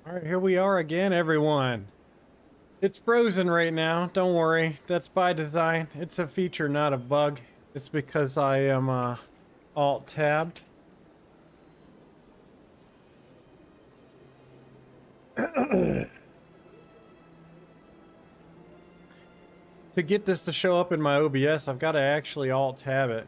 All right, here we are again, everyone. It's frozen right now. Don't worry. That's by design. It's a feature, not a bug. It's because I am alt-tabbed. To get this to show up in my OBS, I've got to actually alt-tab it.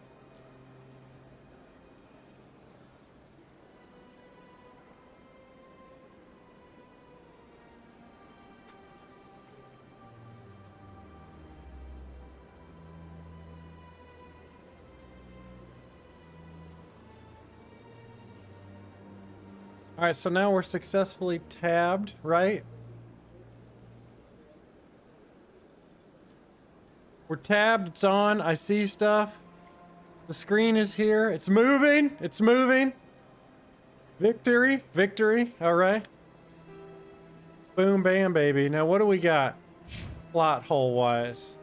All right, so now we're successfully tabbed, right? We're tabbed, it's on, I see stuff. The screen is here, it's moving, it's moving. Victory, victory, all right. Boom, bam, baby. Now what do we got? Plot hole-wise.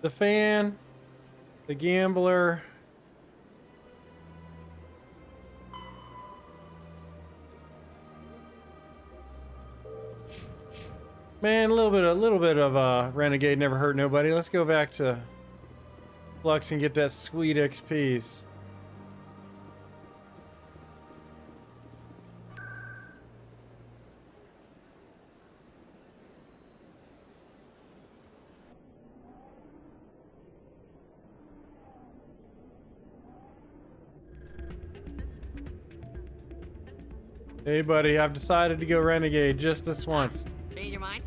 The fan, the gambler. Man, a little bit of Renegade never hurt nobody. Let's go back to Flux and get that sweet XPs. Hey buddy, I've decided to go Renegade just this once. Change your mind?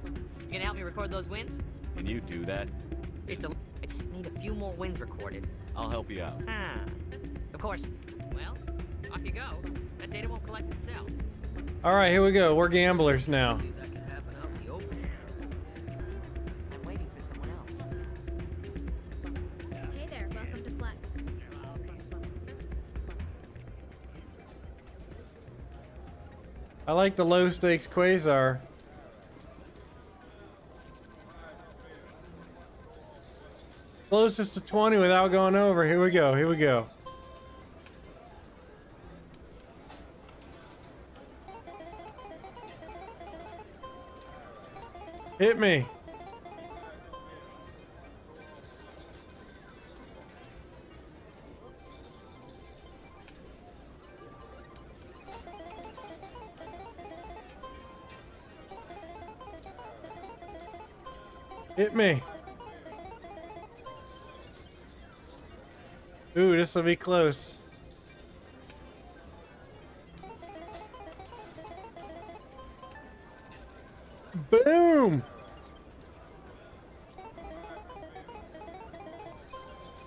You gonna help me record those wins? Can you do that? I just need a few more wins recorded. I'll help you out. Ah. Of course. Well, off you go. That data won't collect itself. Alright, here we go. We're gamblers now. That can happen out in the open. I'm waiting for someone else. Hey there, welcome to Flex. I like the low stakes Quasar. Closest to 20 without going over. Here we go, here we go. Hit me. Hit me. Ooh, this will be close. Boom!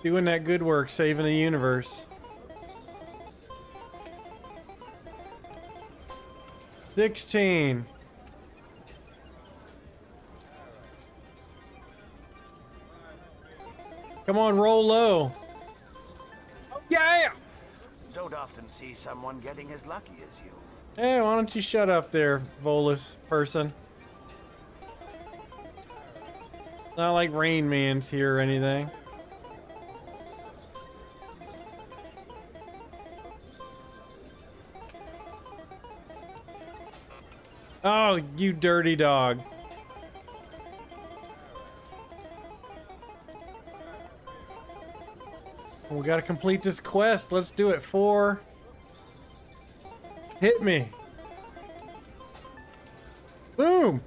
Doing that good work, saving the universe. 16. Come on, roll low. Yeah! Don't often see someone getting as lucky as you. Hey, why don't you shut up there, Volus person? Not like Rain Man's here or anything. Oh, you dirty dog. We gotta complete this quest. Let's do it. 4. Hit me. Boom.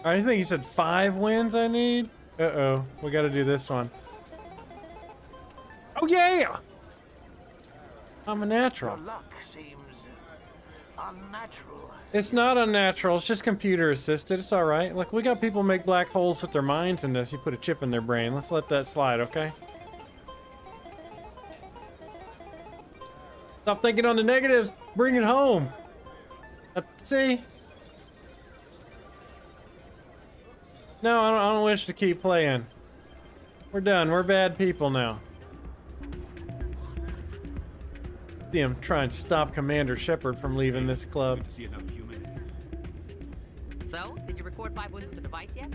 I think he said 5 wins I need. Uh-oh. We gotta do this one. Oh, yeah! I'm a natural. Your luck seems unnatural. It's not unnatural. It's just computer assisted. It's all right. Look, we got people make black holes with their minds in this. You put a chip in their brain. Let's let that slide, okay? Stop thinking on the negatives. Bring it home. See? No, I don't wish to keep playing. We're done. We're bad people now. See him try and stop Commander Shepard from leaving this club. Good to see another human. So, did you record 5 wins with the device yet?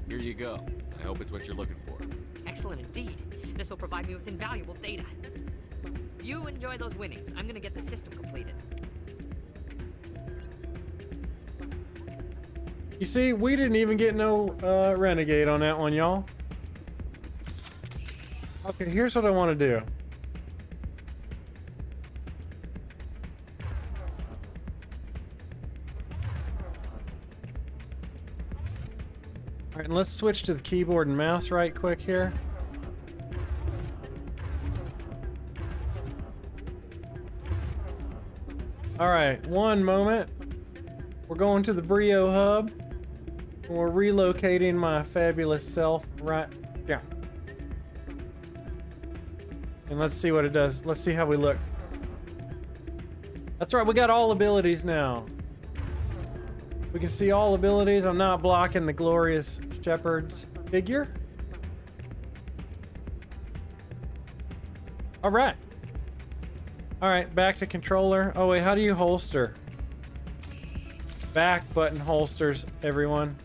Here you go. I hope it's what you're looking for. Excellent indeed. This will provide me with invaluable data. You enjoy those winnings. I'm gonna get the system completed. You see, we didn't even get no renegade on that one, y'all. Okay, here's what I want to do. All right, and let's switch to the keyboard and mouse right quick here. All right, one moment. We're going to the Brio hub. And we're relocating my fabulous self right. Yeah. And let's see what it does. Let's see how we look. That's right, we got all abilities now. We can see all abilities. I'm not blocking the glorious shepherd's figure. All right. All right, back to controller. Oh wait, how do you holster? Back button holsters, everyone.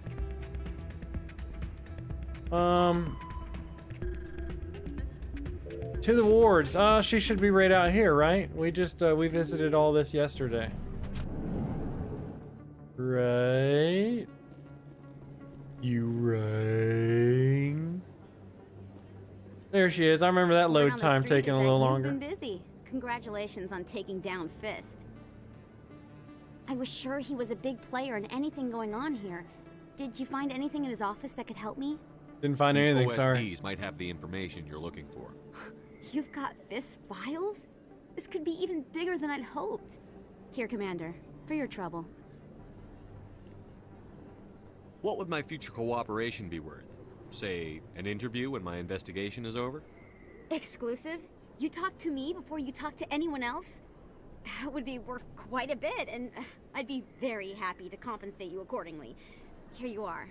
To the wards. She should be right out here, right? We just we visited all this yesterday. Right. You rang. There she is. I remember that load time taking a little longer. You've been busy. Congratulations on taking down Fist. I was sure he was a big player in anything going on here. Did you find anything in his office that could help me? Didn't find These anything, OSDs sorry. might have the information you're looking for. You've got Fist's files? This could be even bigger than I'd hoped. Here, Commander, for your trouble. What would my future cooperation be worth? Say, an interview when my investigation is over? Exclusive? You talk to me before you talk to anyone else? That would be worth quite a bit, and I'd be very happy to compensate you accordingly. Here you are.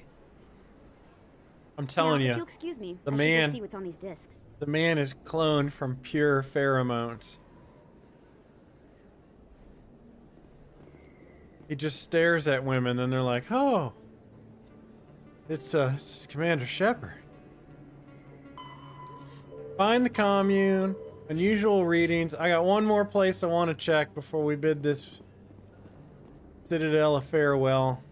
I'm telling now, you, if you'll excuse me, the I should man- go see what's on these discs. the man is cloned from pure pheromones. He just stares at women and they're like, oh, it's Commander Shepard. Find the commune, unusual readings. I got one more place I want to check before we bid this Citadel a farewell.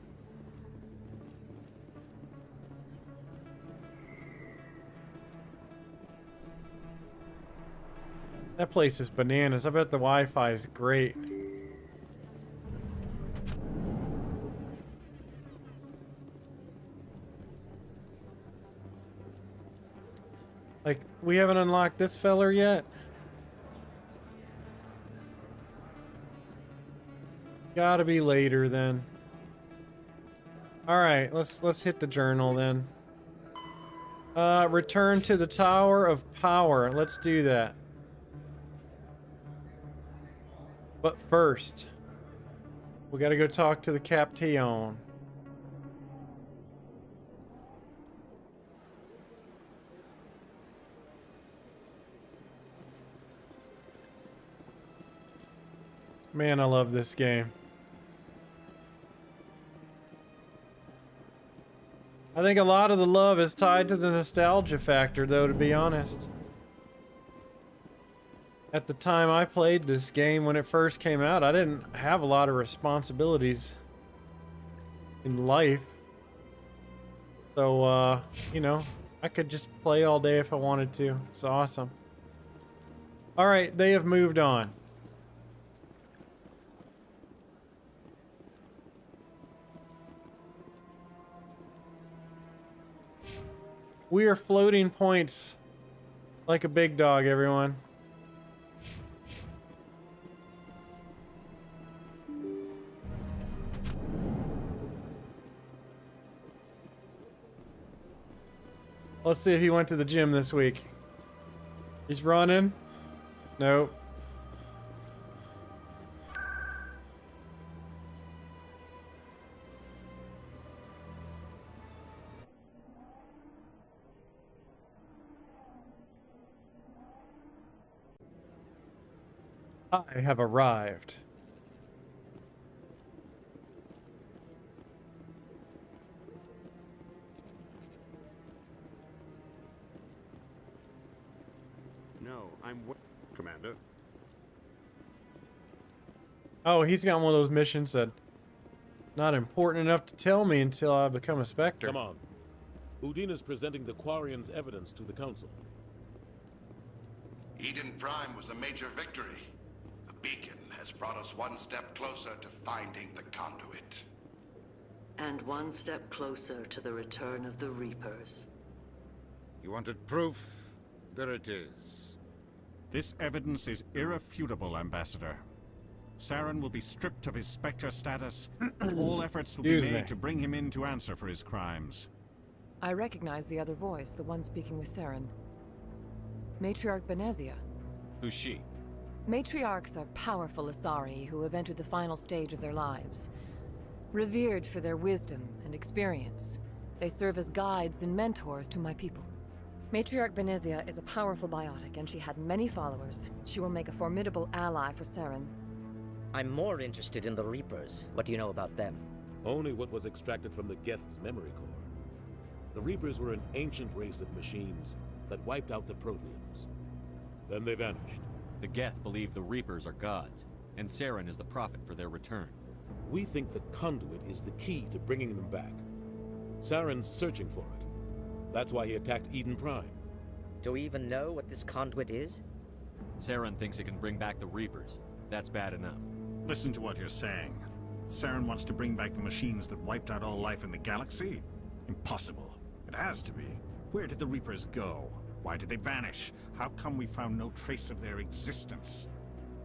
That place is bananas. I bet the Wi-Fi is great. Like, we haven't unlocked this feller yet? Gotta be later then. Alright, let's hit the journal then. Return to the Tower of Power. Let's do that. But first, we gotta go talk to the Captain. Man, I love this game. I think a lot of the love is tied to the nostalgia factor, though, to be honest. At the time I played this game, when it first came out, I didn't have a lot of responsibilities in life. So, you know, I could just play all day if I wanted to. It's awesome. Alright, they have moved on. We are floating points like a big dog, everyone. Let's see if he went to the gym this week. He's running? Nope. I have arrived. Commander. Oh, he's got one of those missions that not important enough to tell me until I become a Spectre. Come on. Udina's presenting the Quarians' evidence to the Council. Eden Prime was a major victory. The beacon has brought us one step closer to finding the conduit. And one step closer to the return of the Reapers. You wanted proof? There it is. This evidence is irrefutable, Ambassador. Saren will be stripped of his Spectre status. All efforts will be Excuse made me. to bring him in to answer for his crimes. I recognize the other voice, the one speaking with Saren. Matriarch Benezia. Who's she? Matriarchs are powerful Asari who have entered the final stage of their lives. Revered for their wisdom and experience, they serve as guides and mentors to my people. Matriarch Benezia is a powerful biotic, and she had many followers. She will make a formidable ally for Saren. I'm more interested in the Reapers. What do you know about them? Only what was extracted from the Geth's memory core. The Reapers were an ancient race of machines that wiped out the Protheans. Then they vanished. The Geth believe the Reapers are gods, and Saren is the prophet for their return. We think the conduit is the key to bringing them back. Saren's searching for it. That's why he attacked Eden Prime. Do we even know what this conduit is? Saren thinks it can bring back the Reapers. That's bad enough. Listen to what you're saying. Saren wants to bring back the machines that wiped out all life in the galaxy? Impossible. It has to be. Where did the Reapers go? Why did they vanish? How come we found no trace of their existence?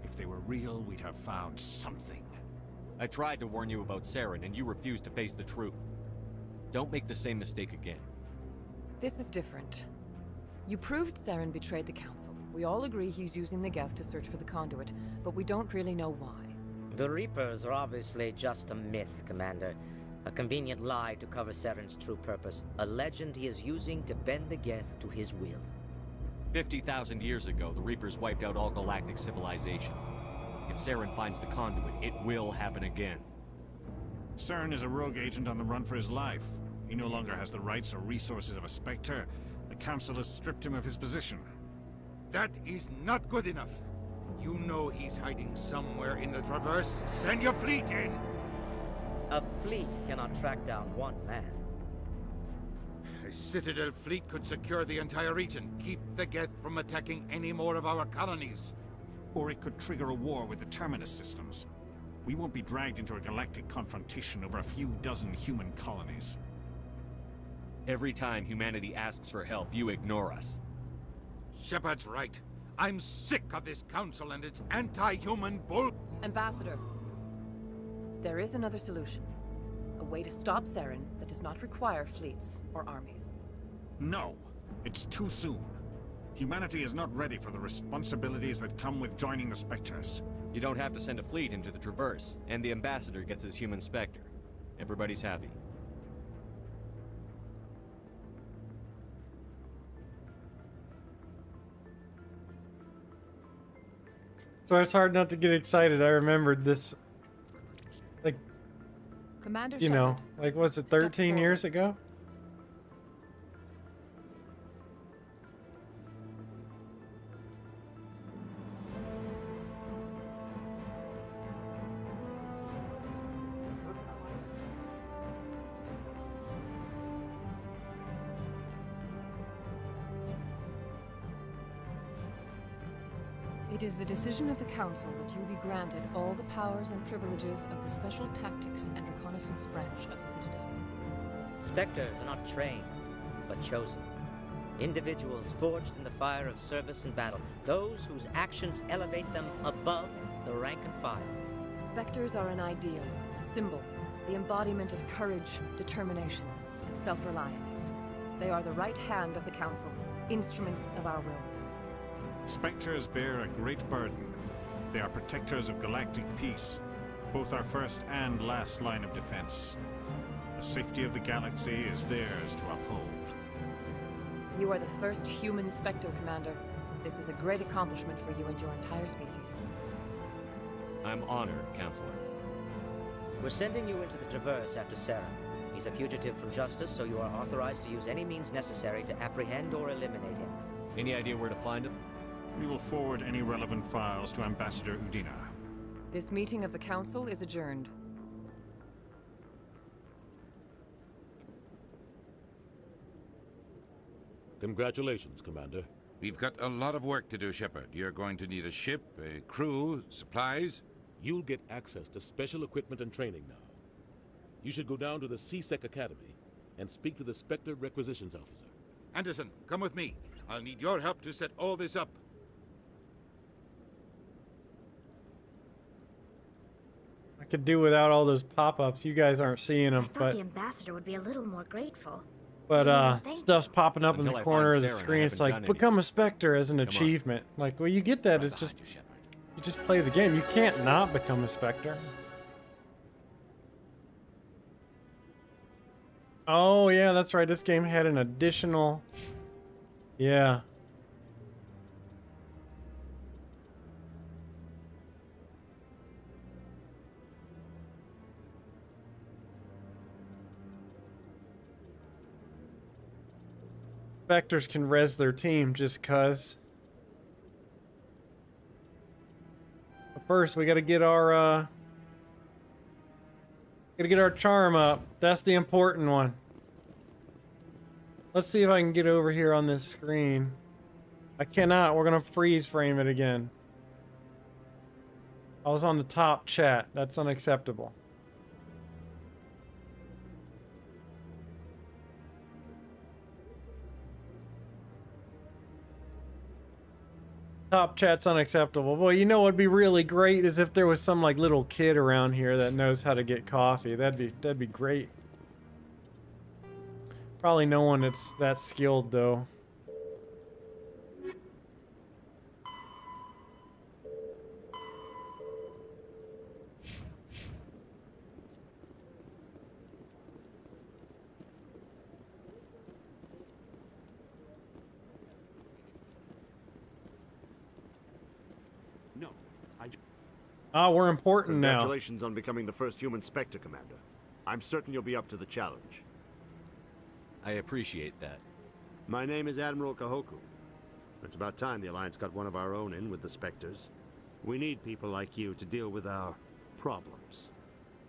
If they were real, we'd have found something. I tried to warn you about Saren, and you refused to face the truth. Don't make the same mistake again. This is different. You proved Saren betrayed the Council. We all agree he's using the Geth to search for the conduit, but we don't really know why. The Reapers are obviously just a myth, Commander. A convenient lie to cover Saren's true purpose. A legend he is using to bend the Geth to his will. 50,000 years ago, the Reapers wiped out all galactic civilization. If Saren finds the conduit, it will happen again. Saren is a rogue agent on the run for his life. He no longer has the rights or resources of a Spectre. The Council has stripped him of his position. That is not good enough. You know he's hiding somewhere in the Traverse. Send your fleet in! A fleet cannot track down one man. A Citadel fleet could secure the entire region, keep the Geth from attacking any more of our colonies. Or it could trigger a war with the Terminus systems. We won't be dragged into a galactic confrontation over a few dozen human colonies. Every time humanity asks for help, you ignore us. Shepard's right. I'm sick of this council and its anti-human bull... Ambassador, there is another solution. A way to stop Saren that does not require fleets or armies. No, it's too soon. Humanity is not ready for the responsibilities that come with joining the Spectres. You don't have to send a fleet into the Traverse, and the Ambassador gets his human Spectre. Everybody's happy. So it's hard not to get excited. I remembered this, like, Commander you know, Shepard, like, was it step 13 years forward. ago? It is the decision of the Council that you be granted all the powers and privileges of the Special Tactics and Reconnaissance branch of the Citadel. Spectres are not trained, but chosen. Individuals forged in the fire of service and battle. Those whose actions elevate them above the rank and file. Spectres are an ideal, a symbol, the embodiment of courage, determination, and self-reliance. They are the right hand of the Council, instruments of our will. Spectres bear a great burden. They are protectors of galactic peace, both our first and last line of defense. The safety of the galaxy is theirs to uphold. You are the first human Spectre, Commander. This is a great accomplishment for you and your entire species. I'm honored, Counselor. We're sending you into the Traverse after Saren. He's a fugitive from justice, so you are authorized to use any means necessary to apprehend or eliminate him. Any idea where to find him? We will forward any relevant files to Ambassador Udina. This meeting of the Council is adjourned. Congratulations, Commander. We've got a lot of work to do, Shepard. You're going to need a ship, a crew, supplies. You'll get access to special equipment and training now. You should go down to the C-Sec Academy and speak to the Spectre Requisitions Officer. Anderson, come with me. I'll need your help to set all this up. I could do without all those pop-ups. You guys aren't seeing them, I thought but the ambassador would be a little more grateful. stuff's popping up in Until the I corner find of the Saren, I screen. It's haven't like, done become a Spectre as an Come on. achievement. Like, well, you get that. It's just, you just play the game. You can't not become a Spectre. Oh, yeah, that's right. This game had an additional... Yeah. Spectres can res their team just cuz. But first, we gotta get our charm up. That's the important one. Let's see if I can get over here on this screen. I cannot. We're gonna freeze frame it again. I was on the top chat. That's unacceptable. Top chat's unacceptable. Well, you know what'd be really great is if there was some like little kid around here that knows how to get coffee. That'd be great. Probably no one that's that skilled though. Ah, we're important now. Congratulations on becoming the first human Spectre, Commander. I'm certain you'll be up to the challenge. I appreciate that. My name is Admiral Kahoku. It's about time the Alliance got one of our own in with the Spectres. We need people like you to deal with our problems.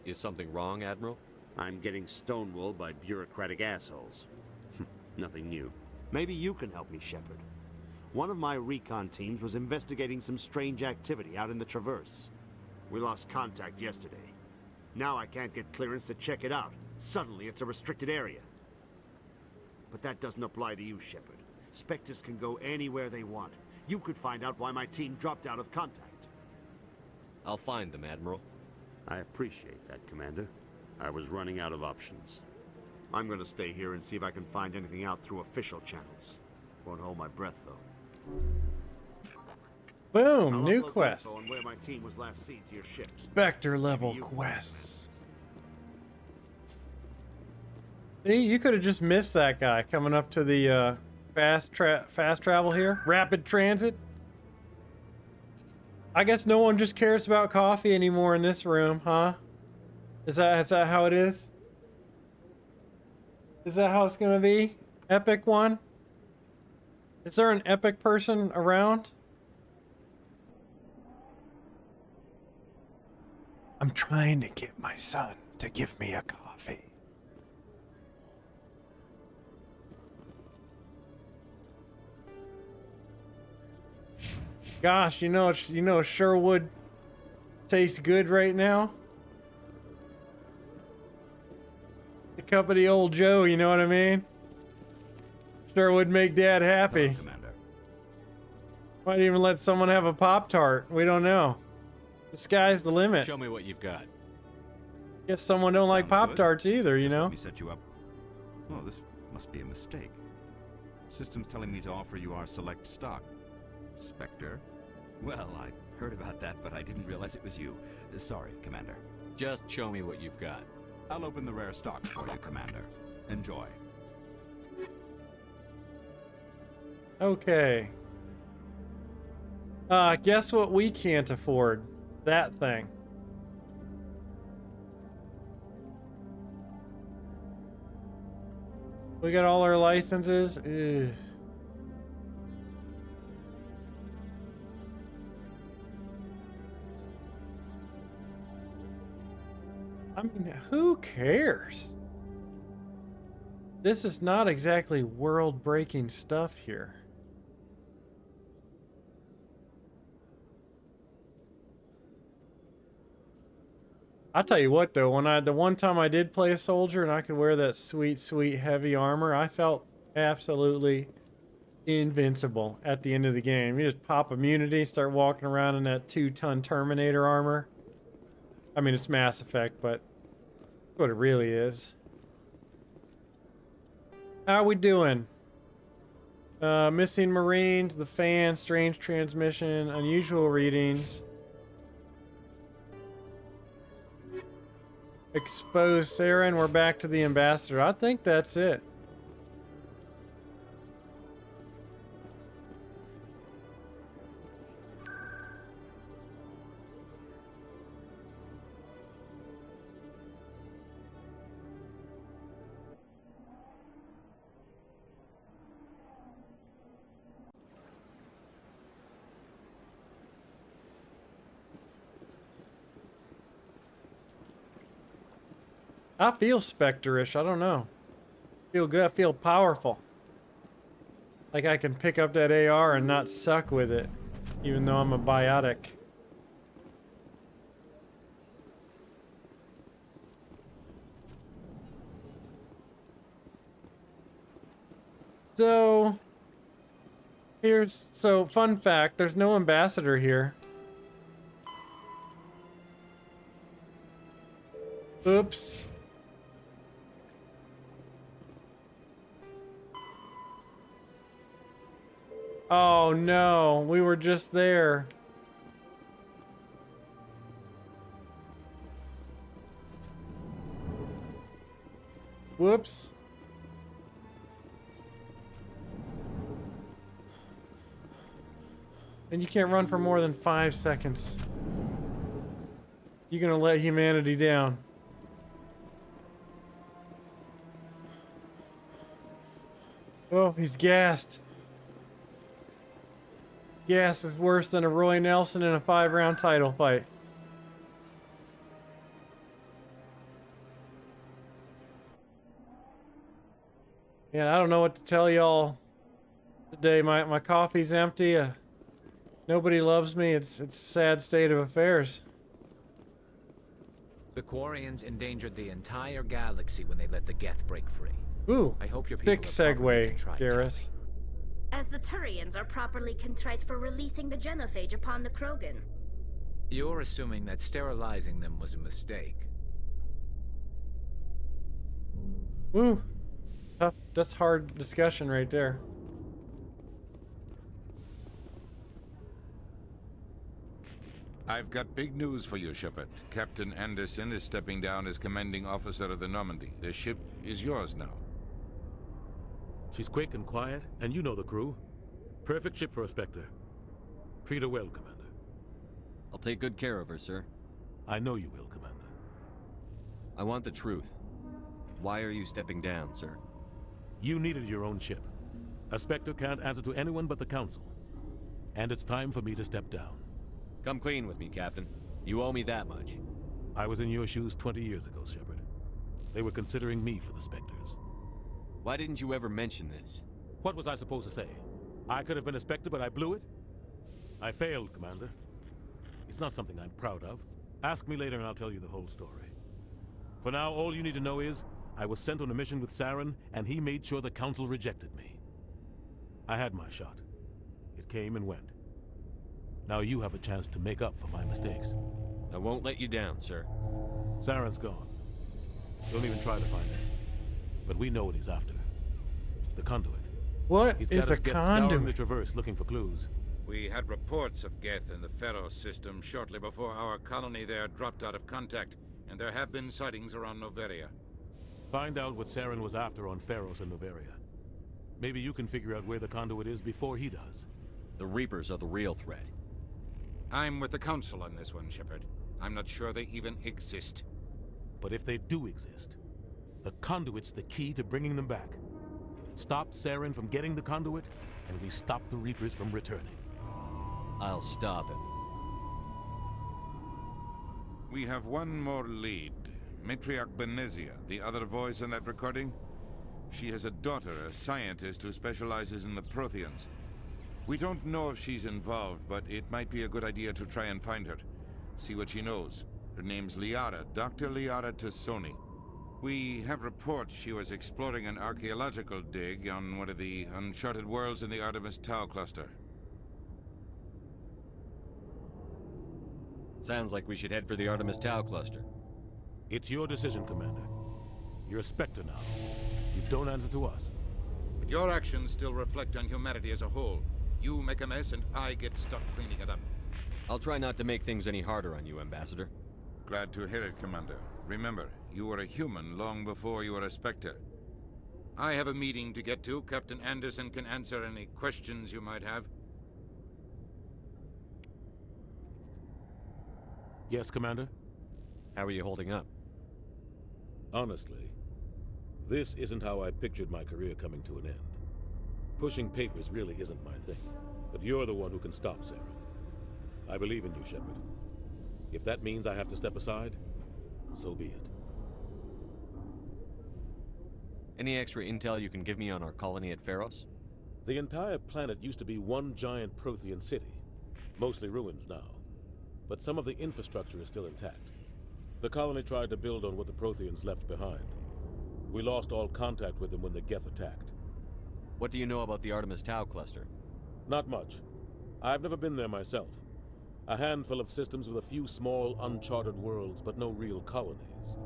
Is something wrong, Admiral? I'm getting stonewalled by bureaucratic assholes. Nothing new. Maybe you can help me, Shepard. One of my recon teams was investigating some strange activity out in the Traverse. We lost contact yesterday. Now I can't get clearance to check it out. Suddenly it's a restricted area. But that doesn't apply to you, Shepard. Spectres can go anywhere they want. You could find out why my team dropped out of contact. I'll find them, Admiral. I appreciate that, Commander. I was running out of options. I'm gonna stay here and see if I can find anything out through official channels. Won't hold my breath, though. Boom, I'll new upload quest. info on where my team was last seen to your ship. Spectre level quests. See, you could have just missed that guy coming up to the fast travel here. Rapid transit. I guess no one just cares about coffee anymore in this room, huh? Is that how it is? Is that how it's gonna be? Epic one? Is there an epic person around? I'm trying to get my son to give me a coffee. Gosh, you know Sherwood tastes good right now. The cup of the old Joe, you know what I mean? Sure would make Dad happy. Hello, Commander. Might even let someone have a Pop-Tart. We don't know. The sky's the limit. Show me what you've got. Guess someone don't like Pop-Tarts either, you know? Let me set you up. Oh, this must be a mistake. System's telling me to offer you our select stock. Spectre? Well, I heard about that, but I didn't realize it was you. Sorry, Commander. Just show me what you've got. I'll open the rare stock for you, Commander. Enjoy. Okay. Guess what we can't afford? That thing. We got all our licenses. Ugh. mean, who cares? This is not exactly world-breaking stuff here. I'll tell you what though, the one time I did play a soldier and I could wear that sweet, sweet heavy armor, I felt absolutely invincible at the end of the game. You just pop immunity, start walking around in that 2-ton Terminator armor. I mean, it's Mass Effect, but that's what it really is. How we doing? Missing Marines, the fan, strange transmission, unusual readings. Expose Sarah, and we're back to the ambassador. I think that's it. I feel Spectre-ish. I don't know. Feel good. I feel powerful. Like I can pick up that AR and not suck with it, even though I'm a biotic. So, fun fact, there's no ambassador here. Oops. Oh no, we were just there. Whoops. And you can't run for more than 5 seconds. You're gonna let humanity down. Oh, he's gassed. Gas is worse than a Roy Nelson in a 5-round title fight. Yeah, I don't know what to tell y'all today. My coffee's empty. Nobody loves me. It's a sad state of affairs. The Quarians endangered the entire galaxy when they let the Geth break free. Ooh, I hope your thick people are properly segue, contrite, Garrus. As the Turians are properly contrite for releasing the genophage upon the Krogan. You're assuming that sterilizing them was a mistake. Ooh, tough. That's hard discussion right there. I've got big news for you, Shepard. Captain Anderson is stepping down as commanding officer of the Normandy. The ship is yours now. She's quick and quiet, and you know the crew. Perfect ship for a Spectre. Treat her well, Commander. I'll take good care of her, sir. I know you will, Commander. I want the truth. Why are you stepping down, sir? You needed your own ship. A Spectre can't answer to anyone but the Council. And it's time for me to step down. Come clean with me, Captain. You owe me that much. I was in your shoes 20 years ago, Shepard. They were considering me for the Spectres. Why didn't you ever mention this? What was I supposed to say? I could have been a Spectre, but I blew it? I failed, Commander. It's not something I'm proud of. Ask me later and I'll tell you the whole story. For now, all you need to know is, I was sent on a mission with Saren, and he made sure the Council rejected me. I had my shot. It came and went. Now you have a chance to make up for my mistakes. I won't let you down, sir. Saren's gone. Don't even try to find him. But we know what he's after. The conduit. What He's is got a us Geth scouring the conduit? Traverse looking for clues. We had reports of Geth in the Pharaoh system shortly before our colony there dropped out of contact, and there have been sightings around Noveria. Find out what Saren was after on Pharos and Noveria. Maybe you can figure out where the conduit is before he does. The Reapers are the real threat. I'm with the Council on this one, Shepard. I'm not sure they even exist. But if they do exist, the conduit's the key to bringing them back. Stop Saren from getting the conduit, and we stop the Reapers from returning. I'll stop him. We have one more lead. Matriarch Benezia, the other voice in that recording? She has a daughter, a scientist who specializes in the Protheans. We don't know if she's involved, but it might be a good idea to try and find her. See what she knows. Her name's Liara, Dr. Liara Tassoni. We have reports she was exploring an archaeological dig on one of the uncharted worlds in the Artemis Tau cluster. Sounds like we should head for the Artemis Tau cluster. It's your decision, Commander. You're a Spectre now. You don't answer to us. But your actions still reflect on humanity as a whole. You make a mess and I get stuck cleaning it up. I'll try not to make things any harder on you, Ambassador. Glad to hear it, Commander. Remember, you were a human long before you were a Spectre. I have a meeting to get to. Captain Anderson can answer any questions you might have. Yes, Commander? How are you holding up? Honestly, this isn't how I pictured my career coming to an end. Pushing papers really isn't my thing, but you're the one who can stop Saren. I believe in you, Shepard. If that means I have to step aside, so be it. Any extra intel you can give me on our colony at Pharos? The entire planet used to be one giant Prothean city, mostly ruins now. But some of the infrastructure is still intact. The colony tried to build on what the Protheans left behind. We lost all contact with them when the Geth attacked. What do you know about the Artemis Tau cluster? Not much. I've never been there myself. A handful of systems with a few small, uncharted worlds, but no real colonies.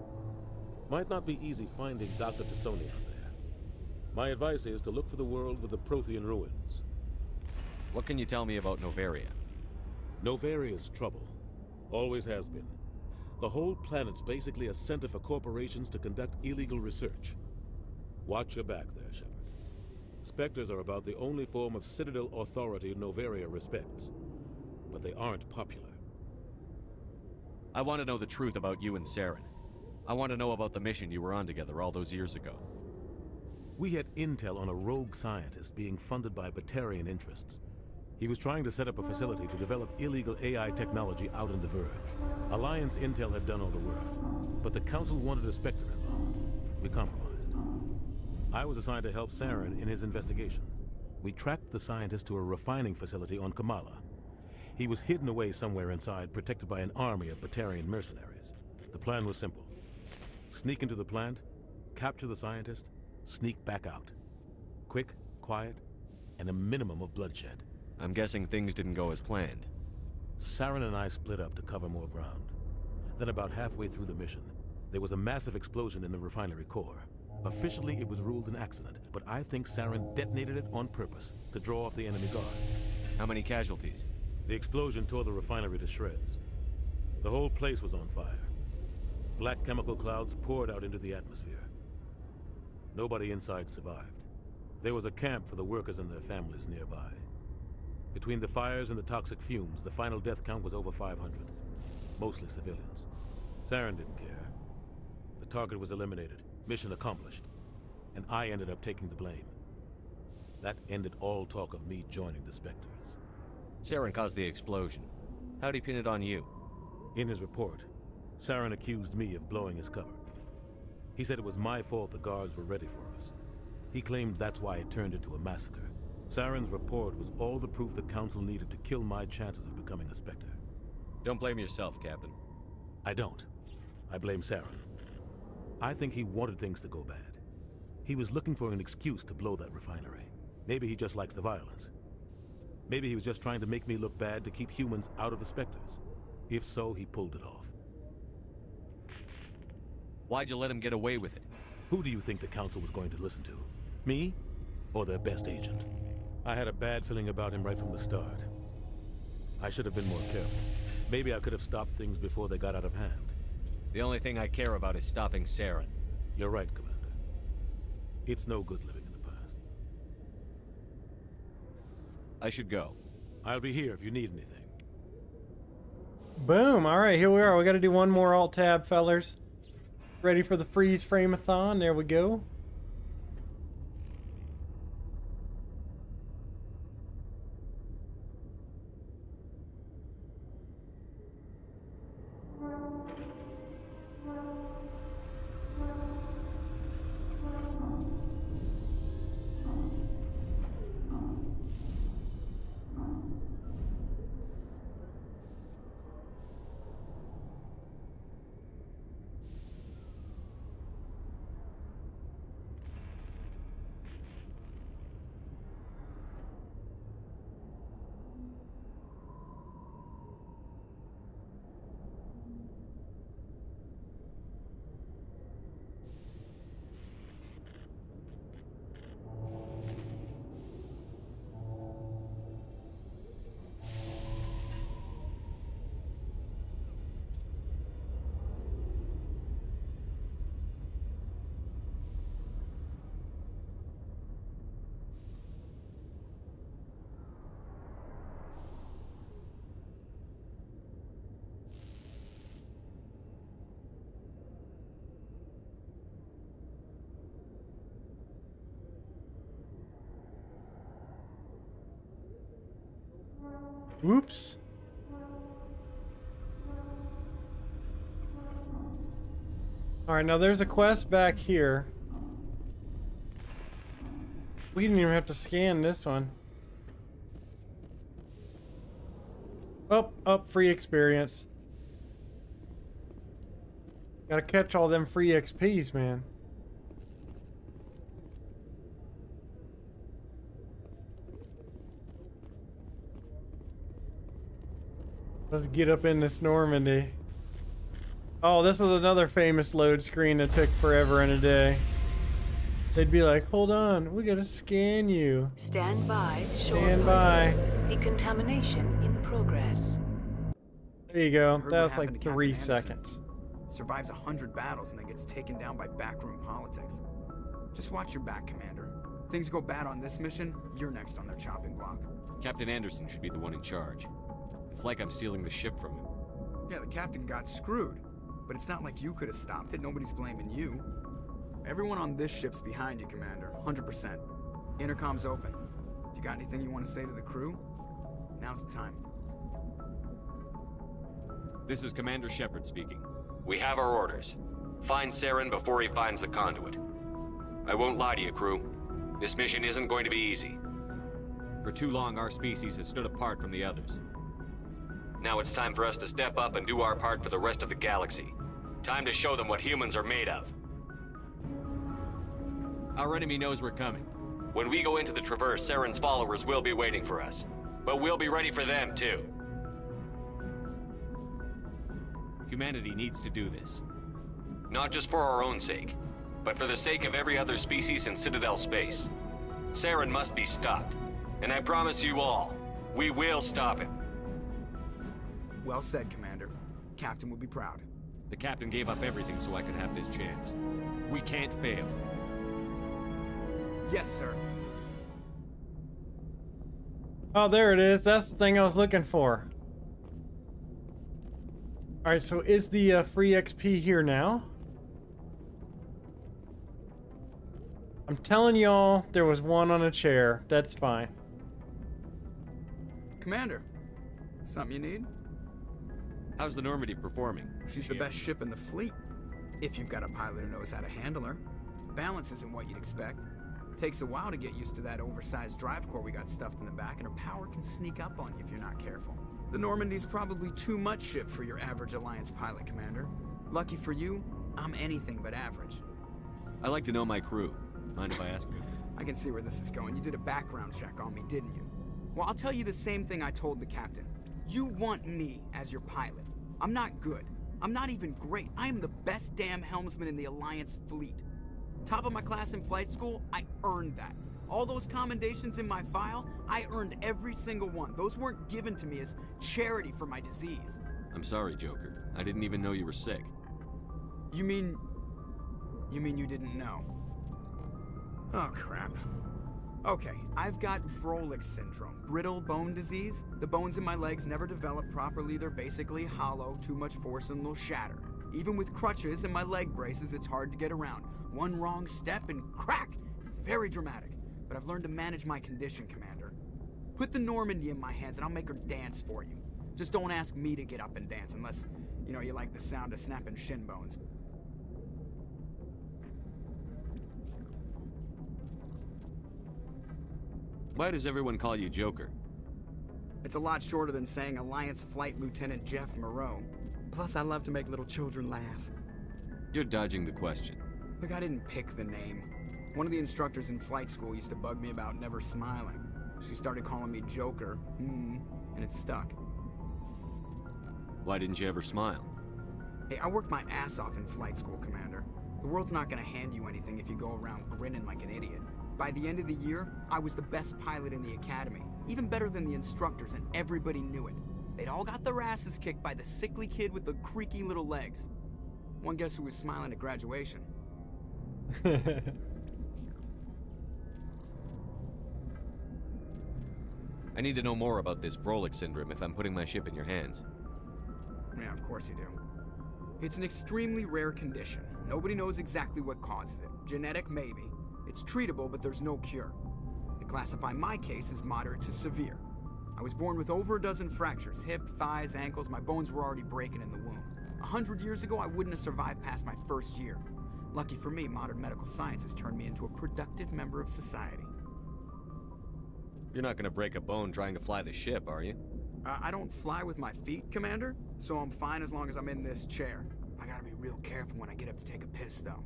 Might not be easy finding Dr. Tassoni out there. My advice is to look for the world with the Prothean ruins. What can you tell me about Novaria? Novaria's trouble. Always has been. The whole planet's basically a center for corporations to conduct illegal research. Watch your back there, Shepard. Spectres are about the only form of Citadel authority Novaria respects. But they aren't popular. I want to know the truth about you and Saren. I want to know about the mission you were on together all those years ago. We had intel on a rogue scientist being funded by Batarian interests. He was trying to set up a facility to develop illegal AI technology out in the Verge. Alliance intel had done all the work, but the Council wanted a Spectre involved. We compromised. I was assigned to help Saren in his investigation. We tracked the scientist to a refining facility on Kamala. He was hidden away somewhere inside, protected by an army of Batarian mercenaries. The plan was simple. Sneak into the plant, capture the scientist, sneak back out. Quick, quiet, and a minimum of bloodshed. I'm guessing things didn't go as planned. Saren and I split up to cover more ground. Then about halfway through the mission, there was a massive explosion in the refinery core. Officially, it was ruled an accident, but I think Saren detonated it on purpose to draw off the enemy guards. How many casualties? The explosion tore the refinery to shreds. The whole place was on fire. Black chemical clouds poured out into the atmosphere. Nobody inside survived. There was a camp for the workers and their families nearby. Between the fires and the toxic fumes, the final death count was over 500. Mostly civilians. Saren didn't care. The target was eliminated, mission accomplished. And I ended up taking the blame. That ended all talk of me joining the Spectres. Saren caused the explosion. How'd he pin it on you? In his report, Saren accused me of blowing his cover. He said it was my fault the guards were ready for us. He claimed that's why it turned into a massacre. Saren's report was all the proof the Council needed to kill my chances of becoming a Spectre. Don't blame yourself, Captain. I don't. I blame Saren. I think he wanted things to go bad. He was looking for an excuse to blow that refinery. Maybe he just likes the violence. Maybe he was just trying to make me look bad to keep humans out of the Spectres. If so, he pulled it off. Why'd you let him get away with it? Who do you think the Council was going to listen to? Me? Or their best agent? I had a bad feeling about him right from the start. I should have been more careful. Maybe I could have stopped things before they got out of hand. The only thing I care about is stopping Saren. You're right, Commander. It's no good living in the past. I should go. I'll be here if you need anything. Boom. All right, here we are. We got to do one more alt-tab, fellers. Ready for the freeze frame-a-thon. There we go. Whoops. Alright, now there's a quest back here. We didn't even have to scan this one. Oh, free experience. Gotta catch all them free XPs, man. Let's get up in this Normandy. Oh, this is another famous load screen that took forever and a day. They'd be like, hold on, we gotta scan you. Stand by. Stand by. Decontamination in progress. There you go. Heard That what was happened like to 3 Captain Anderson. seconds. Survives 100 battles and then gets taken down by backroom politics. Just watch your back, Commander. Things go bad on this mission, you're next on their chopping block. Captain Anderson should be the one in charge. It's like I'm stealing the ship from him. Yeah, the captain got screwed. But it's not like you could have stopped it. Nobody's blaming you. Everyone on this ship's behind you, Commander. 100%. Intercom's open. If you got anything you want to say to the crew, now's the time. This is Commander Shepard speaking. We have our orders. Find Saren before he finds the conduit. I won't lie to you, crew. This mission isn't going to be easy. For too long, our species has stood apart from the others. Now it's time for us to step up and do our part for the rest of the galaxy. Time to show them what humans are made of. Our enemy knows we're coming. When we go into the Traverse, Saren's followers will be waiting for us. But we'll be ready for them, too. Humanity needs to do this. Not just for our own sake, but for the sake of every other species in Citadel space. Saren must be stopped. And I promise you all, we will stop him. Well said, Commander. Captain would be proud. The captain gave up everything so I could have this chance. We can't fail. Yes, sir. Oh, there it is. That's the thing I was looking for. Alright, so is the free XP here now? I'm telling y'all, there was one on a chair. That's fine. Commander, something you need? How's the Normandy performing? She's the best ship in the fleet. If you've got a pilot who knows how to handle her. Balance isn't what you'd expect. Takes a while to get used to that oversized drive core we got stuffed in the back, and her power can sneak up on you if you're not careful. The Normandy's probably too much ship for your average Alliance pilot, Commander. Lucky for you, I'm anything but average. I like to know my crew. Mind if I ask you? I can see where this is going. You did a background check on me, didn't you? Well, I'll tell you the same thing I told the captain. You want me as your pilot. I'm not good. I'm not even great. I am the best damn helmsman in the Alliance fleet. Top of my class in flight school, I earned that. All those commendations in my file, I earned every single one. Those weren't given to me as charity for my disease. I'm sorry, Joker. I didn't even know you were sick. You mean you didn't know? Oh, crap. Okay, I've got Froelich syndrome, brittle bone disease. The bones in my legs never develop properly. They're basically hollow, too much force and they'll shatter. Even with crutches and my leg braces, it's hard to get around. One wrong step and crack! It's very dramatic. But I've learned to manage my condition, Commander. Put the Normandy in my hands and I'll make her dance for you. Just don't ask me to get up and dance unless, you like the sound of snapping shin bones. Why does everyone call you Joker? It's a lot shorter than saying Alliance Flight Lieutenant Jeff Moreau. Plus, I love to make little children laugh. You're dodging the question. Look, I didn't pick the name. One of the instructors in flight school used to bug me about never smiling. She started calling me Joker, and it stuck. Why didn't you ever smile? Hey, I worked my ass off in flight school, Commander. The world's not gonna hand you anything if you go around grinning like an idiot. By the end of the year, I was the best pilot in the academy, even better than the instructors, and everybody knew it. They'd all got their asses kicked by the sickly kid with the creaky little legs. One guess who was smiling at graduation? I need to know more about this Froelich syndrome if I'm putting my ship in your hands. Yeah, of course you do. It's an extremely rare condition. Nobody knows exactly what causes it. Genetic, maybe. It's treatable, but there's no cure. They classify my case as moderate to severe. I was born with over a dozen fractures, hip, thighs, ankles. My bones were already breaking in the womb. 100 years ago, I wouldn't have survived past my first year. Lucky for me, modern medical science has turned me into a productive member of society. You're not gonna break a bone trying to fly the ship, are you? I don't fly with my feet, Commander, so I'm fine as long as I'm in this chair. I gotta be real careful when I get up to take a piss, though.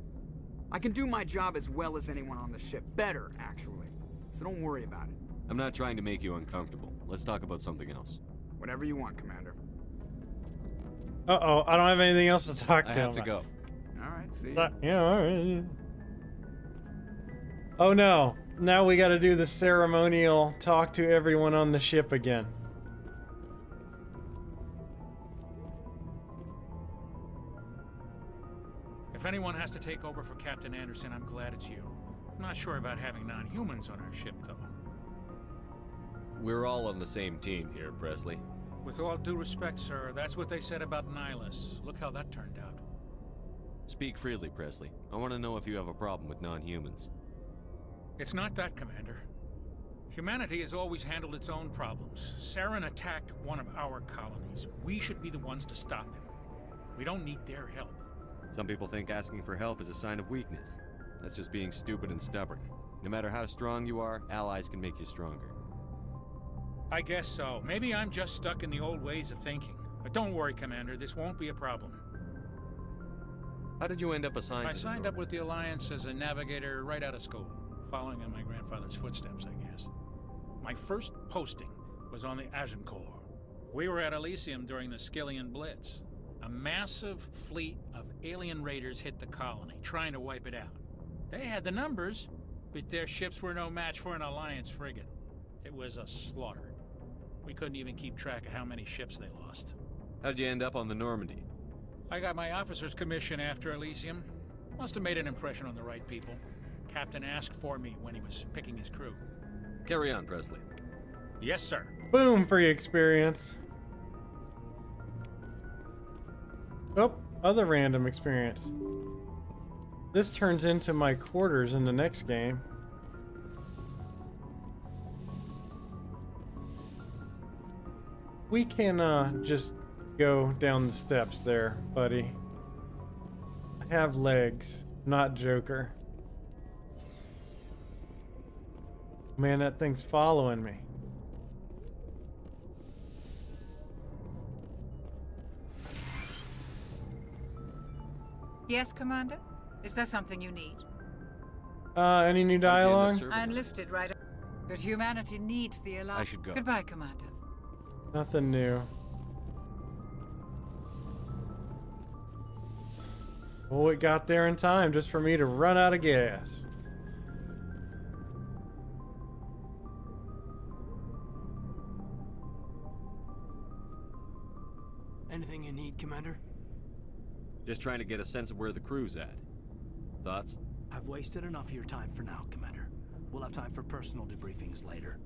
I can do my job as well as anyone on the ship. Better, actually. So don't worry about it. I'm not trying to make you uncomfortable. Let's talk about something else. Whatever you want, Commander. Uh-oh, I don't have anything else to talk to I him have to go. Alright, see Yeah, alright. Oh no, now we gotta do the ceremonial talk to everyone on the ship again. If anyone has to take over for Captain Anderson, I'm glad it's you. I'm not sure about having non-humans on our ship, though. We're all on the same team here, Presley. With all due respect, sir, that's what they said about Nihilus. Look how that turned out. Speak freely, Presley. I want to know if you have a problem with non-humans. It's not that, Commander. Humanity has always handled its own problems. Saren attacked one of our colonies. We should be the ones to stop him. We don't need their help. Some people think asking for help is a sign of weakness. That's just being stupid and stubborn. No matter how strong you are, allies can make you stronger. I guess so. Maybe I'm just stuck in the old ways of thinking. But don't worry, Commander, this won't be a problem. How did you end up assigned I to signed up with the Alliance as a navigator right out of school, following in my grandfather's footsteps, I guess. My first posting was on the Agincourt. We were at Elysium during the Skillian Blitz. A massive fleet of alien raiders hit the colony, trying to wipe it out. They had the numbers, but their ships were no match for an Alliance frigate. It was a slaughter. We couldn't even keep track of how many ships they lost. How'd you end up on the Normandy? I got my officer's commission after Elysium. Must have made an impression on the right people. Captain asked for me when he was picking his crew. Carry on, Presley. Yes, sir. Boom, free experience. Oh, other random experience. This turns into my quarters in the next game. We can just go down the steps there, buddy. I have legs, not Joker. Man, that thing's following me. Yes, Commander? Is there something you need? Any new dialogue? I enlisted right up, but humanity needs the Alliance. I should go. Goodbye, Commander. Nothing new. Oh, it got there in time just for me to run out of gas. Anything you need, Commander? Just trying to get a sense of where the crew's at. Thoughts? I've wasted enough of your time for now, Commander. We'll have time for personal debriefings later.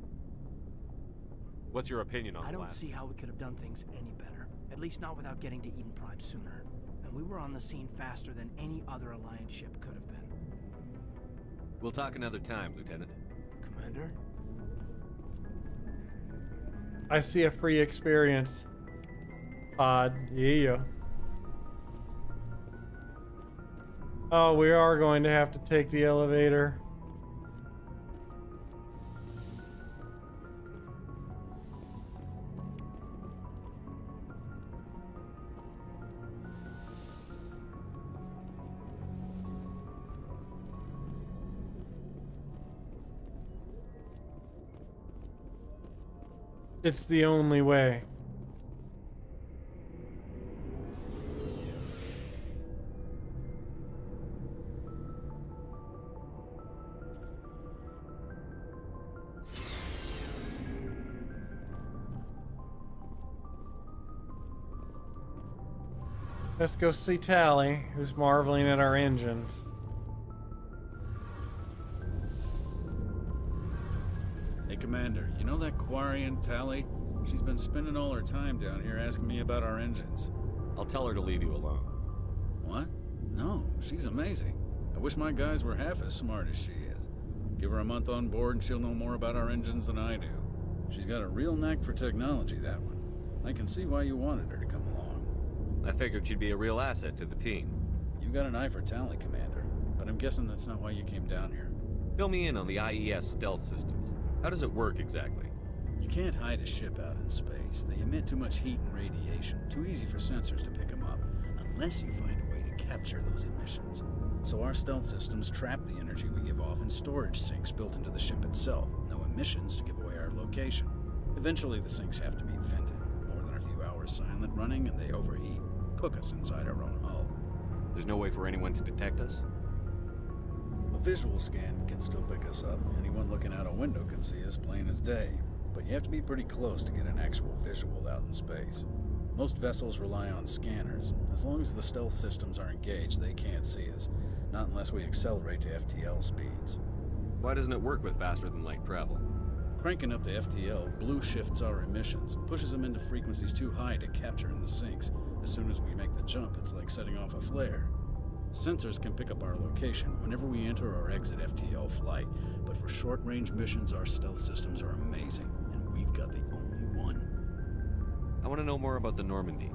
What's your opinion on I the don't last? see how we could have done things any better. At least not without getting to Eden Prime sooner. And we were on the scene faster than any other Alliance ship could have been. We'll talk another time, Lieutenant. Commander? I see a free experience. Pod, yeah. Oh, we are going to have to take the elevator. It's the only way. Let's go see Tally, who's marveling at our engines. Hey, Commander, you know that Quarian, Tally? She's been spending all her time down here asking me about our engines. I'll tell her to leave you alone. What? No, she's amazing. I wish my guys were half as smart as she is. Give her a month on board and she'll know more about our engines than I do. She's got a real knack for technology, that one. I can see why you wanted her to come along. I figured she'd be a real asset to the team. You got an eye for Tally, Commander, but I'm guessing that's not why you came down here. Fill me in on the IES stealth systems. How does it work exactly? You can't hide a ship out in space. They emit too much heat and radiation. Too easy for sensors to pick them up, unless you find a way to capture those emissions. So our stealth systems trap the energy we give off in storage sinks built into the ship itself. No emissions to give away our location. Eventually the sinks have to be vented. More than a few hours silent running and they overheat. Cook us inside our own hull. There's no way for anyone to detect us? A visual scan can still pick us up. Anyone looking out a window can see us plain as day. But you have to be pretty close to get an actual visual out in space. Most vessels rely on scanners. As long as the stealth systems are engaged, they can't see us. Not unless we accelerate to FTL speeds. Why doesn't it work with faster-than-light travel? Cranking up to FTL blue shifts our emissions, pushes them into frequencies too high to capture in the sinks. As soon as we make the jump, it's like setting off a flare. Sensors can pick up our location whenever we enter or exit FTL flight, but for short-range missions, our stealth systems are amazing, and we've got the only one. I want to know more about the Normandy.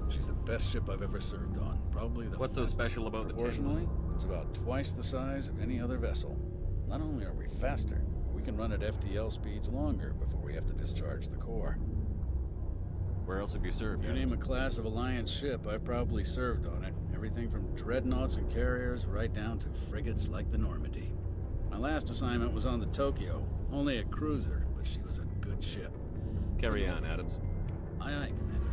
She's the best ship I've ever served on. Probably the What's so special about the Proportionally, it's about twice the size of any other vessel. Not only are we faster, we can run at FTL speeds longer before we have to discharge the core. Where else have you served? You name a class of Alliance ship, I've probably served on it. Everything from dreadnoughts and carriers right down to frigates like the Normandy. My last assignment was on the Tokyo, only a cruiser, but she was a good ship. Carry on, Adams. Aye, aye, Commander.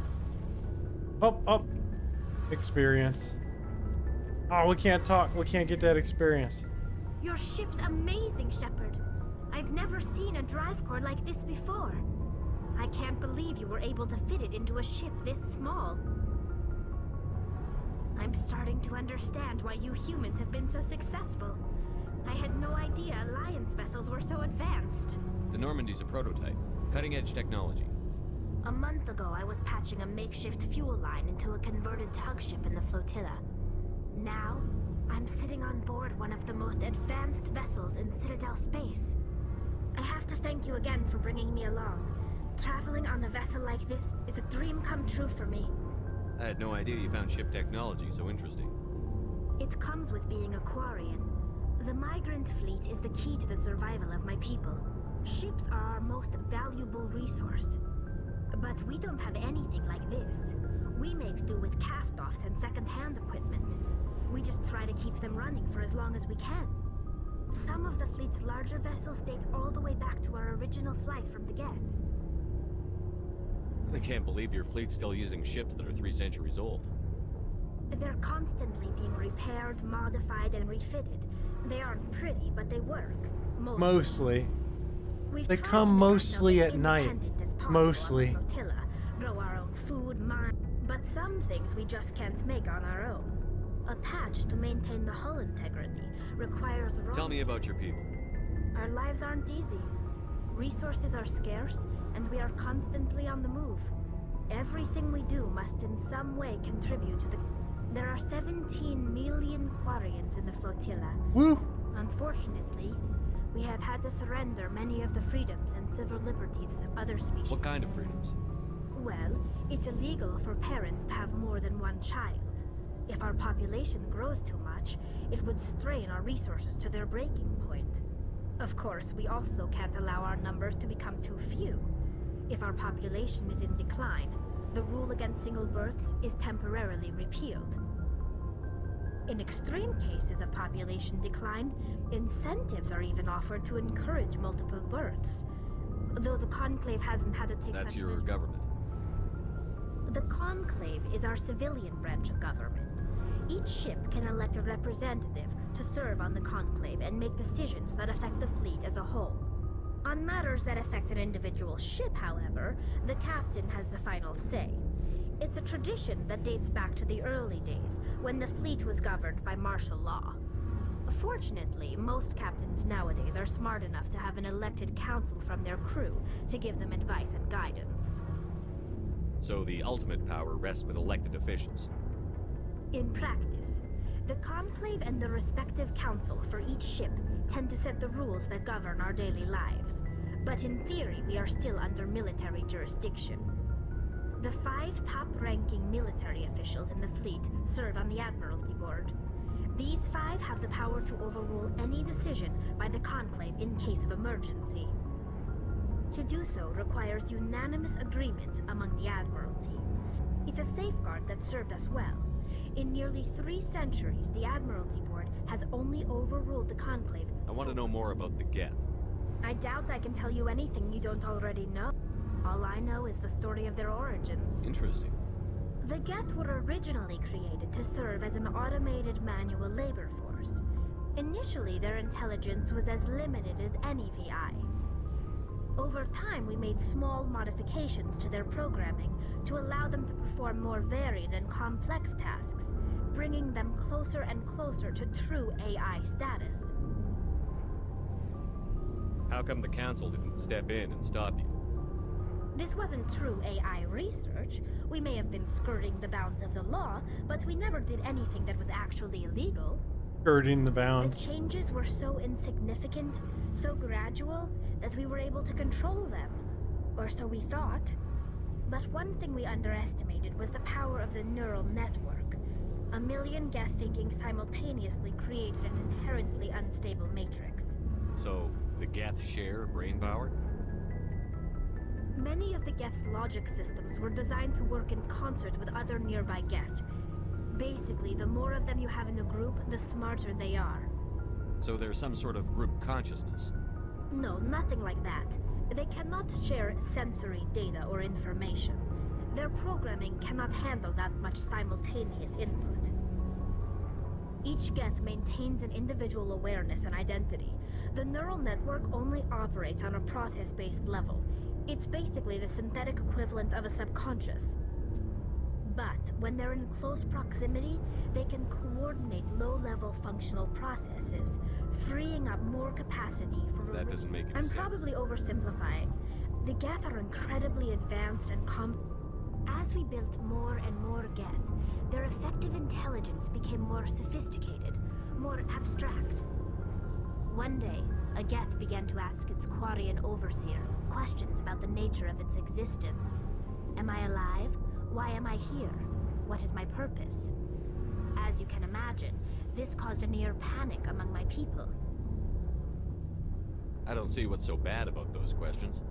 Oh. Experience. Oh, we can't talk. We can't get that experience. Your ship's amazing, Shepard. I've never seen a drive core like this before. I can't believe you were able to fit it into a ship this small. I'm starting to understand why you humans have been so successful. I had no idea Alliance vessels were so advanced. The Normandy's a prototype. Cutting-edge technology. A month ago, I was patching a makeshift fuel line into a converted tug ship in the flotilla. Now, I'm sitting on board one of the most advanced vessels in Citadel space. I have to thank you again for bringing me along. Traveling on a vessel like this is a dream come true for me. I had no idea you found ship technology so interesting. It comes with being a Quarian. The migrant fleet is the key to the survival of my people. Ships are our most valuable resource. But we don't have anything like this. We make do with cast-offs and second-hand equipment. We just try to keep them running for as long as we can. Some of the fleet's larger vessels date all the way back to our original flight from the Geth. I can't believe your fleet's still using ships that are 3 centuries old. They're constantly being repaired, modified, and refitted. They aren't pretty, but they work. Mostly. They come mostly at night. Mostly. Flotilla, grow our own food, mine. But some things we just can't make on our own. A patch to maintain the hull integrity requires raw... Tell me about your people. Our lives aren't easy. Resources are scarce, and we are constantly on the move. Everything we do must in some way contribute to the... There are 17 million Quarians in the flotilla. Woo! Unfortunately, we have had to surrender many of the freedoms and civil liberties other species... What kind of freedoms? Well, it's illegal for parents to have more than one child. If our population grows too much, it would strain our resources to their breaking point. Of course, we also can't allow our numbers to become too few. If our population is in decline, the rule against single births is temporarily repealed. In extreme cases of population decline, incentives are even offered to encourage multiple births. Though the Conclave hasn't had to take That's such your measures. government. The Conclave is our civilian branch of government. Each ship can elect a representative to serve on the Conclave and make decisions that affect the fleet as a whole. On matters that affect an individual ship, however, the captain has the final say. It's a tradition that dates back to the early days, when the fleet was governed by martial law. Fortunately, most captains nowadays are smart enough to have an elected council from their crew to give them advice and guidance. So the ultimate power rests with elected officials. In practice, the Conclave and the respective council for each ship tend to set the rules that govern our daily lives. but in theory we are still under military jurisdiction. The 5 top-ranking military officials in the fleet serve on the Admiralty Board. These 5 have the power to overrule any decision by the Conclave in case of emergency. To do so requires unanimous agreement among the Admiralty. It's a safeguard that served us well. In nearly 3 centuries, the Admiralty Board has only overruled the Conclave. I want to know more about the Geth. I doubt I can tell you anything you don't already know. All I know is the story of their origins. Interesting. The Geth were originally created to serve as an automated manual labor force. Initially, their intelligence was as limited as any VI. Over time, we made small modifications to their programming to allow them to perform more varied and complex tasks, bringing them closer and closer to true AI status. How come the Council didn't step in and stop you? This wasn't true AI research. We may have been skirting the bounds of the law, but we never did anything that was actually illegal. Skirting the bounds. The changes were so insignificant, so gradual, that we were able to control them. Or so we thought. But one thing we underestimated was the power of the neural network. A million Geth thinking simultaneously created an inherently unstable matrix. So, the Geth share brain power? Many of the Geth's logic systems were designed to work in concert with other nearby Geth. Basically, the more of them you have in a group, the smarter they are. So there's some sort of group consciousness? No, nothing like that. They cannot share sensory data or information. Their programming cannot handle that much simultaneous input. Each Geth maintains an individual awareness and identity. The neural network only operates on a process-based level. It's basically the synthetic equivalent of a subconscious. But when they're in close proximity, they can coordinate low-level functional processes, freeing up more capacity for... That doesn't make any sense. I'm probably oversimplifying. The Geth are incredibly advanced and As we built more and more Geth, their effective intelligence became more sophisticated, more abstract. One day, a Geth began to ask its Quarian overseer questions about the nature of its existence. Am I alive? Why am I here? What is my purpose? As you can imagine, this caused a near panic among my people. I don't see what's so bad about those questions.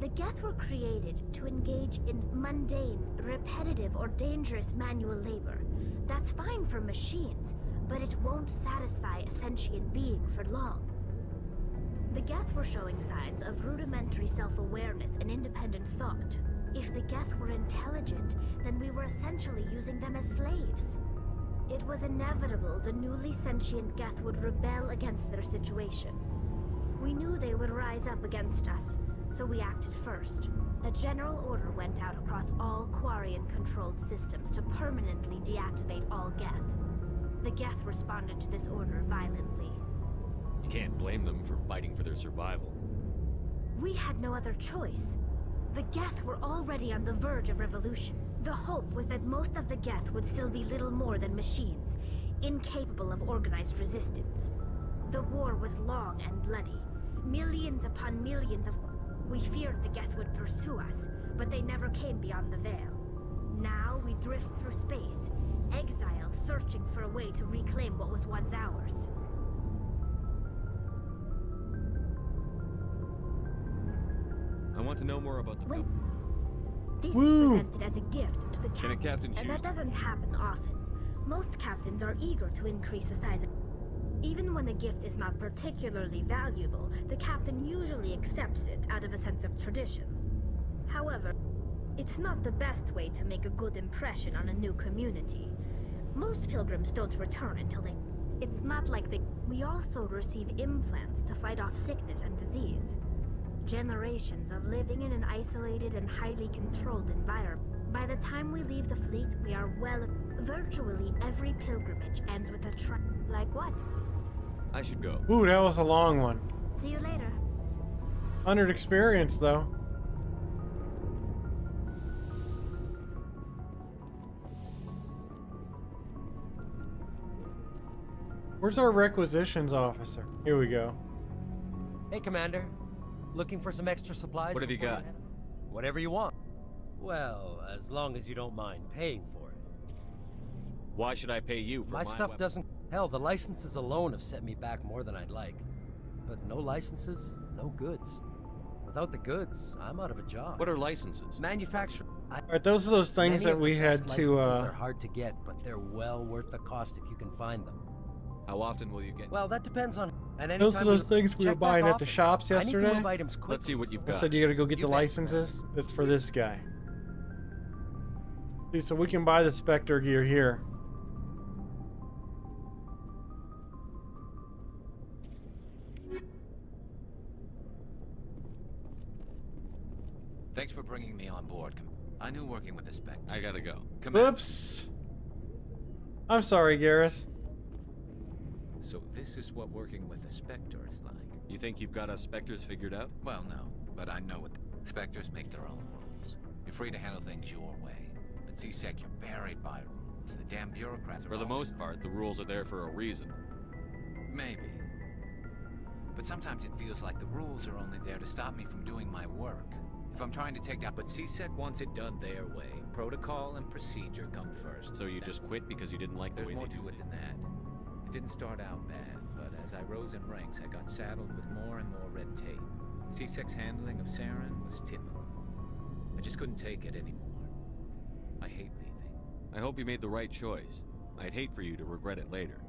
The Geth were created to engage in mundane, repetitive, or dangerous manual labor. That's fine for machines, but it won't satisfy a sentient being for long. The Geth were showing signs of rudimentary self-awareness and independent thought. If the Geth were intelligent, then we were essentially using them as slaves. It was inevitable the newly sentient Geth would rebel against their situation. We knew they would rise up against us, so we acted first. A general order went out across all Quarian-controlled systems to permanently deactivate all Geth. The Geth responded to this order violently. You can't blame them for fighting for their survival. We had no other choice. The Geth were already on the verge of revolution. The hope was that most of the Geth would still be little more than machines, incapable of organized resistance. The war was long and bloody. Millions upon millions of... We feared the Geth would pursue us, but they never came beyond the veil. Now we drift through space, exile, searching for a way to reclaim what was once ours. I want to know more about the... This is presented as a gift to the Can a captain choose? and that doesn't happen often. Most captains are eager to increase the size of... Even when the gift is not particularly valuable, the captain usually accepts it out of a sense of tradition. However, it's not the best way to make a good impression on a new community. Most pilgrims don't return until they... It's not like they... We also receive implants to fight off sickness and disease. Generations of living in an isolated and highly controlled environment. By the time we leave the fleet, we are well... Virtually every pilgrimage ends with a Like what? I should go. Ooh, that was a long one. See you later. 100 experience, though. Where's our requisitions officer? Here we go. Hey, Commander. Looking for some extra supplies? What have you before got? Whatever you want. Well, as long as you don't mind paying for it. Why should I pay you for My stuff doesn't... Hell, the licenses alone have set me back more than I'd like. But no licenses, no goods. Without the goods, I'm out of a job. What are licenses? Manufacturing. Alright, those are those things that we had to, Licenses are hard to get, but they're well worth the cost if you can find them. How often will you get? Well, that depends on... And those are those things we were check buying back at the often. shops I need to yesterday. move items quickly, Let's see what you've I got. said you gotta go get the bet. licenses. It's for this guy. See, so we can buy the Spectre gear here. Thanks for bringing me on board. I knew working with the Spectre. I gotta go. Whoops. I'm sorry, Garrus. So this is what working with the Spectre is like. You think you've got us Spectres figured out? Well, no, but I know what Spectres make their own rules. You're free to handle things your way. At C-Sec, you're buried by rules. The damn bureaucrats are For the most part, the rules are there for a reason. Maybe. But sometimes it feels like the rules are only there to stop me from doing my work. If I'm trying to take down... But C-Sec wants it done their way. Protocol and procedure come first. So you just quit because you didn't like the There's way more they to do it it? than that. It didn't start out bad, but as I rose in ranks, I got saddled with more and more red tape. C-Sec's handling of Saren was typical. I just couldn't take it anymore. I hate leaving. I hope you made the right choice. I'd hate for you to regret it later.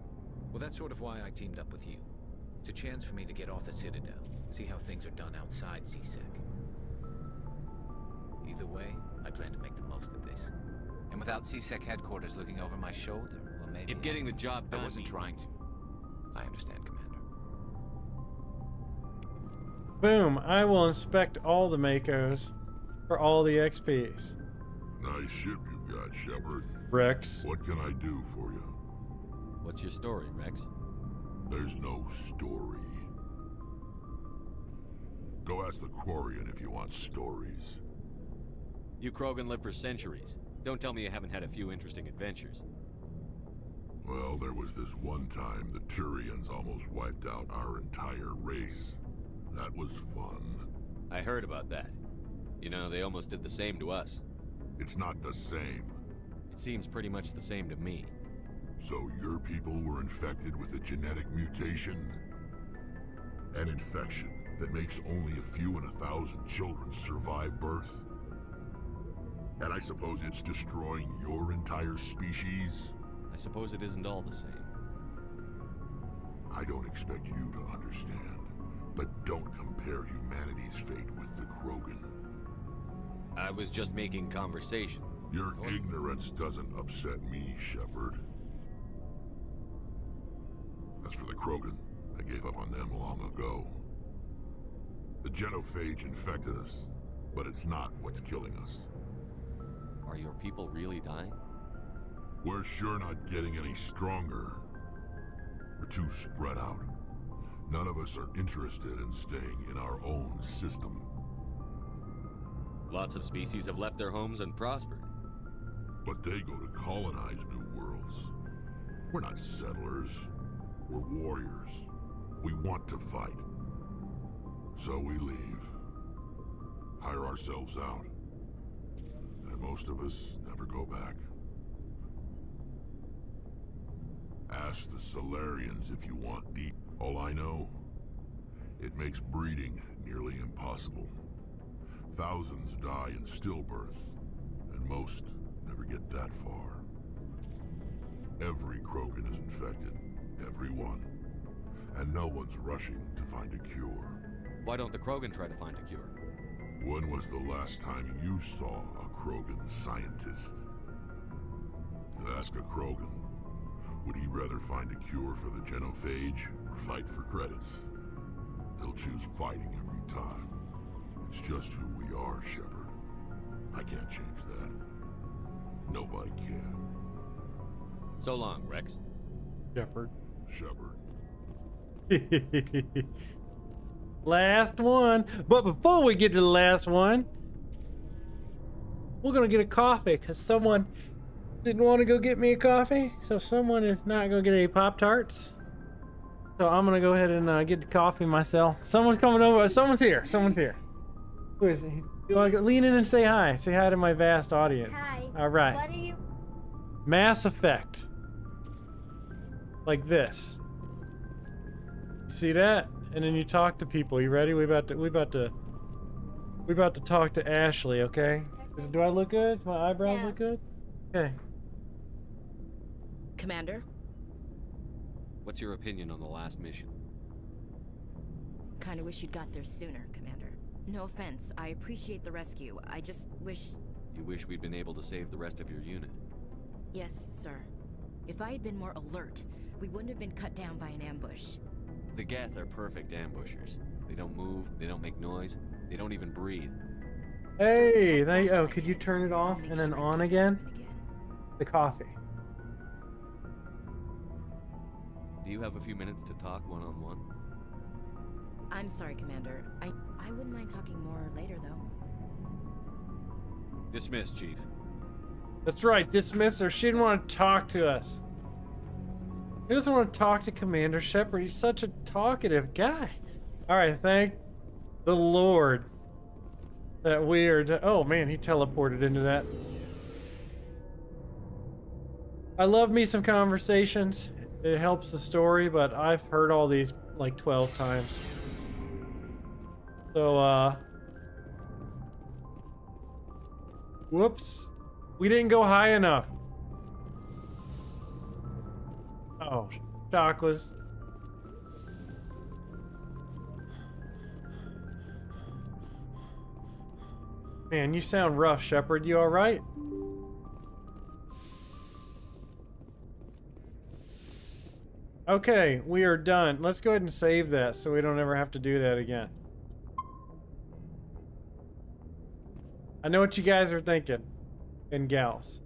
Well, that's sort of why I teamed up with you. It's a chance for me to get off the Citadel, see how things are done outside C-Sec. Either way, I plan to make the most of this. And without C-Sec headquarters looking over my shoulder, well, maybe... If getting the job done I wasn't means- trying to. I understand, Commander. Boom. I will inspect all the Makos for all the XPs. Nice ship you've got, Shepard. Rex. What can I do for you? What's your story, Rex? There's no story. Go ask the Quarian if you want stories. You Krogan live for centuries. Don't tell me you haven't had a few interesting adventures. Well, there was this one time the Turians almost wiped out our entire race. That was fun. I heard about that. You know, they almost did the same to us. It's not the same. It seems pretty much the same to me. So your people were infected with a genetic mutation? An infection that makes only a few in 1,000 children survive birth? And I suppose it's destroying your entire species? I suppose it isn't all the same. I don't expect you to understand, but don't compare humanity's fate with the Krogan. I was just making conversation. Your ignorance doesn't upset me, Shepard. As for the Krogan, I gave up on them long ago. The genophage infected us, but it's not what's killing us. Are your people really dying? We're sure not getting any stronger. We're too spread out. None of us are interested in staying in our own system. Lots of species have left their homes and prospered. But they go to colonize new worlds. We're not settlers. We're warriors. We want to fight. So we leave. Hire ourselves out. And most of us never go back. Ask the Solarians if you want deep. All I know, it makes breeding nearly impossible. Thousands die in stillbirth, and most never get that far. Every Krogan is infected. Every one. And no one's rushing to find a cure. Why don't the Krogan try to find a cure? When was the last time you saw a Krogan scientist? You ask a Krogan, would he rather find a cure for the genophage or fight for credits? He'll choose fighting every time. It's just who we are, Shepard. I can't change that. Nobody can. So long, Rex. Shepard. Shepard. Last one. But before we get to the last one, we're gonna get a coffee because someone didn't want to go get me a coffee. So someone is not gonna get any Pop-Tarts. So I'm gonna go ahead and get the coffee myself. Someone's coming over. Someone's here. Someone's here. Who is it? You want to lean in and say hi? Say hi to my vast audience. Hi. All right. What are you? Mass Effect. Like this. You see that? And then you talk to people. You ready? We about to talk to Ashley. Okay? Do I look good? Do my eyebrows look good? Okay. Commander? What's your opinion on the last mission? Kinda wish you'd got there sooner, Commander. No offense, I appreciate the rescue. I just wish... You wish we'd been able to save the rest of your unit? Yes, sir. If I had been more alert, we wouldn't have been cut down by an ambush. The Geth are perfect ambushers. They don't move, they don't make noise, they don't even breathe. Hey, oh, could you turn it off and then on again? The coffee. Do you have a few minutes to talk one-on-one? I'm sorry, Commander. I wouldn't mind talking more later, though. Dismissed, Chief. That's right, dismiss her. She didn't want to talk to us. He doesn't want to talk to Commander Shepard. He's such a talkative guy. Alright, thank the Lord that we are... Oh man, he teleported into that. I love me some conversations. It helps the story, but I've heard all these like 12 times. So, whoops. We didn't go high enough. Oh, Doc was... Man, you sound rough, Shepard. You alright? Okay, we are done. Let's go ahead and save that so we don't ever have to do that again. I know what you guys are thinking. And gals.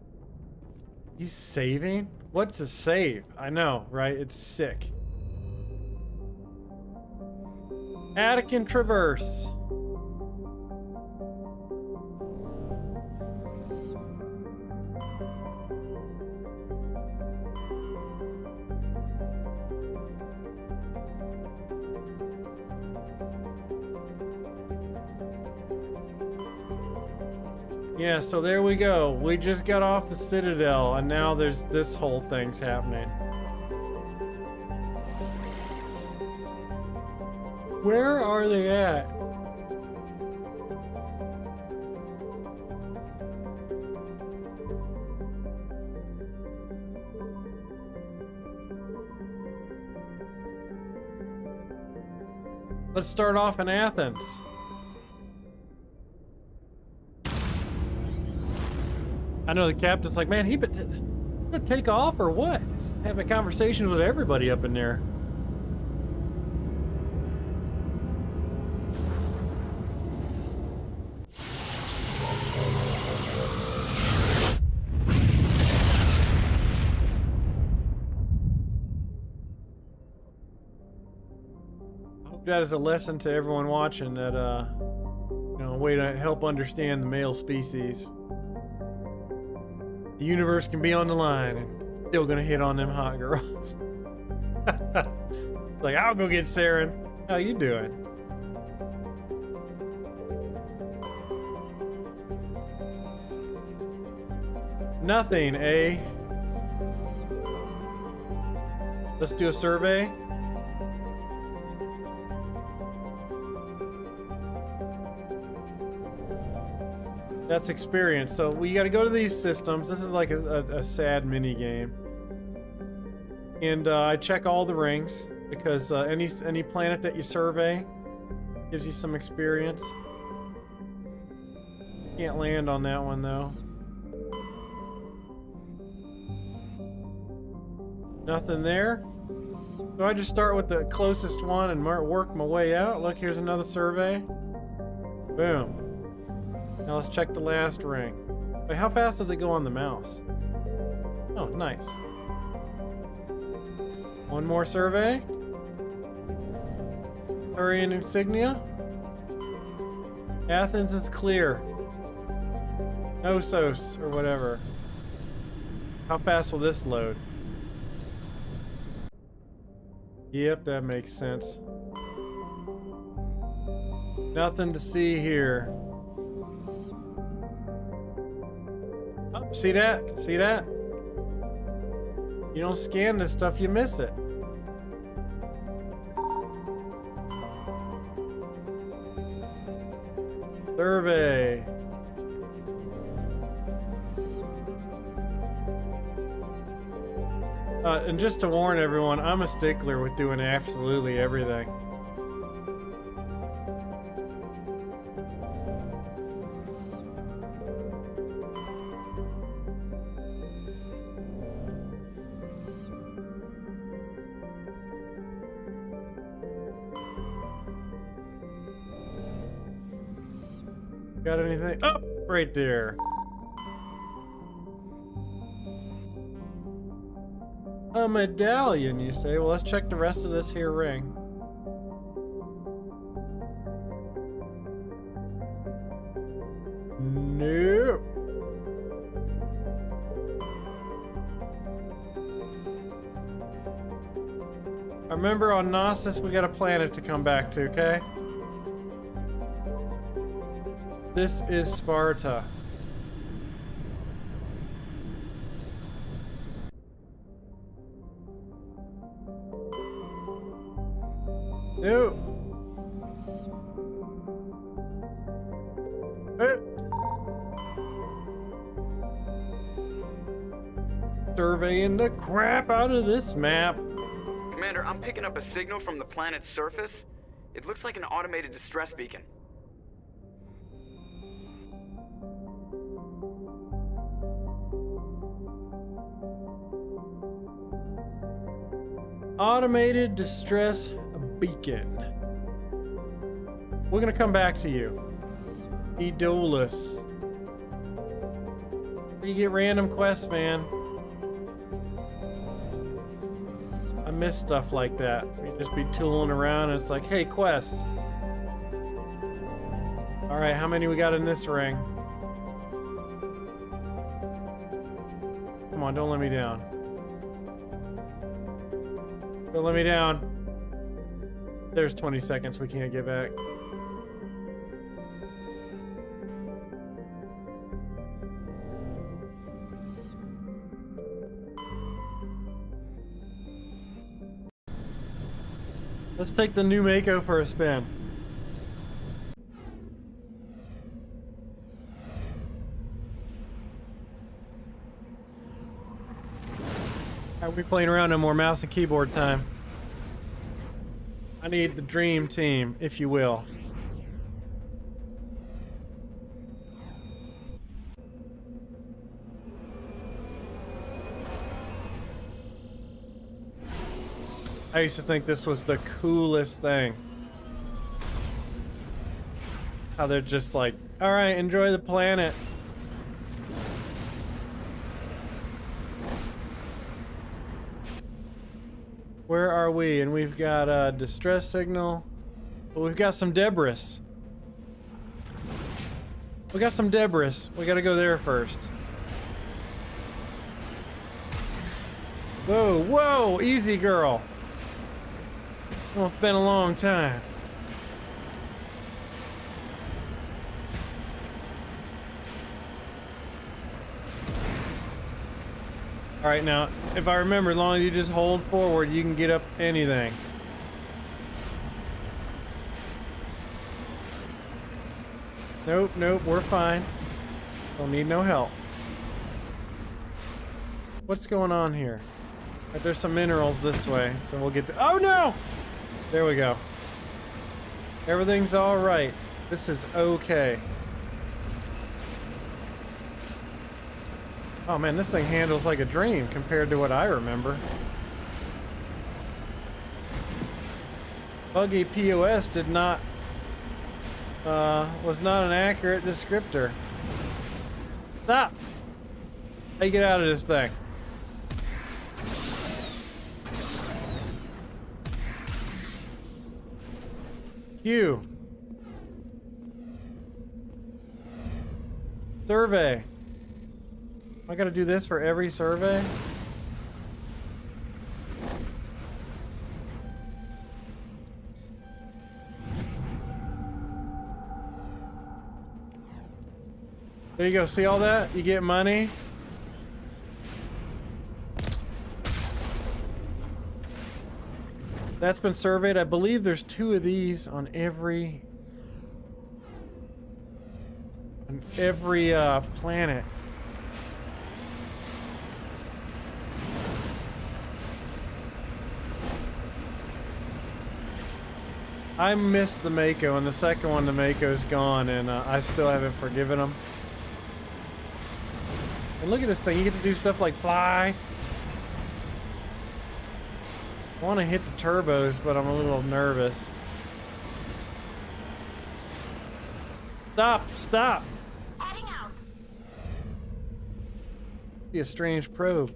He's saving? What's a save? I know, right? It's sick. Attican Traverse. Yeah, so there we go. We just got off the Citadel, and now there's this whole thing's happening. Where are they at? Let's start off in Athens. I know the captain's like, man, he gonna take off or what? Just have a conversation with everybody up in there. I hope that is a lesson to everyone watching that, you know, a way to help understand the male species. The universe can be on the line and still gonna hit on them hot girls. Like, I'll go get Saren. How you doing? Nothing, eh? Let's do a survey. That's experience. So we got to go to these systems. This is like a sad mini game, and I check all the rings because any planet that you survey gives you some experience. Can't land on that one though. Nothing there. So I just start with the closest one and work my way out. Look, here's another survey. Boom. Now let's check the last ring. Wait, how fast does it go on the mouse? Oh, nice. One more survey. Turian insignia. Athens is clear. Knossos, or whatever. How fast will this load? Yep, that makes sense. Nothing to see here. Oh, see that? See that? You don't scan this stuff, you miss it. Survey. And just to warn everyone, I'm a stickler with doing absolutely everything. Got anything? Oh, right there. A medallion, you say? Well, let's check the rest of this here ring. Nope. Remember, on Gnosis, we got a planet to come back to, okay? This is Sparta. Nope. Surveying the crap out of this map. Commander, I'm picking up a signal from the planet's surface. It looks like an automated distress beacon. Automated distress beacon. We're gonna come back to you. Edolus. You get random quests, man. I miss stuff like that. We just be tooling around and it's like, hey, quest. Alright, how many we got in this ring? Come on, don't let me down. Don't let me down. There's 20 seconds we can't get back. Let's take the new Mako for a spin. We playing around no more mouse and keyboard time. I need the dream team, if you will. I used to think this was the coolest thing. How they're just like, all right, enjoy the planet. Where are we? And we've got a distress signal. Well, we've got some debris. We got some debris. We gotta go there first. Whoa, whoa, easy girl. Well, it's been a long time. Alright, now, if I remember, as long as you just hold forward, you can get up anything. Nope, nope, we're fine. Don't need no help. What's going on here? There's some minerals this way, so we'll get to— oh no! There we go. Everything's alright. This is okay. Oh man, this thing handles like a dream compared to what I remember. Buggy POS did not, was not an accurate descriptor. Stop! How you get out of this thing? Q. Survey. I gotta do this for every survey? There you go. See all that? You get money. That's been surveyed. I believe there's 2 of these on every planet. I missed the Mako, and the second one, the Mako's gone, and I still haven't forgiven him. And look at this thing. You get to do stuff like fly. I want to hit the turbos, but I'm a little nervous. Stop! Stop! Heading out. See a strange probe.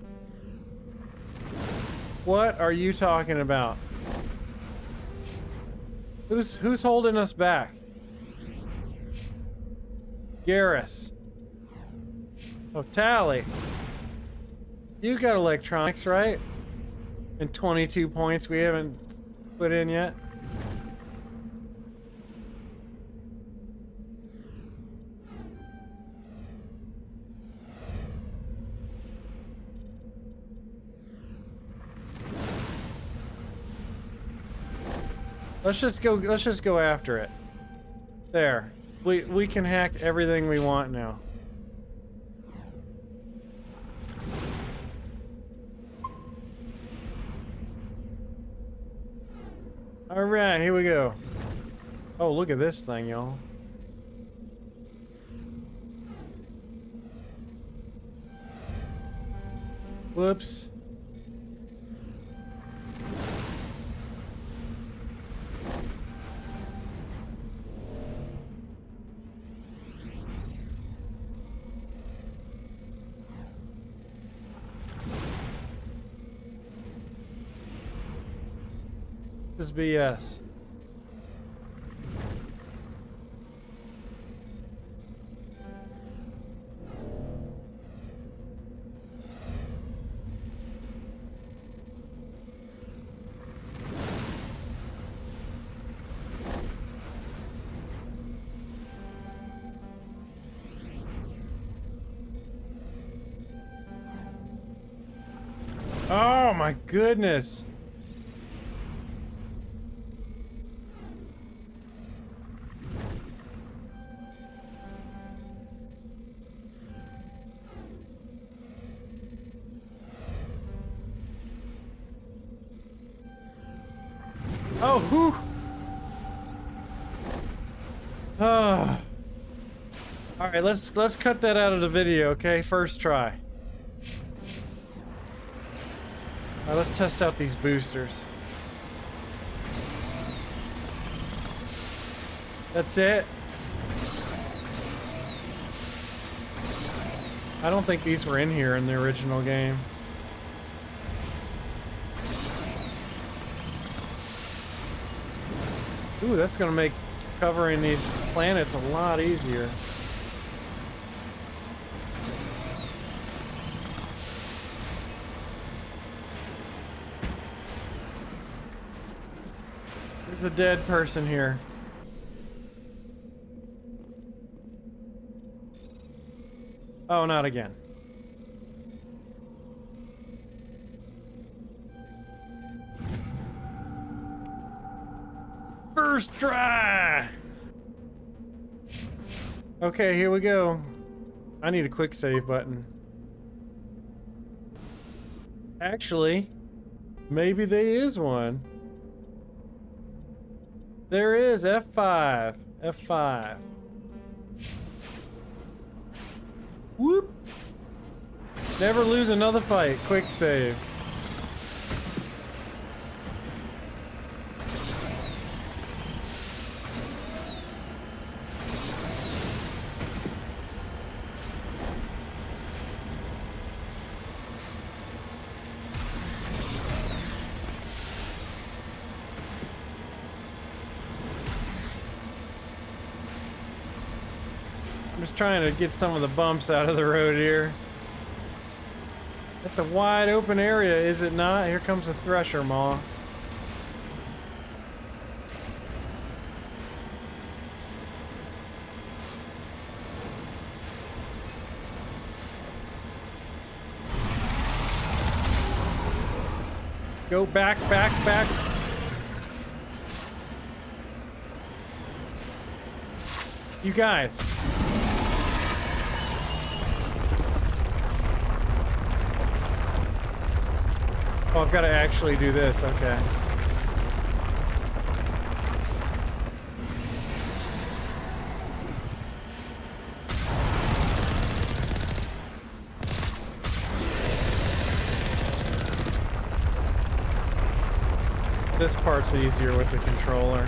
What are you talking about? Who's holding us back? Garrus. Oh, Tally. You got electronics, right? And 22 points we haven't put in yet. Let's just go after it. There. We can hack everything we want now. Alright, here we go. Oh, look at this thing, y'all. Whoops. This is BS. Oh my goodness. Oh, whew. All right, let's cut that out of the video, okay? First try. All right, let's test out these boosters. That's it. I don't think these were in here in the original game. Ooh, that's gonna make covering these planets a lot easier. There's a dead person here. Oh, not again. First try! Okay, here we go. I need a quick save button. Actually, maybe there is one. There is. F5. F5. Whoop! Never lose another fight. Quick save. I'm just trying to get some of the bumps out of the road here. That's a wide open area, is it not? Here comes the Thresher Maw. Go back, back, back. You guys. Oh, I've got to actually do this. Okay. This part's easier with the controller.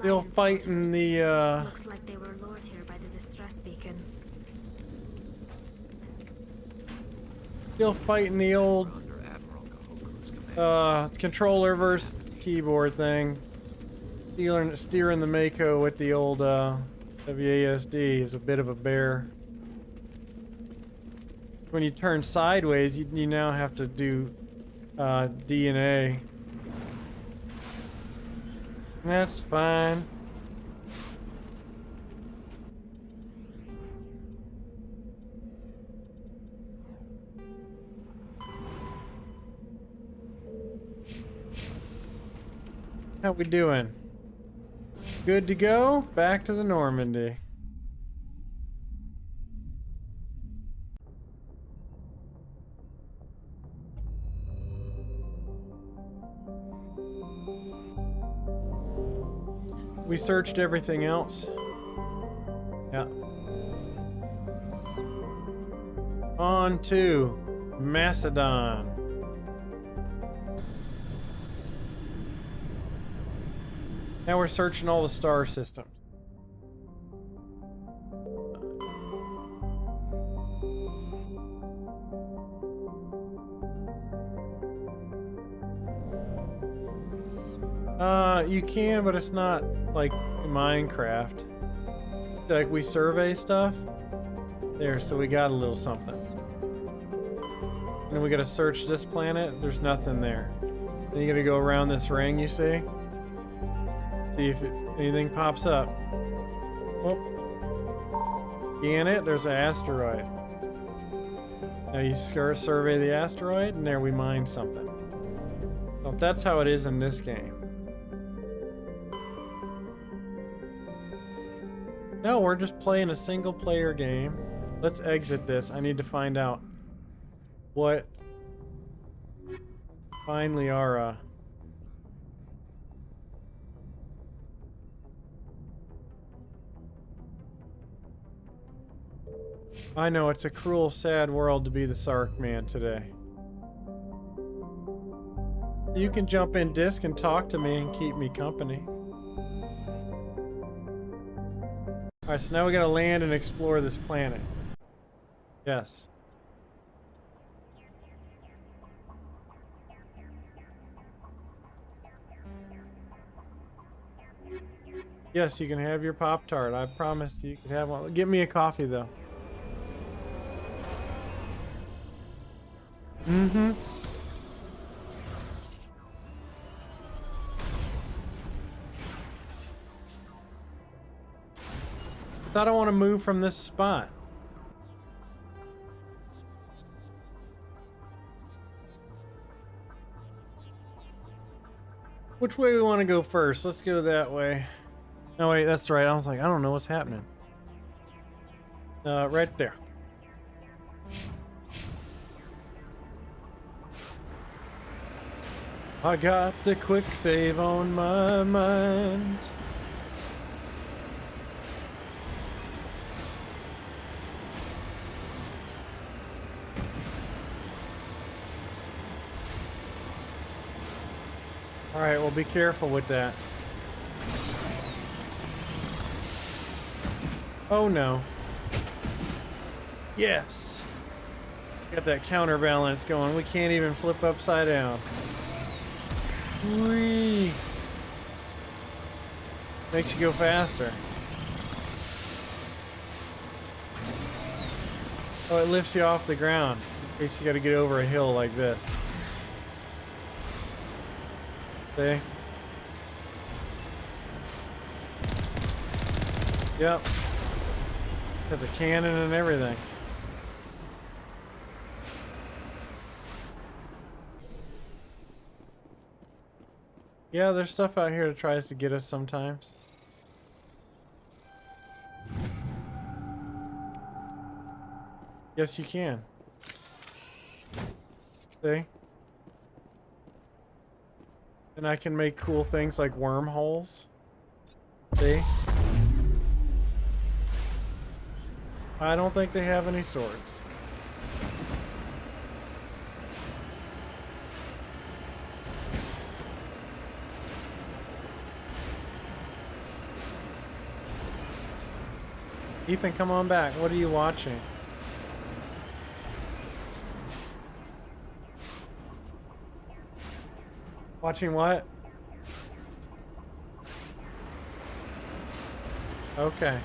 Still fighting the Looks like they were lured here by the distress beacon. Still fighting the old controller versus keyboard thing. Steering the Mako with the old WASD is a bit of a bear. When you turn sideways, you now have to do D and A. That's fine. How we doing? Good to go? Back to the Normandy. We searched everything else. Yeah. On to Macedon. Now we're searching all the star systems. You can, but it's not like Minecraft. Like we survey stuff. There, so we got a little something. And then we gotta search this planet. There's nothing there. Then you gotta go around this ring, you see? See if anything pops up. Oh. Scan it, there's an asteroid. Now you survey the asteroid, and there we mine something. So that's how it is in this game. No, we're just playing a single player game. Let's exit this. I need to find out what finally our I know it's a cruel, sad world to be the Sark man today. You can jump in disc and talk to me and keep me company. Alright, so now we gotta land and explore this planet. Yes. Yes, you can have your Pop-Tart. I promised you could have one. Get me a coffee, though. Mm-hmm. So I don't want to move from this spot. Which way we want to go first? Let's go that way. No, wait, that's right. I was like, I don't know what's happening. Right there. I got the quick save on my mind. All right, well, be careful with that. Oh no. Yes. Got that counterbalance going. We can't even flip upside down. Whee! Makes you go faster. Oh, it lifts you off the ground. In case you gotta get over a hill like this. See? Yep. Has a cannon and everything. Yeah, there's stuff out here that tries to get us sometimes. Yes, you can. See? And I can make cool things like wormholes. See? I don't think they have any swords. Ethan, come on back. What are you watching? Watching what? Okay.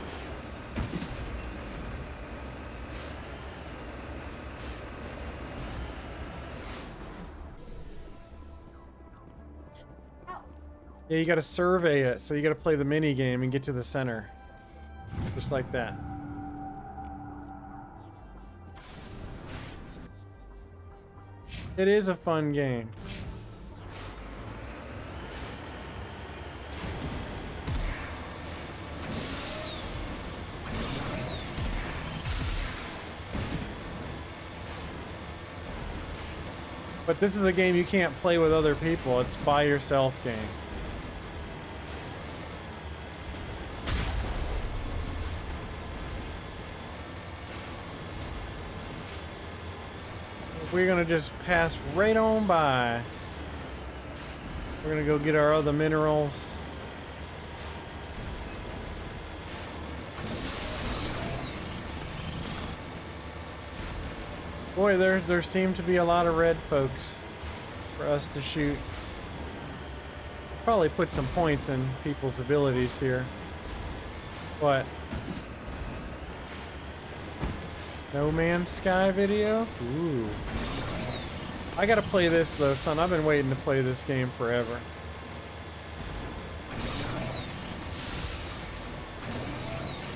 Yeah, you gotta survey it, so you gotta play the mini game and get to the center. Just like that. It is a fun game. But this is a game you can't play with other people. It's by yourself game. We're gonna just pass right on by. We're gonna go get our other minerals. Boy, there seem to be a lot of red folks for us to shoot. Probably put some points in people's abilities here. What? No Man's Sky video? Ooh. I gotta play this though, son. I've been waiting to play this game forever.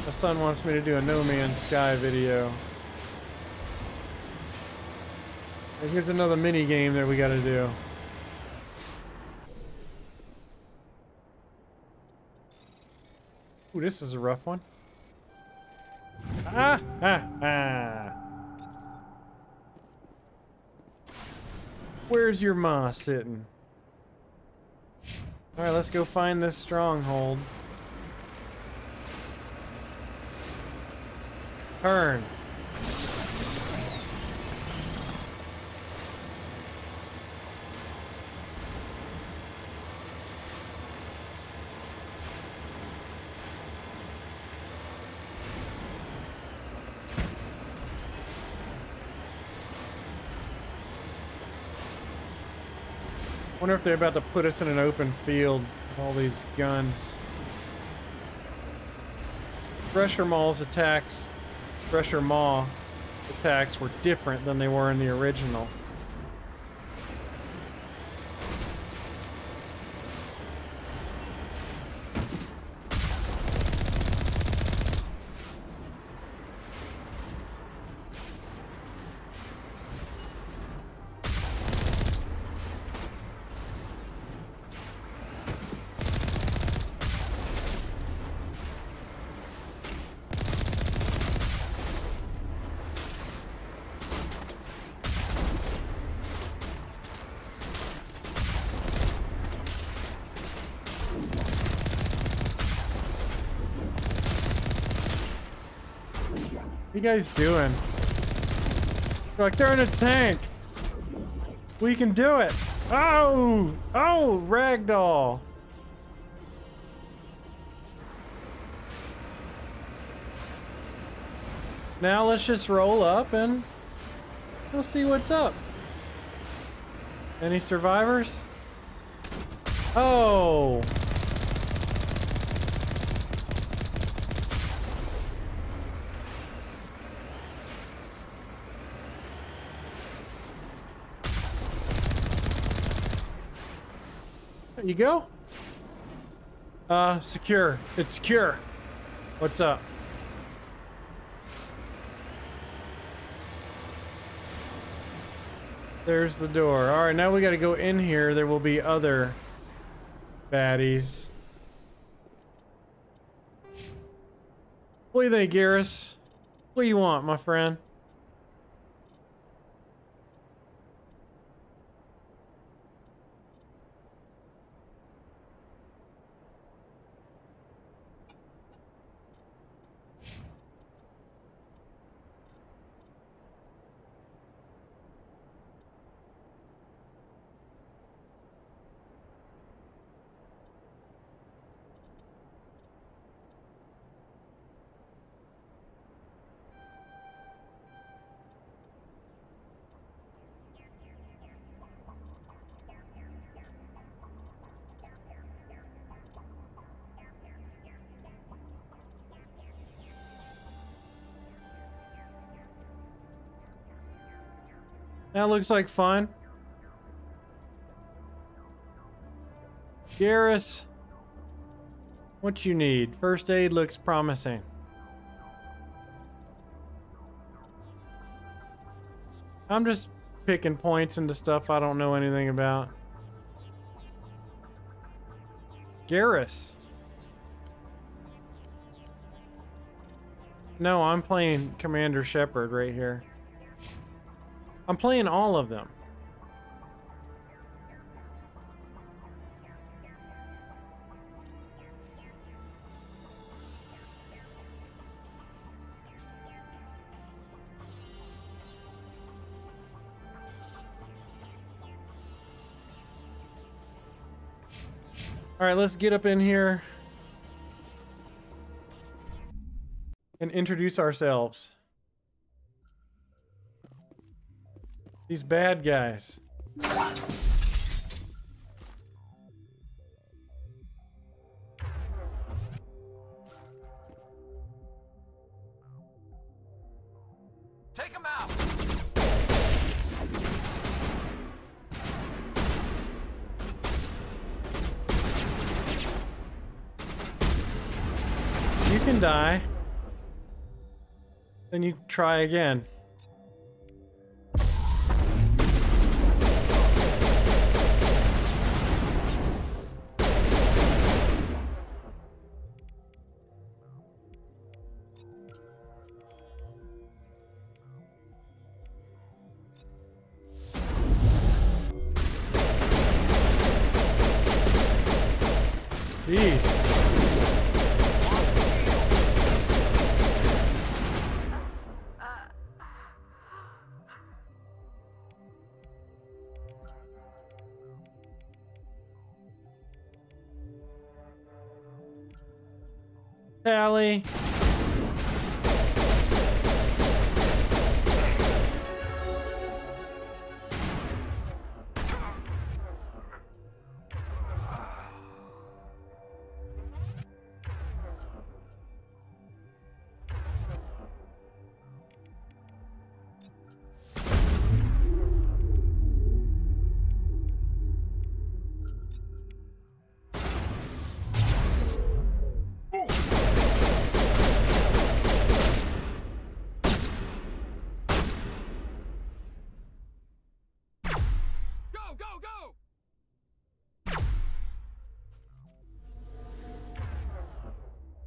My son wants me to do a No Man's Sky video. And here's another mini game that we gotta do. Ooh, this is a rough one. Ah! Ah! Ah! Where's your ma sitting? Alright, let's go find this stronghold. Turn. Wonder if they're about to put us in an open field with all these guns. Thresher Maw attacks were different than they were in the original. you guys doing? Like they're in a tank. We can do it. Oh! Oh, ragdoll. Now let's just roll up and we'll see what's up. Any survivors? Oh! There you go. Secure. It's secure. What's up? There's the door. Alright, now we gotta go in here. There will be other baddies. What do you think, Garrus? What do you want, my friend? That looks like fun. Garrus, what you need? First aid looks promising. I'm just picking points into stuff I don't know anything about. Garrus. No, I'm playing Commander Shepard right here. I'm playing all of them. All right, let's get up in here and introduce ourselves. These bad guys. Take him out. You can die. Then you try again. Jeez. Allie.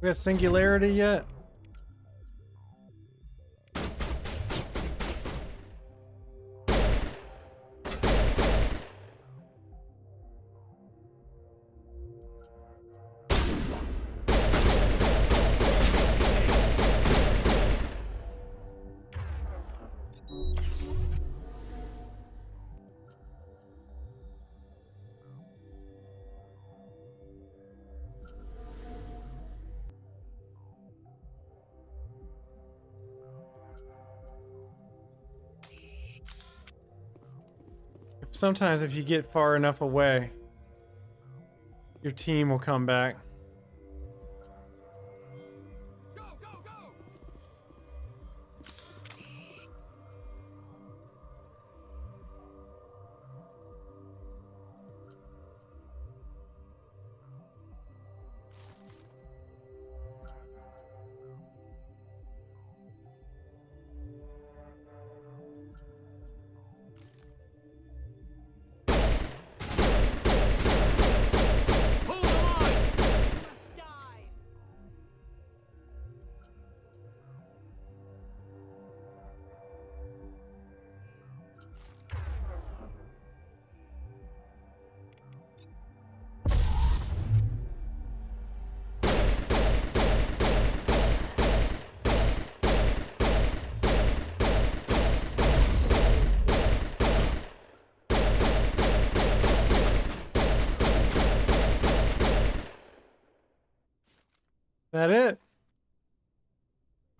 We got singularity yet? Sometimes if you get far enough away, your team will come back. That it?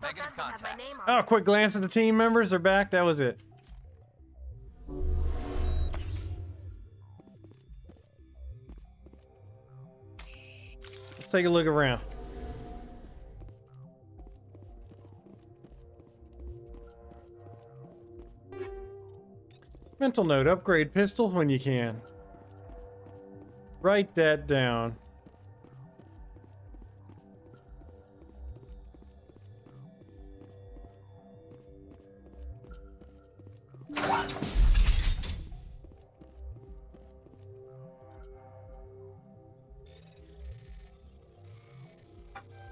Negative contact. Oh, quick glance at the team members. They're back. That was it. Let's take a look around. Mental note, upgrade pistols when you can. Write that down.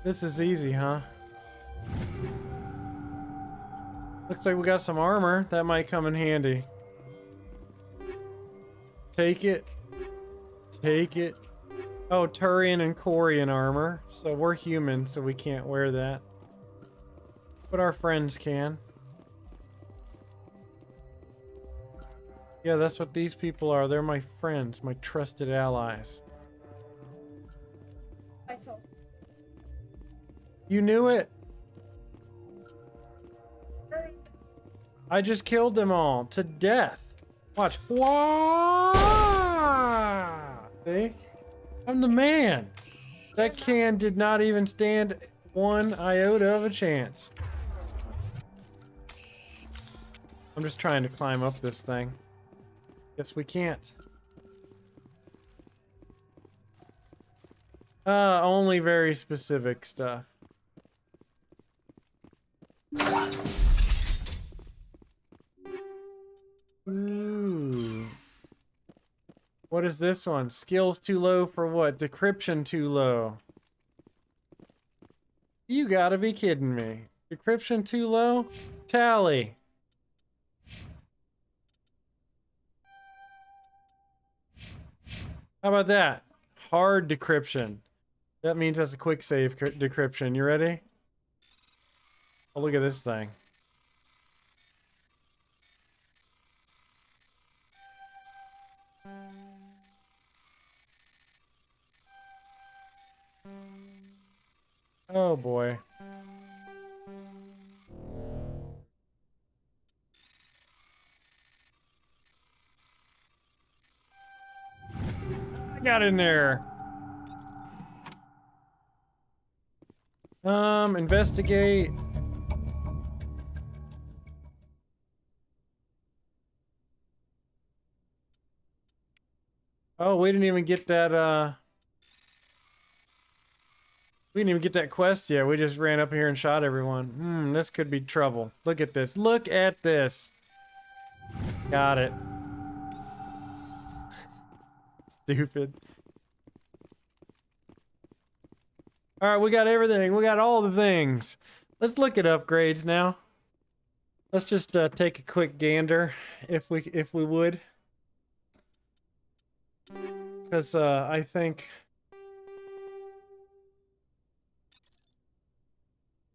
This is easy, huh? Looks like we got some armor. That might come in handy. Take it. Take it. Oh, Turian and Corian armor. So we're human, so we can't wear that. But our friends can. Yeah, that's what these people are. They're my friends, my trusted allies. You knew it. I just killed them all to death. Watch. Wah! See? I'm the man. That can did not even stand one iota of a chance. I'm just trying to climb up this thing. Guess we can't. Only very specific stuff. Ooh. What is this one? Skills too low for what? Decryption too low. You gotta be kidding me. Decryption too low? Tally. How about that? Hard decryption. That means that's a quick save decryption. You ready? Oh, look at this thing. Oh boy. I got in there. Investigate. Oh, we didn't even get that, we didn't even get that quest yet. We just ran up here and shot everyone. This could be trouble. Look at this. Look at this. Got it. Stupid. Alright, we got everything. We got all the things. Let's look at upgrades now. Let's just take a quick gander, if we would. Because I think...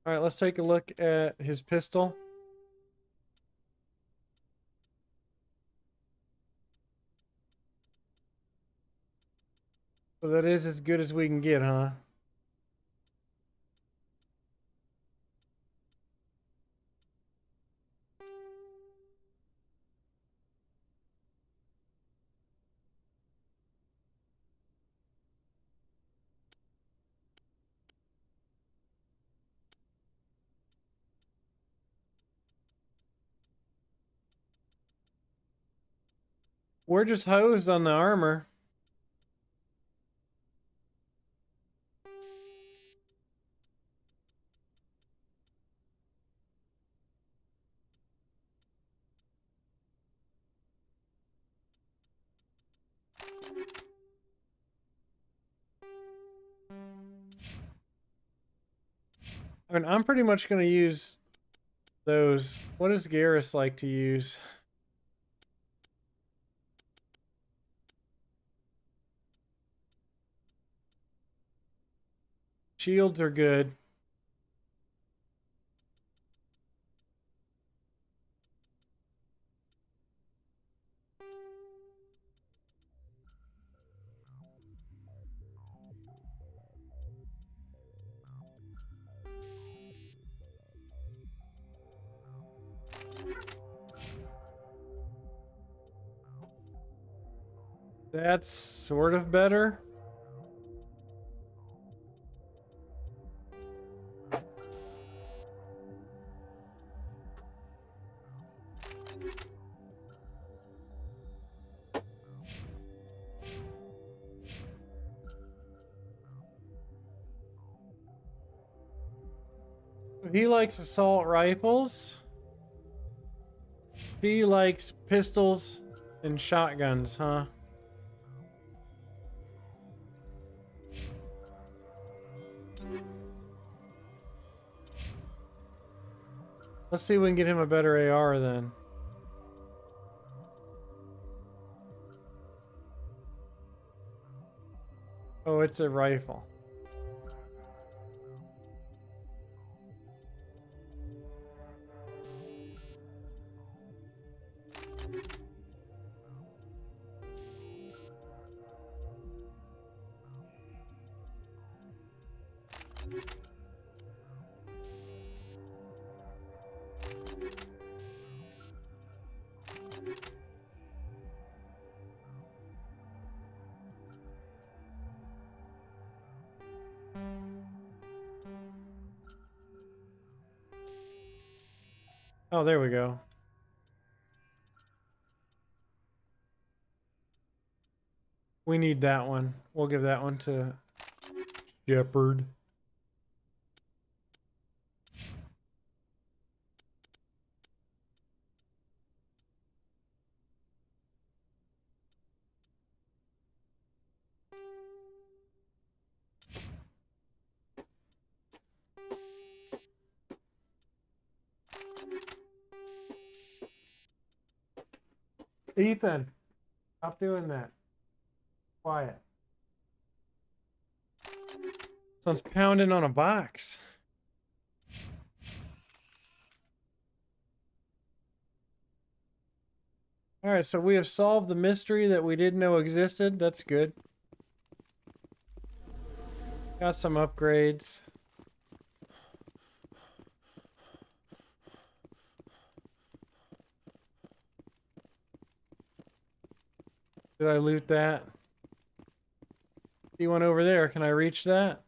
Alright, let's take a look at his pistol. So that is as good as we can get, huh? We're just hosed on the armor. I mean, I'm pretty much going to use those. What does Garrus like to use? Shields are good. That's sort of better. He likes assault rifles. He likes pistols and shotguns, huh? Let's see if we can get him a better AR then. Oh, it's a rifle. Oh, there we go. We need that one. We'll give that one to Shepard. Ethan, stop doing that. Quiet. Someone's pounding on a box. Alright, so we have solved the mystery that we didn't know existed. That's good. Got some upgrades. Did I loot that? See one over there. Can I reach that?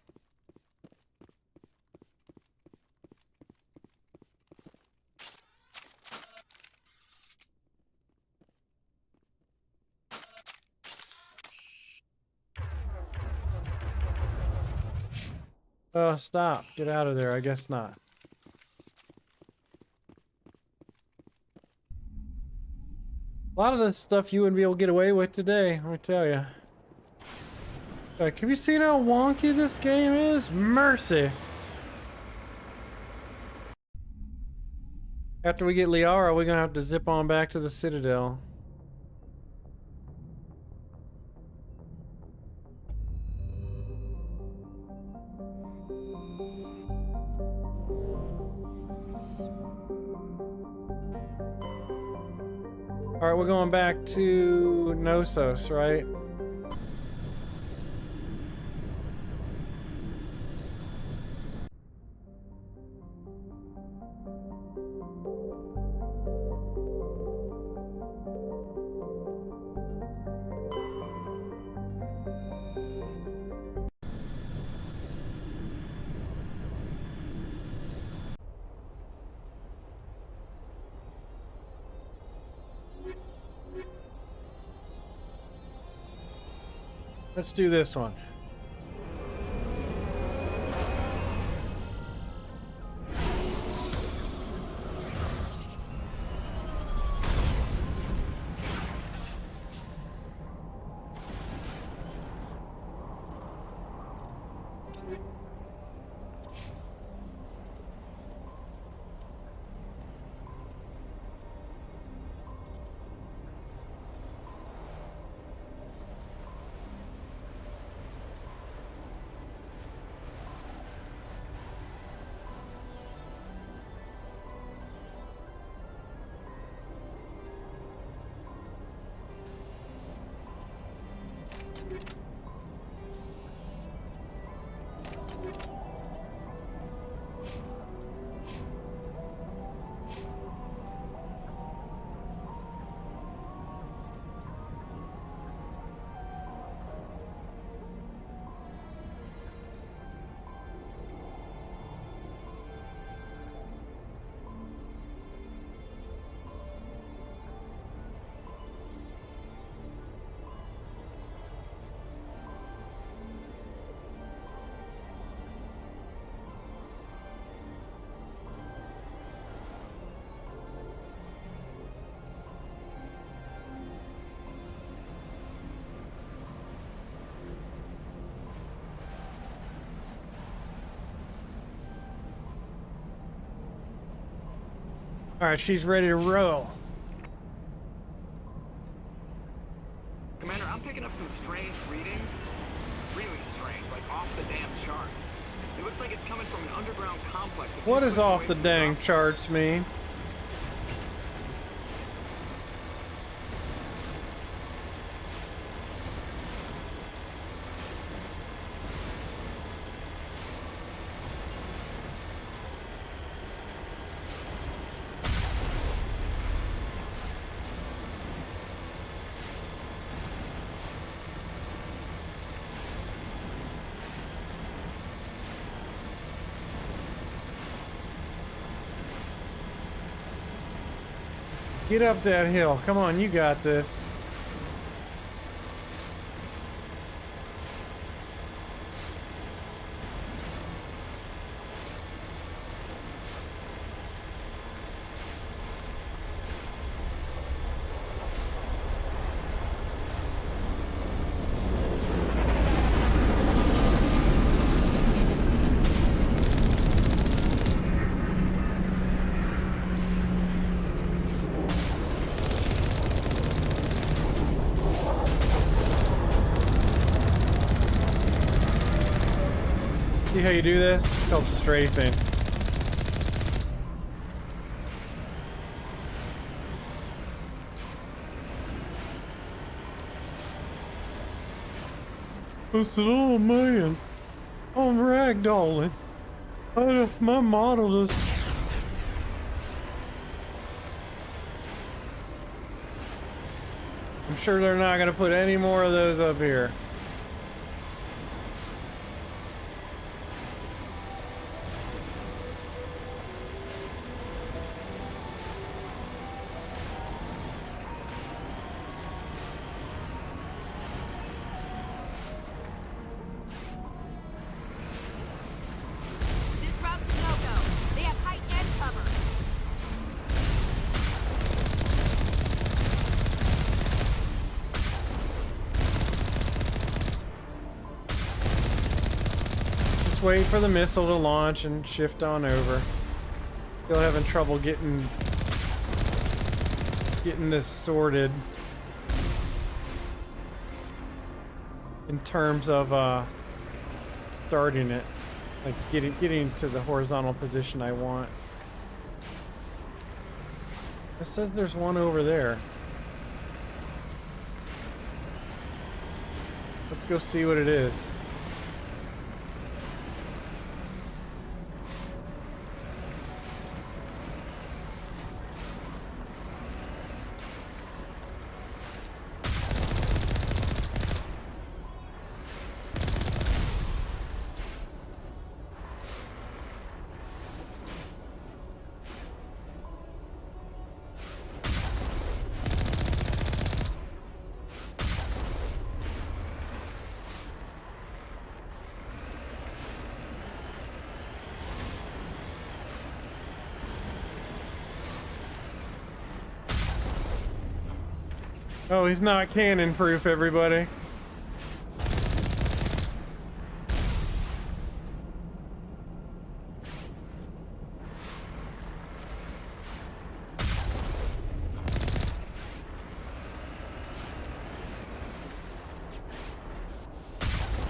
Oh, stop. Get out of there. I guess not. A lot of this stuff you wouldn't be able to get away with today, let me tell you. Like, have you seen how wonky this game is? Mercy. After we get Liara, we're gonna have to zip on back to the Citadel. Alright, we're going back to Knossos, right? Let's do this one. All right, she's ready to roll. Commander, I'm picking up some strange readings. Really strange, like off the damn charts. It looks like it's coming from an underground complex. What does off the dang charts mean? Get up that hill. Come on, you got this. See how you do this? It's called strafing. I said, oh man, I'm ragdolling. My model is... I'm sure they're not gonna put any more of those up here. Wait for the missile to launch and shift on over. Still having trouble getting this sorted in terms of starting it, like getting to the horizontal position I want. It says there's one over there. Let's go see what it is. Oh, he's not cannon proof, everybody.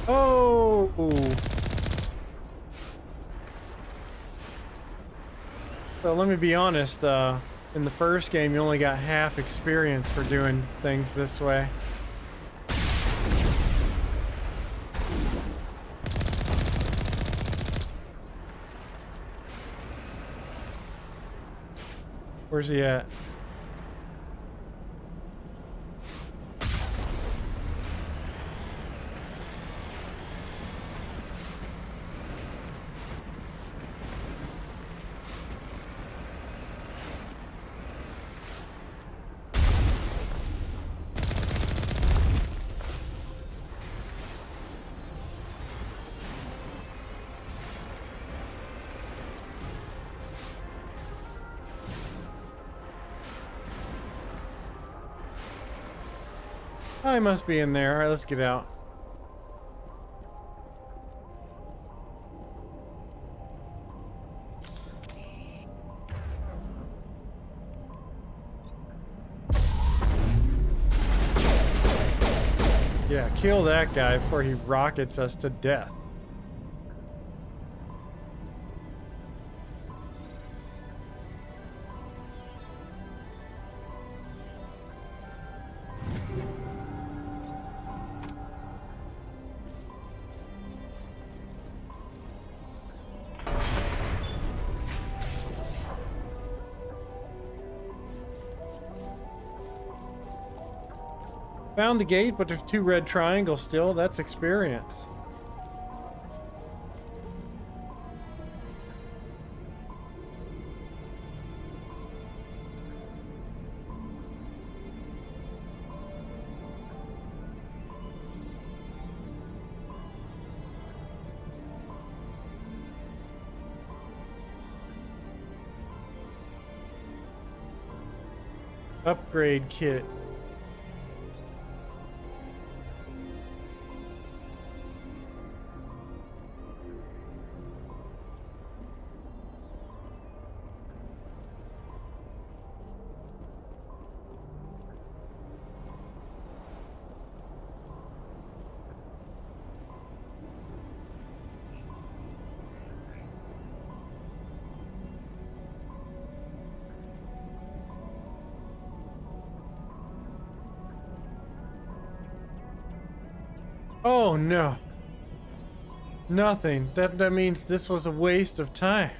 Oh. So let me be honest, in the first game you only got half experience for doing things this way. Where's he at? Oh, he must be in there. All right, let's get out. Yeah, kill that guy before he rockets us to death. Found the gate, but there's 2 red triangles still. That's experience. Upgrade kit. Oh no. Nothing. That means this was a waste of time.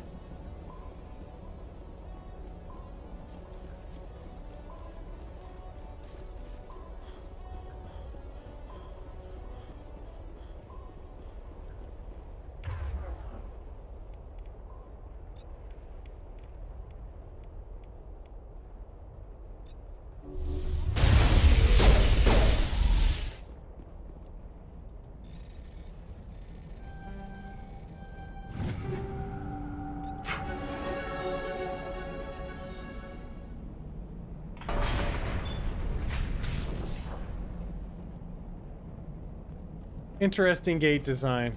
Interesting gate design.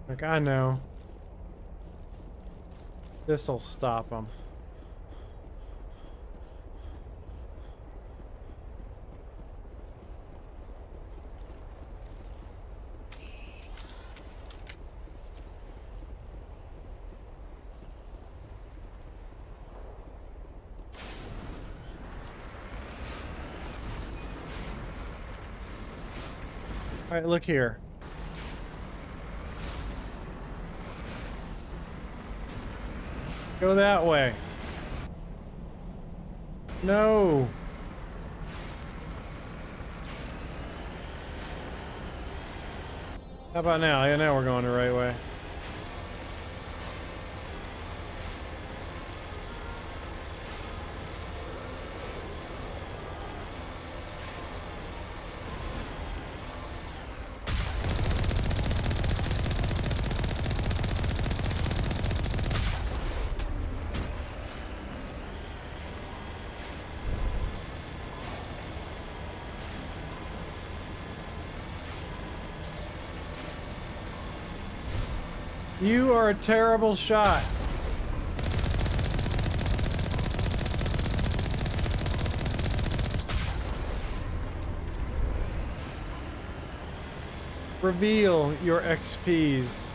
Like, I know. This'll stop them. All right, look here. Go that way. No. How about now? Yeah, now we're going the right way. You are a terrible shot. Reveal your XPs.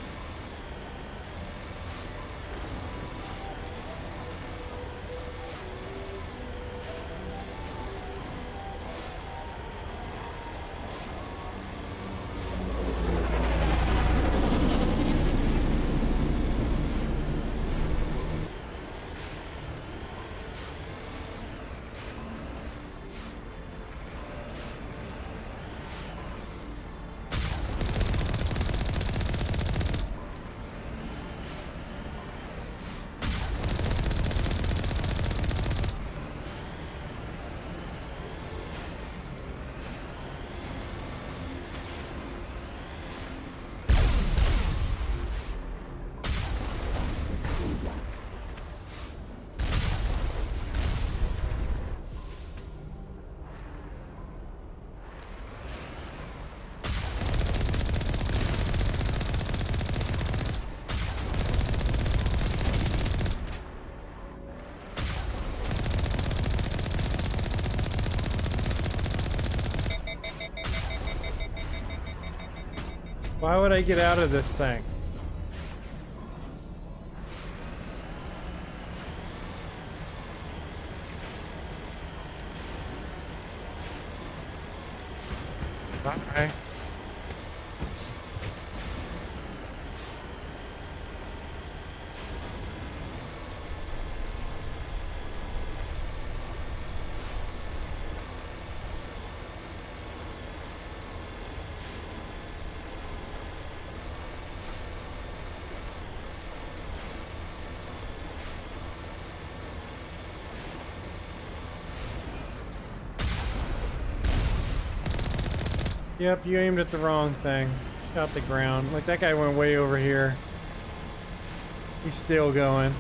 Why would I get out of this thing? Okay. Yep, you aimed at the wrong thing. Shot the ground. Like, that guy went way over here. He's still going.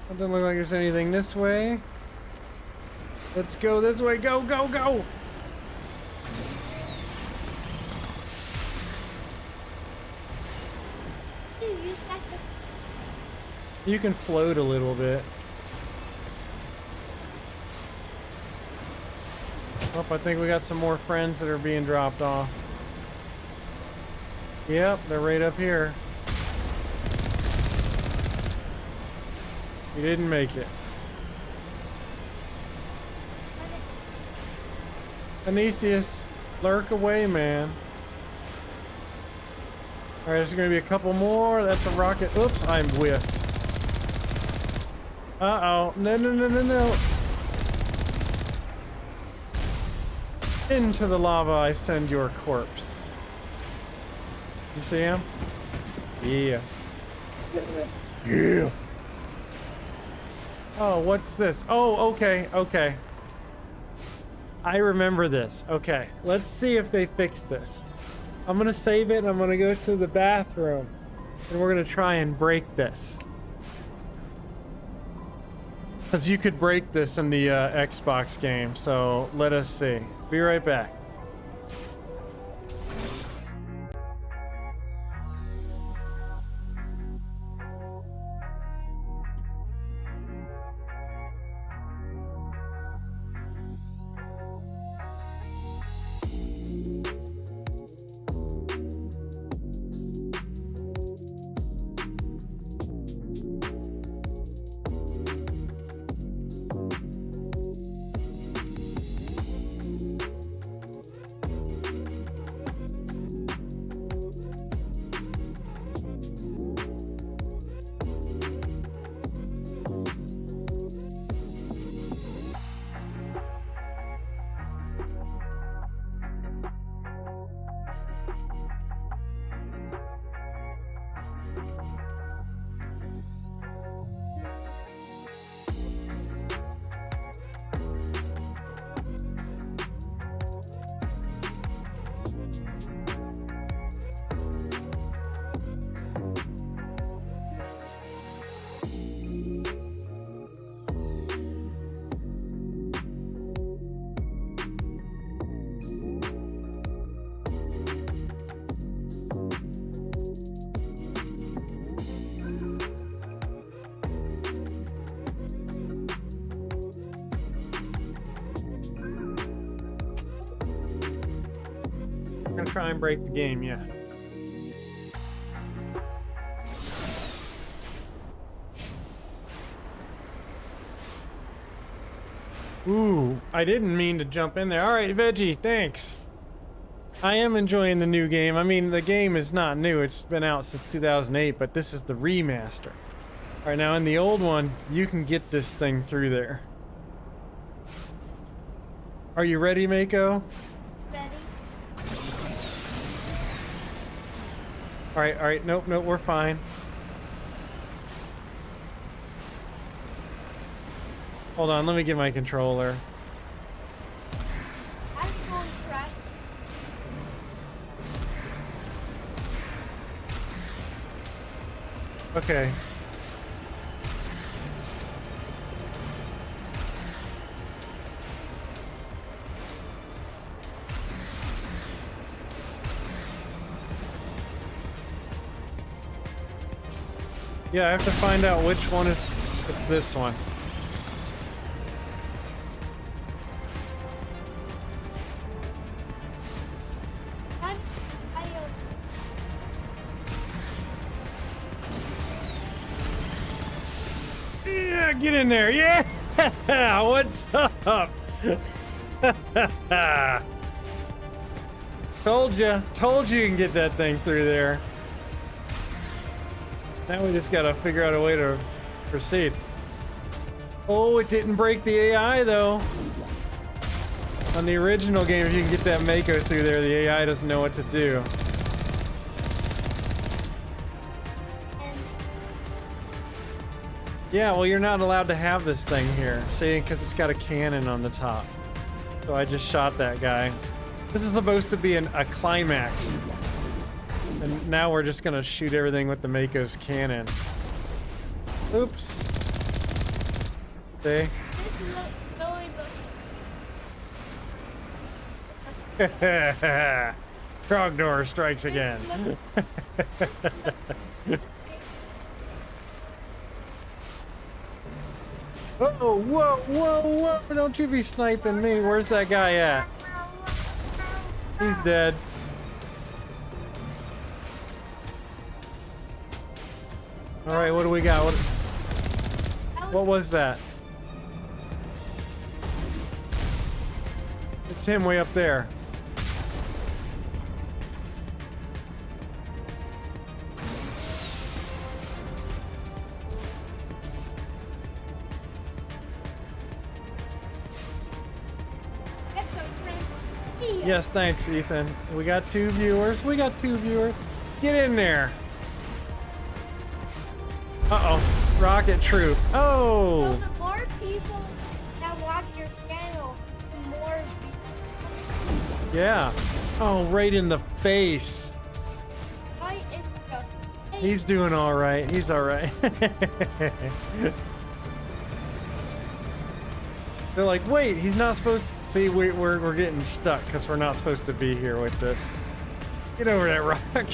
It doesn't look like there's anything this way. Let's go this way. Go, go, go! You can float a little bit. Oh, I think we got some more friends that are being dropped off. Yep, they're right up here. You didn't make it. Anisius, lurk away, man. Alright, there's gonna be a couple more. That's a rocket. Oops, I'm whiffed. Uh-oh. No, no, no, no, no. Into the lava I send your corpse. You see him? Yeah. Yeah. Oh, what's this? Oh, okay, okay. I remember this. Okay, let's see if they fix this. I'm gonna save it and I'm gonna go to the bathroom and we're gonna try and break this. Because you could break this in the Xbox game, so let us see. Be right back. Gonna try and break the game, yeah. Ooh, I didn't mean to jump in there. Alright, Veggie, thanks. I am enjoying the new game. I mean, the game is not new. It's been out since 2008, but this is the remaster. Alright, now in the old one, you can get this thing through there. Are you ready, Mako? Ready? Alright, nope, we're fine. Hold on, let me get my controller. I'm going to press. Okay. Yeah, I have to find out which one is... It's this one. Yeah, get in there. Yeah! What's up? Told you you can get that thing through there. Now we just gotta figure out a way to proceed. Oh, it didn't break the AI though. On the original game, if you can get that Mako through there, the AI doesn't know what to do. Yeah, well, you're not allowed to have this thing here. See, because it's got a cannon on the top. So I just shot that guy. This is supposed to be a climax. And now we're just gonna shoot everything with the Mako's cannon. Oops. See? Trogdor strikes again. Whoa! Don't you be sniping me. Where's that guy at? He's dead. Alright, what do we got? What was that? It's him way up there. Yes, thanks, Ethan. We got 2 viewers. Get in there. Uh-oh. Rocket troop. Oh! So the more people that watch your channel, the more people. Yeah. Oh, right in the face. Right in the face. He's doing all right. He's all right. They're like, wait, he's not supposed to... See, we're getting stuck because we're not supposed to be here with this. Get over that rock.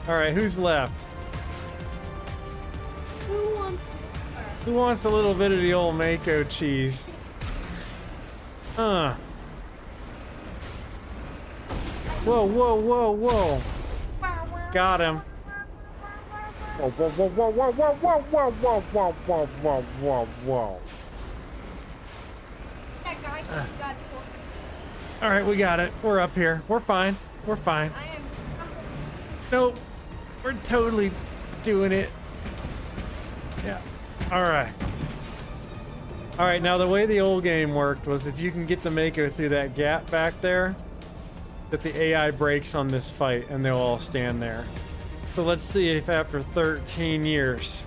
All right, who's left? Who wants a little bit of the old Mako cheese? Whoa. Got him. Whoa. All right, we got it. We're up here. We're fine. Nope. We're totally doing it. Yeah. All right, now the way the old game worked was if you can get the Mako through that gap back there, that the AI breaks on this fight and they'll all stand there. So let's see if after 13 years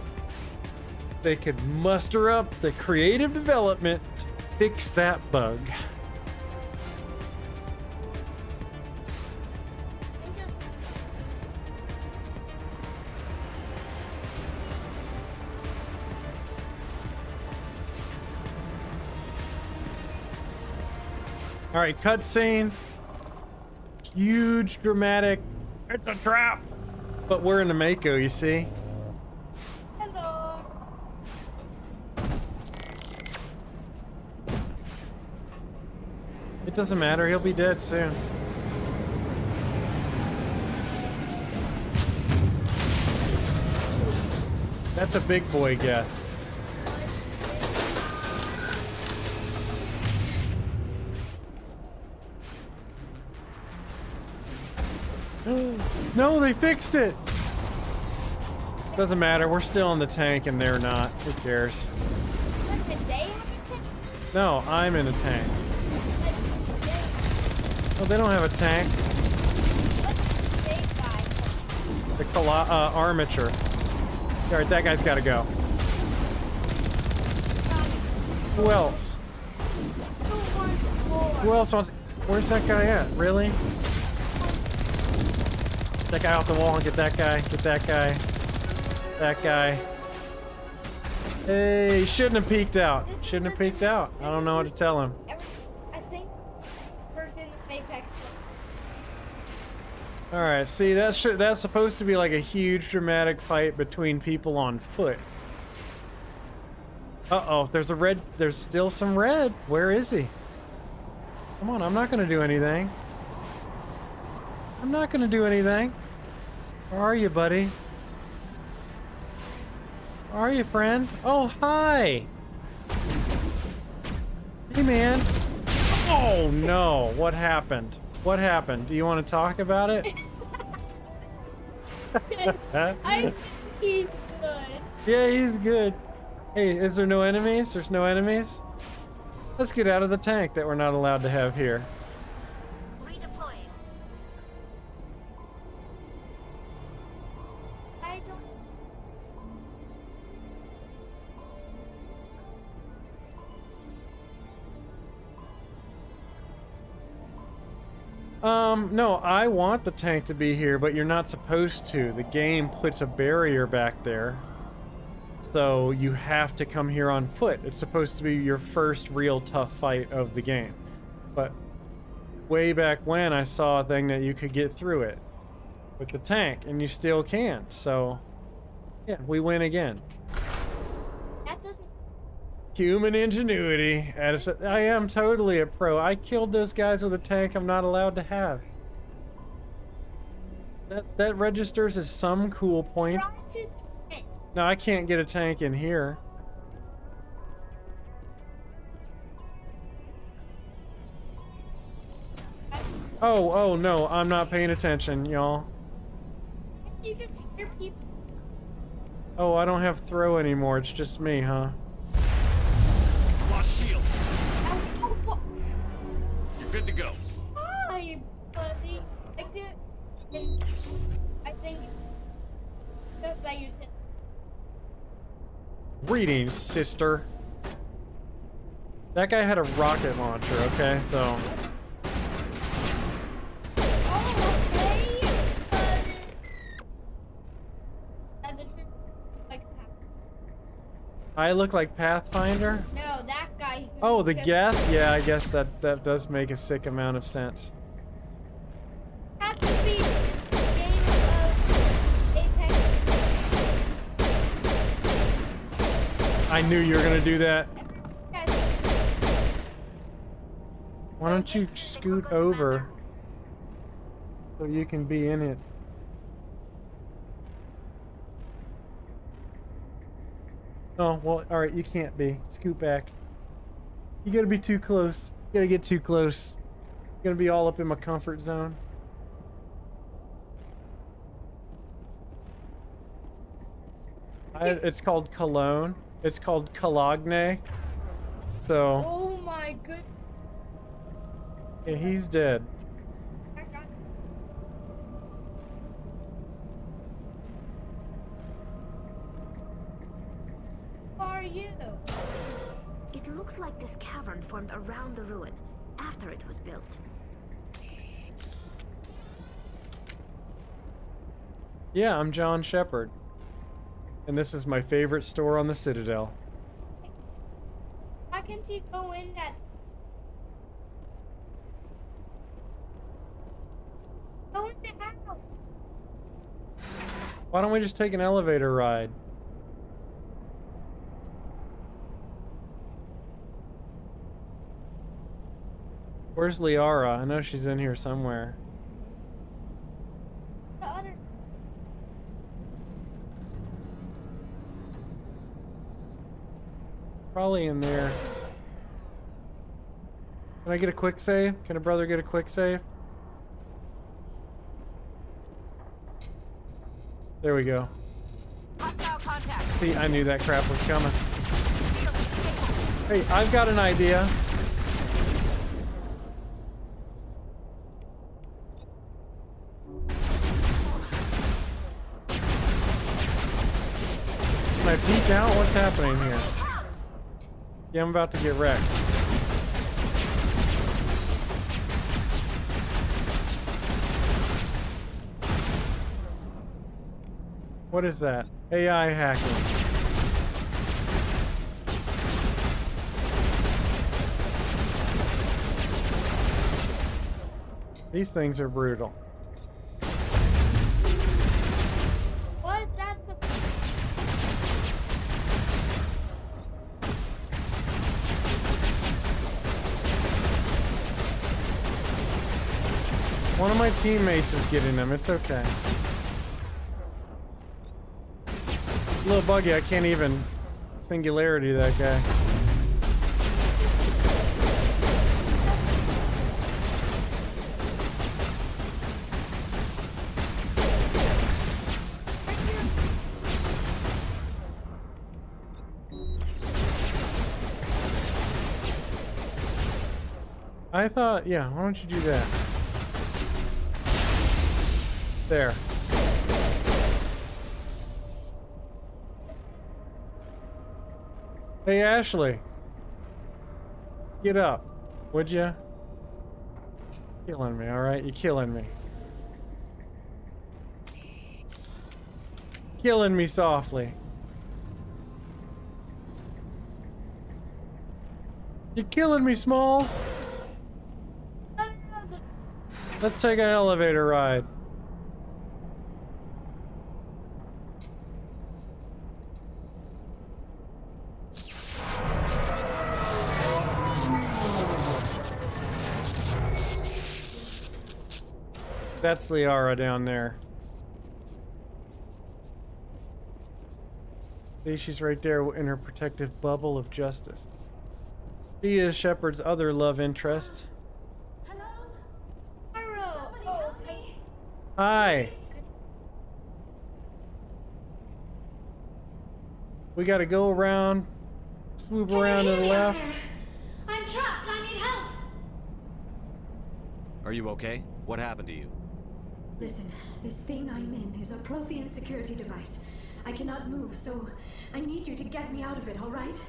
they could muster up the creative development to fix that bug. All right, cutscene. Huge, dramatic. It's a trap. But we're in the Mako, you see. Hello. It doesn't matter. He'll be dead soon. That's a big boy Geth. No, they fixed it! Doesn't matter, we're still in the tank and they're not. Who cares? No, I'm in a tank. Oh, they don't have a tank. The armature. Alright, that guy's gotta go. Who else? Who else wants... Where's that guy at? Really? Get that guy off the wall and get that guy. Get that guy. That guy. Hey, shouldn't have peeked out. Shouldn't have peeked out. I don't know what to tell him. I think person Apex. All right, see that's supposed to be like a huge dramatic fight between people on foot. Uh-oh, there's still some red. Where is he? Come on, I'm not gonna do anything. I'm not gonna do anything. Where are you, buddy? Where are you, friend? Oh, hi! Hey, man. Oh, no. What happened? What happened? Do you want to talk about it? I think he's good. Yeah, he's good. Hey, is there no enemies? There's no enemies? Let's get out of the tank that we're not allowed to have here. Redeploying. I don't. No, I want the tank to be here, but you're not supposed to. The game puts a barrier back there. So you have to come here on foot. It's supposed to be your first real tough fight of the game. But way back when, I saw a thing that you could get through it with the tank, and you still can. So, yeah, we win again. That doesn't. Human ingenuity. I am totally a pro. I killed those guys with a tank I'm not allowed to have. That registers as some cool point. No, I can't get a tank in here. Oh no, I'm not paying attention, y'all. You just hear people. Oh, I don't have throw anymore. It's just me, huh? Lost shield. Oh, You're good to go. hi, buddy. I think just that you said. Greetings, sister. That guy had a rocket launcher, okay? So... I look like Pathfinder? No, that guy. Oh, the Geth? Yeah, I guess that does make a sick amount of sense. Had to be game of Apex. I knew you were gonna do that. Why don't you scoot over so you can be in it? Oh, well, alright, you can't be. Scoot back. You gotta be too close. You gotta get too close. You're gonna be all up in my comfort zone. It's called Cologne. It's called Cologne. So... Oh my goodness. Yeah, he's dead. Who are you? It looks like this cavern formed around the ruin after it was built. Yeah, I'm John Shepard. And this is my favorite store on the Citadel. How can you go in that? Go in the house. Why don't we just take an elevator ride? Where's Liara? I know she's in here somewhere. The other. Probably in there. Can I get a quick save? Can a brother get a quick save? There we go. Hostile contact. See, I knew that crap was coming. Hey, I've got an idea. Can I peek out? What's happening here? Yeah, I'm about to get wrecked. What is that? AI hacking. These things are brutal. What is that? One of my teammates is getting them. It's okay. It's a little buggy. I can't even singularity that guy. I thought, yeah, why don't you do that? There. Hey, Ashley. Get up, would ya? Killing me, alright? You're killing me. Killing me softly. You're killing me, Smalls. Let's take an elevator ride. That's Liara down there. See, she's right there in her protective bubble of justice. She is Shepard's other love interest. Hi. We gotta go around, swoop around to the left. I'm trapped. I need help. Are you okay? What happened to you? Listen, this thing I'm in is a Prothean security device. I cannot move, so I need you to get me out of it, all right?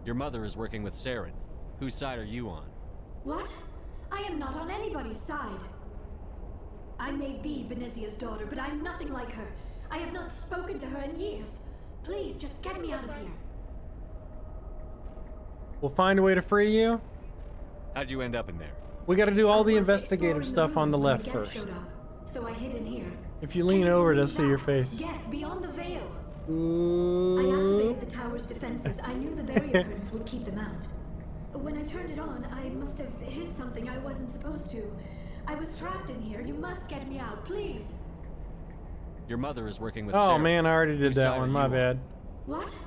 Your mother is working with Saren. Whose side are you on? What? I am not on anybody's side. I may be Benezia's daughter, but I'm nothing like her. I have not spoken to her in years. Please, just get me out of here. We'll find a way to free you. How'd you end up in there? We gotta do all the investigative stuff on the left first. So I hid in here. If you lean over, they'll see your face. Geth, beyond the veil. Ooh. I activated the tower's defenses. I knew the barrier curtains would keep them out. When I turned it on, I must have hit something I wasn't supposed to. I was trapped in here. You must get me out, please. Your mother is working with Oh Saren. man, I already did Whose that side one. are My you on? bad. What?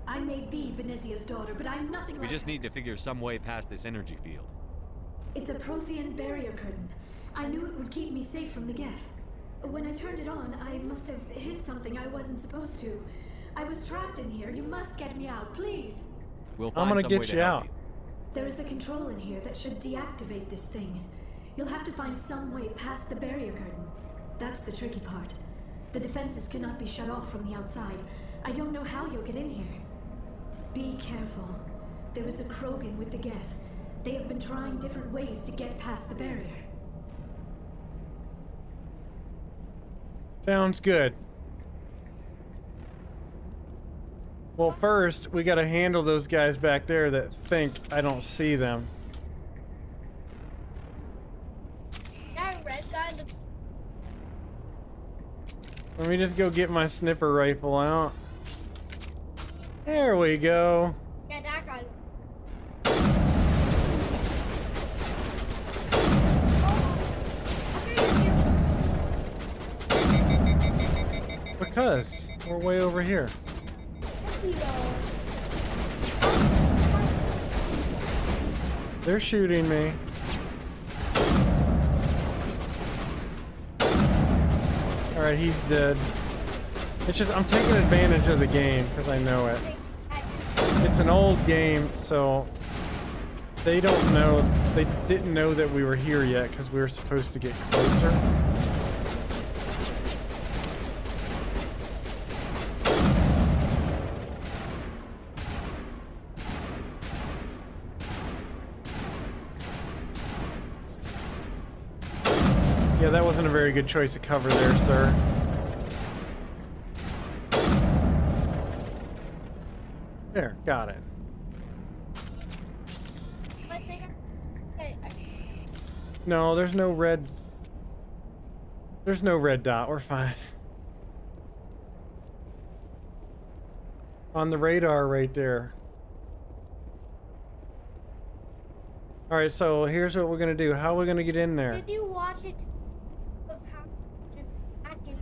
I may be Benezia's daughter, but I'm nothing We like just her. need to figure some way past this energy field. It's a Prothean barrier curtain. I knew it would keep me safe from the Geth. When I turned it on, I must have hit something I wasn't supposed to. I was trapped in here. You must get me out, please. We'll I'm find gonna some get way to you help out. There is a control in here that should deactivate this thing. You'll have to find some way past the barrier curtain. That's the tricky part. The defenses cannot be shut off from the outside. I don't know how you'll get in here. Be careful. There is a Krogan with the Geth. They have been trying different ways to get past the barrier. Sounds good. Well, first, we gotta handle those guys back there that think I don't see them. That red guy looks. Let me just go get my sniffer rifle out. There we go. Yeah, that guy. Because we're way over here. They're shooting me. Alright, he's dead. It's just, I'm taking advantage of the game because I know it. It's an old game, so they don't know, they didn't know that we were here yet because we were supposed to get closer. Yeah, that wasn't a very good choice of cover there, sir. There, got it. No, there's no red. There's no red dot. We're fine. On the radar right there. Alright, so here's what we're gonna do. How are we gonna get in there? Did you watch it? Just hacking.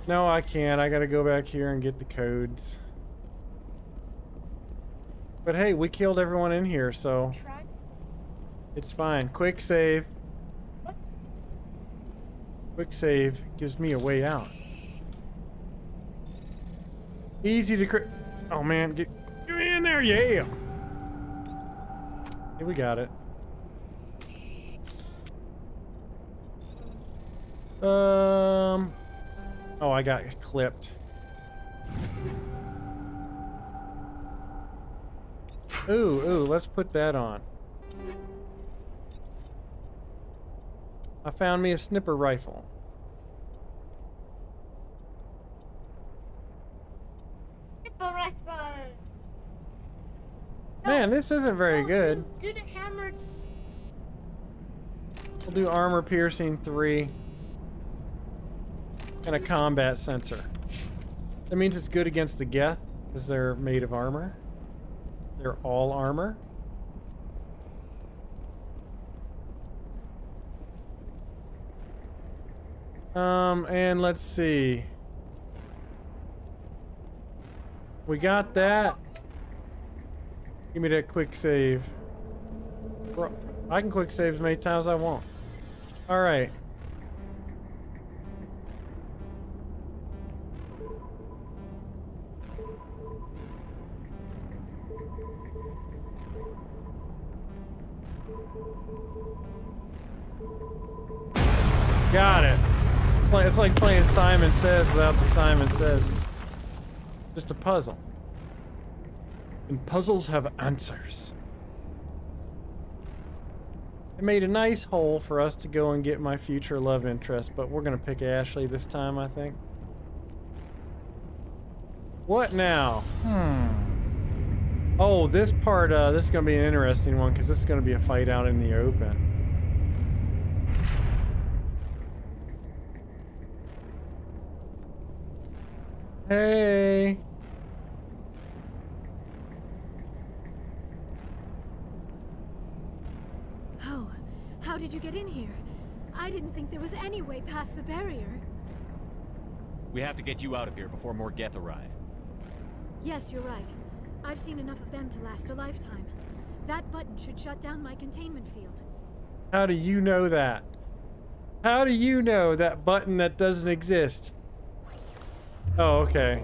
No, I can't. I gotta go back here and get the codes. But hey, we killed everyone in here, so it's fine. Quick save. Quick save gives me a way out. Easy to oh man, get me in there, yeah! Yeah, we got it. Oh, I got clipped. Ooh, let's put that on. I found me a sniper rifle. Sniper rifle. Man, this isn't very good. Do the hammer. We'll do armor piercing 3. And a combat sensor. That means it's good against the Geth, because they're made of armor. They're all armor. And let's see. We got that. Give me that quick save. Bro, I can quick save as many times as I want. Alright. Got it. It's like playing Simon Says without the Simon Says. Just a puzzle. And puzzles have answers. It made a nice hole for us to go and get my future love interest, but we're gonna pick Ashley this time, I think. What now? Oh, this part, this is gonna be an interesting one, because this is gonna be a fight out in the open. Hey. Oh, how did you get in here? I didn't think there was any way past the barrier. We have to get you out of here before more Geth arrive. Yes, you're right. I've seen enough of them to last a lifetime. That button should shut down my containment field. How do you know that? How do you know that button that doesn't exist? Oh, okay.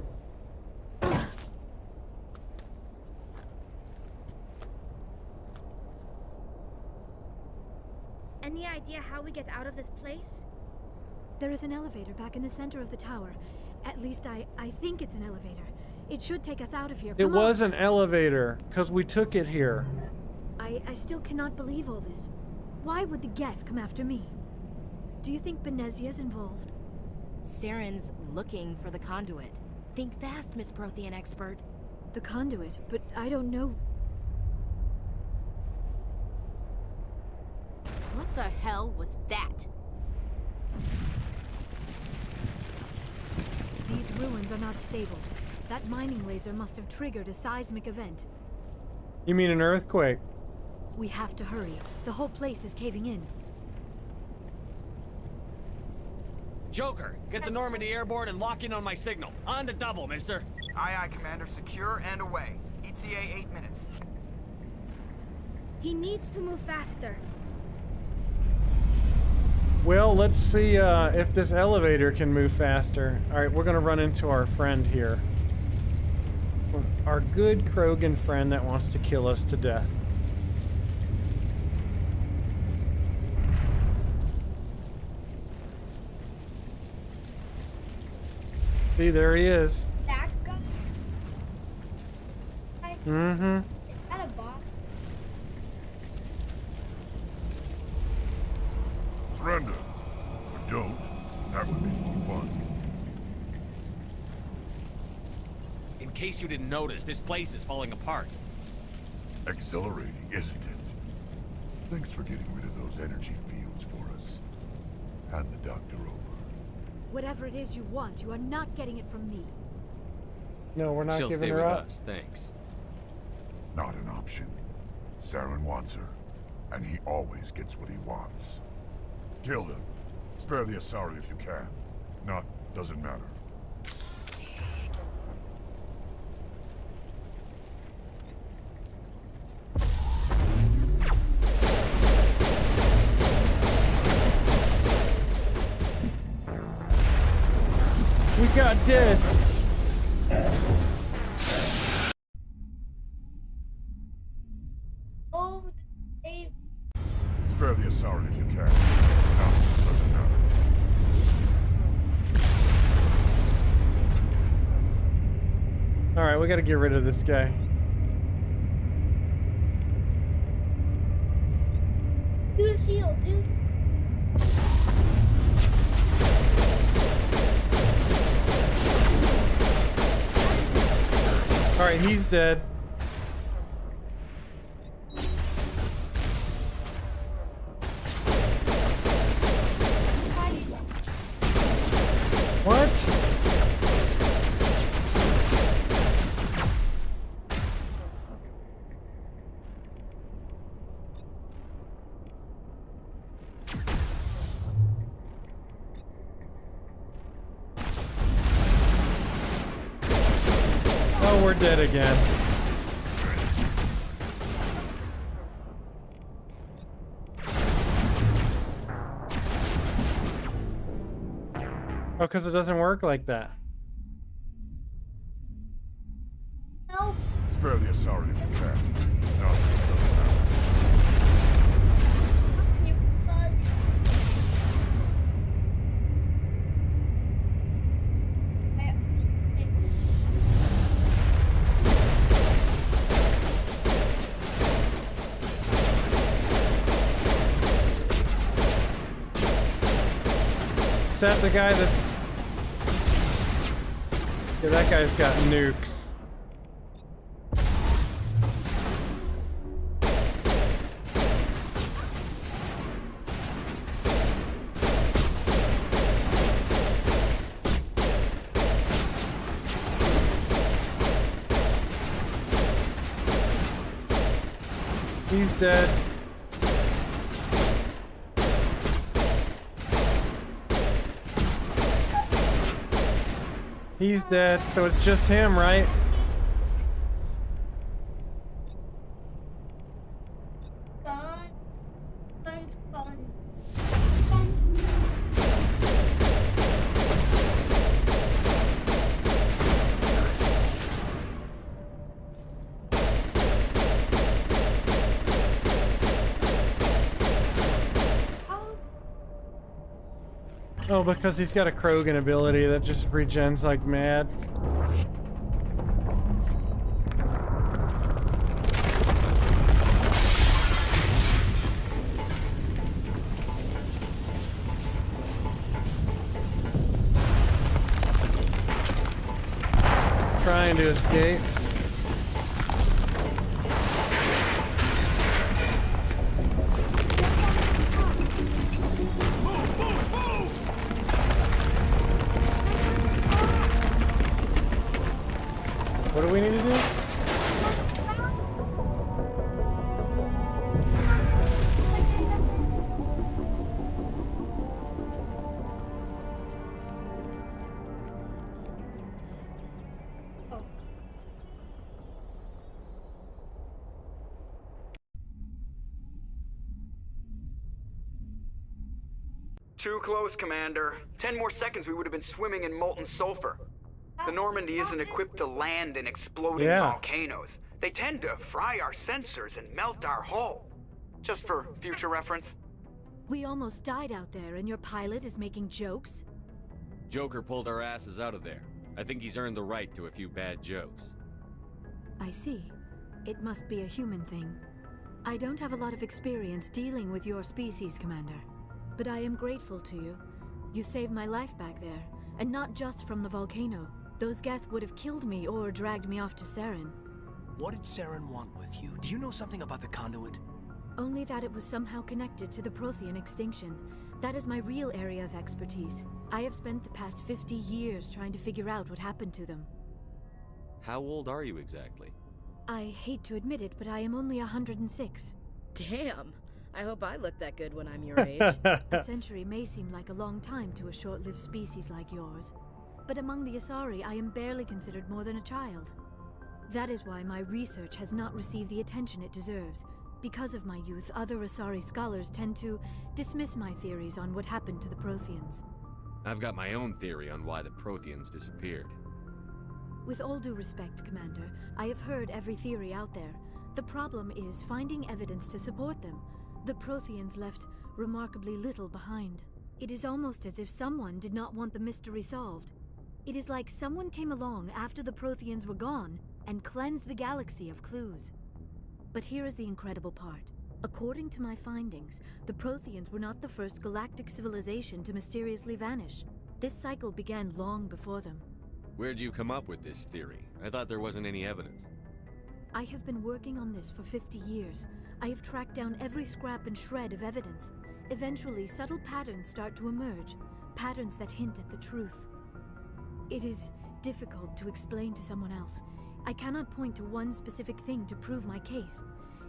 Any idea how we get out of this place? There is an elevator back in the center of the tower. At least I think it's an elevator. It should take us out of here. It was an elevator, because we took it here. I still cannot believe all this. Why would the Geth come after me? Do you think Benezia's involved? Saren's looking for the conduit. Think fast, Miss Prothean expert. The conduit, but I don't know. What the hell was that? These ruins are not stable. That mining laser must have triggered a seismic event. You mean an earthquake? We have to hurry. The whole place is caving in. Joker, get the Normandy airborne and lock in on my signal. On the double, mister. Aye, aye, Commander. Secure and away. ETA 8 minutes. He needs to move faster. Well, let's see if this elevator can move faster. Alright, we're gonna run into our friend here. Our good Krogan friend that wants to kill us to death. See, there he is. That guy? Mm-hmm. Is that a bot? Surrender. Or don't. That would be more fun. In case you didn't notice, this place is falling apart. Exhilarating, isn't it? Thanks for getting rid of those energy fields for us. Hand the doctor over. Whatever it is you want, you are not getting it from me. No, we're not She'll giving stay her with up. us, thanks. Not an option. Saren wants her, and he always gets what he wants. Kill him. Spare the Asari if you can. If not, doesn't matter. We got dead. Oh, Dave. Spare the Asari if you can. No, doesn't matter. Alright, we gotta get rid of this guy. Do a shield, dude. Alright, he's dead. What? Oh, we're dead again. Oh, because it doesn't work like that. No. Spare the Asari if you can. No, doesn't matter. You buzz. Is that the guy that's... Yeah, that guy's got nukes. He's dead. He's dead, so it's just him, right? Gun's gone. Oh, because he's got a Krogan ability that just regens like mad. Trying to escape. What do we need to do? Too close, Commander. 10 more seconds we would have been swimming in molten sulfur. The Normandy isn't equipped to land in exploding volcanoes. They tend to fry our sensors and melt our hull. Just for future reference. We almost died out there, and your pilot is making jokes? Joker pulled our asses out of there. I think he's earned the right to a few bad jokes. I see. It must be a human thing. I don't have a lot of experience dealing with your species, Commander. But I am grateful to you. You saved my life back there, and not just from the volcano. Those Geth would have killed me or dragged me off to Saren. What did Saren want with you? Do you know something about the conduit? Only that it was somehow connected to the Prothean extinction. That is my real area of expertise. I have spent the past 50 years trying to figure out what happened to them. How old are you exactly? I hate to admit it, but I am only 106. Damn! I hope I look that good when I'm your age. A century may seem like a long time to a short-lived species like yours. But among the Asari, I am barely considered more than a child. That is why my research has not received the attention it deserves. Because of my youth, other Asari scholars tend to dismiss my theories on what happened to the Protheans. I've got my own theory on why the Protheans disappeared. With all due respect, Commander, I have heard every theory out there. The problem is finding evidence to support them. The Protheans left remarkably little behind. It is almost as if someone did not want the mystery solved. It is like someone came along after the Protheans were gone and cleansed the galaxy of clues. But here is the incredible part. According to my findings, the Protheans were not the first galactic civilization to mysteriously vanish. This cycle began long before them. Where'd you come up with this theory? I thought there wasn't any evidence. I have been working on this for 50 years. I have tracked down every scrap and shred of evidence. Eventually, subtle patterns start to emerge, patterns that hint at the truth. It is difficult to explain to someone else. I cannot point to one specific thing to prove my case.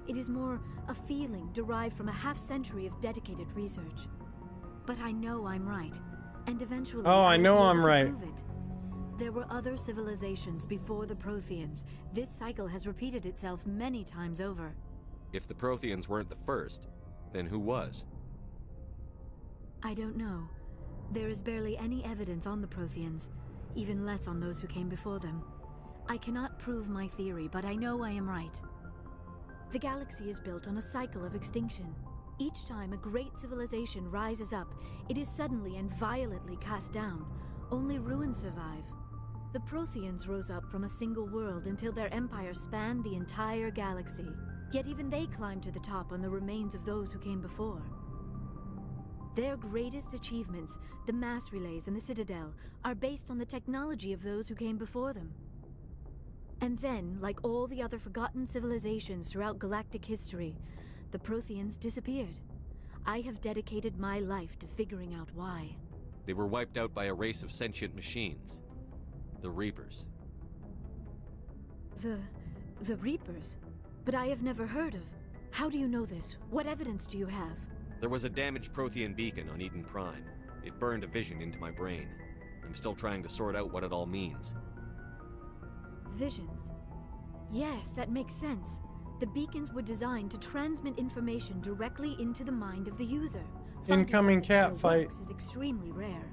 It is more a feeling derived from a half-century of dedicated research. But I know I'm right, and eventually I know I'm right. Prove it. There were other civilizations before the Protheans. This cycle has repeated itself many times over. If the Protheans weren't the first, then who was? I don't know. There is barely any evidence on the Protheans, even less on those who came before them. I cannot prove my theory, but I know I am right. The galaxy is built on a cycle of extinction. Each time a great civilization rises up, it is suddenly and violently cast down. Only ruins survive. The Protheans rose up from a single world until their empire spanned the entire galaxy. Yet even they climbed to the top on the remains of those who came before. Their greatest achievements, the mass relays and the Citadel, are based on the technology of those who came before them. And then, like all the other forgotten civilizations throughout galactic history, the Protheans disappeared. I have dedicated my life to figuring out why. They were wiped out by a race of sentient machines. The Reapers. The Reapers? But I have never heard of. How do you know this? What evidence do you have? There was a damaged Prothean beacon on Eden Prime. It burned a vision into my brain. I'm still trying to sort out what it all means. Visions. Yes, that makes sense. The beacons were designed to transmit information directly into the mind of the user. Incoming cat fight. Is extremely rare.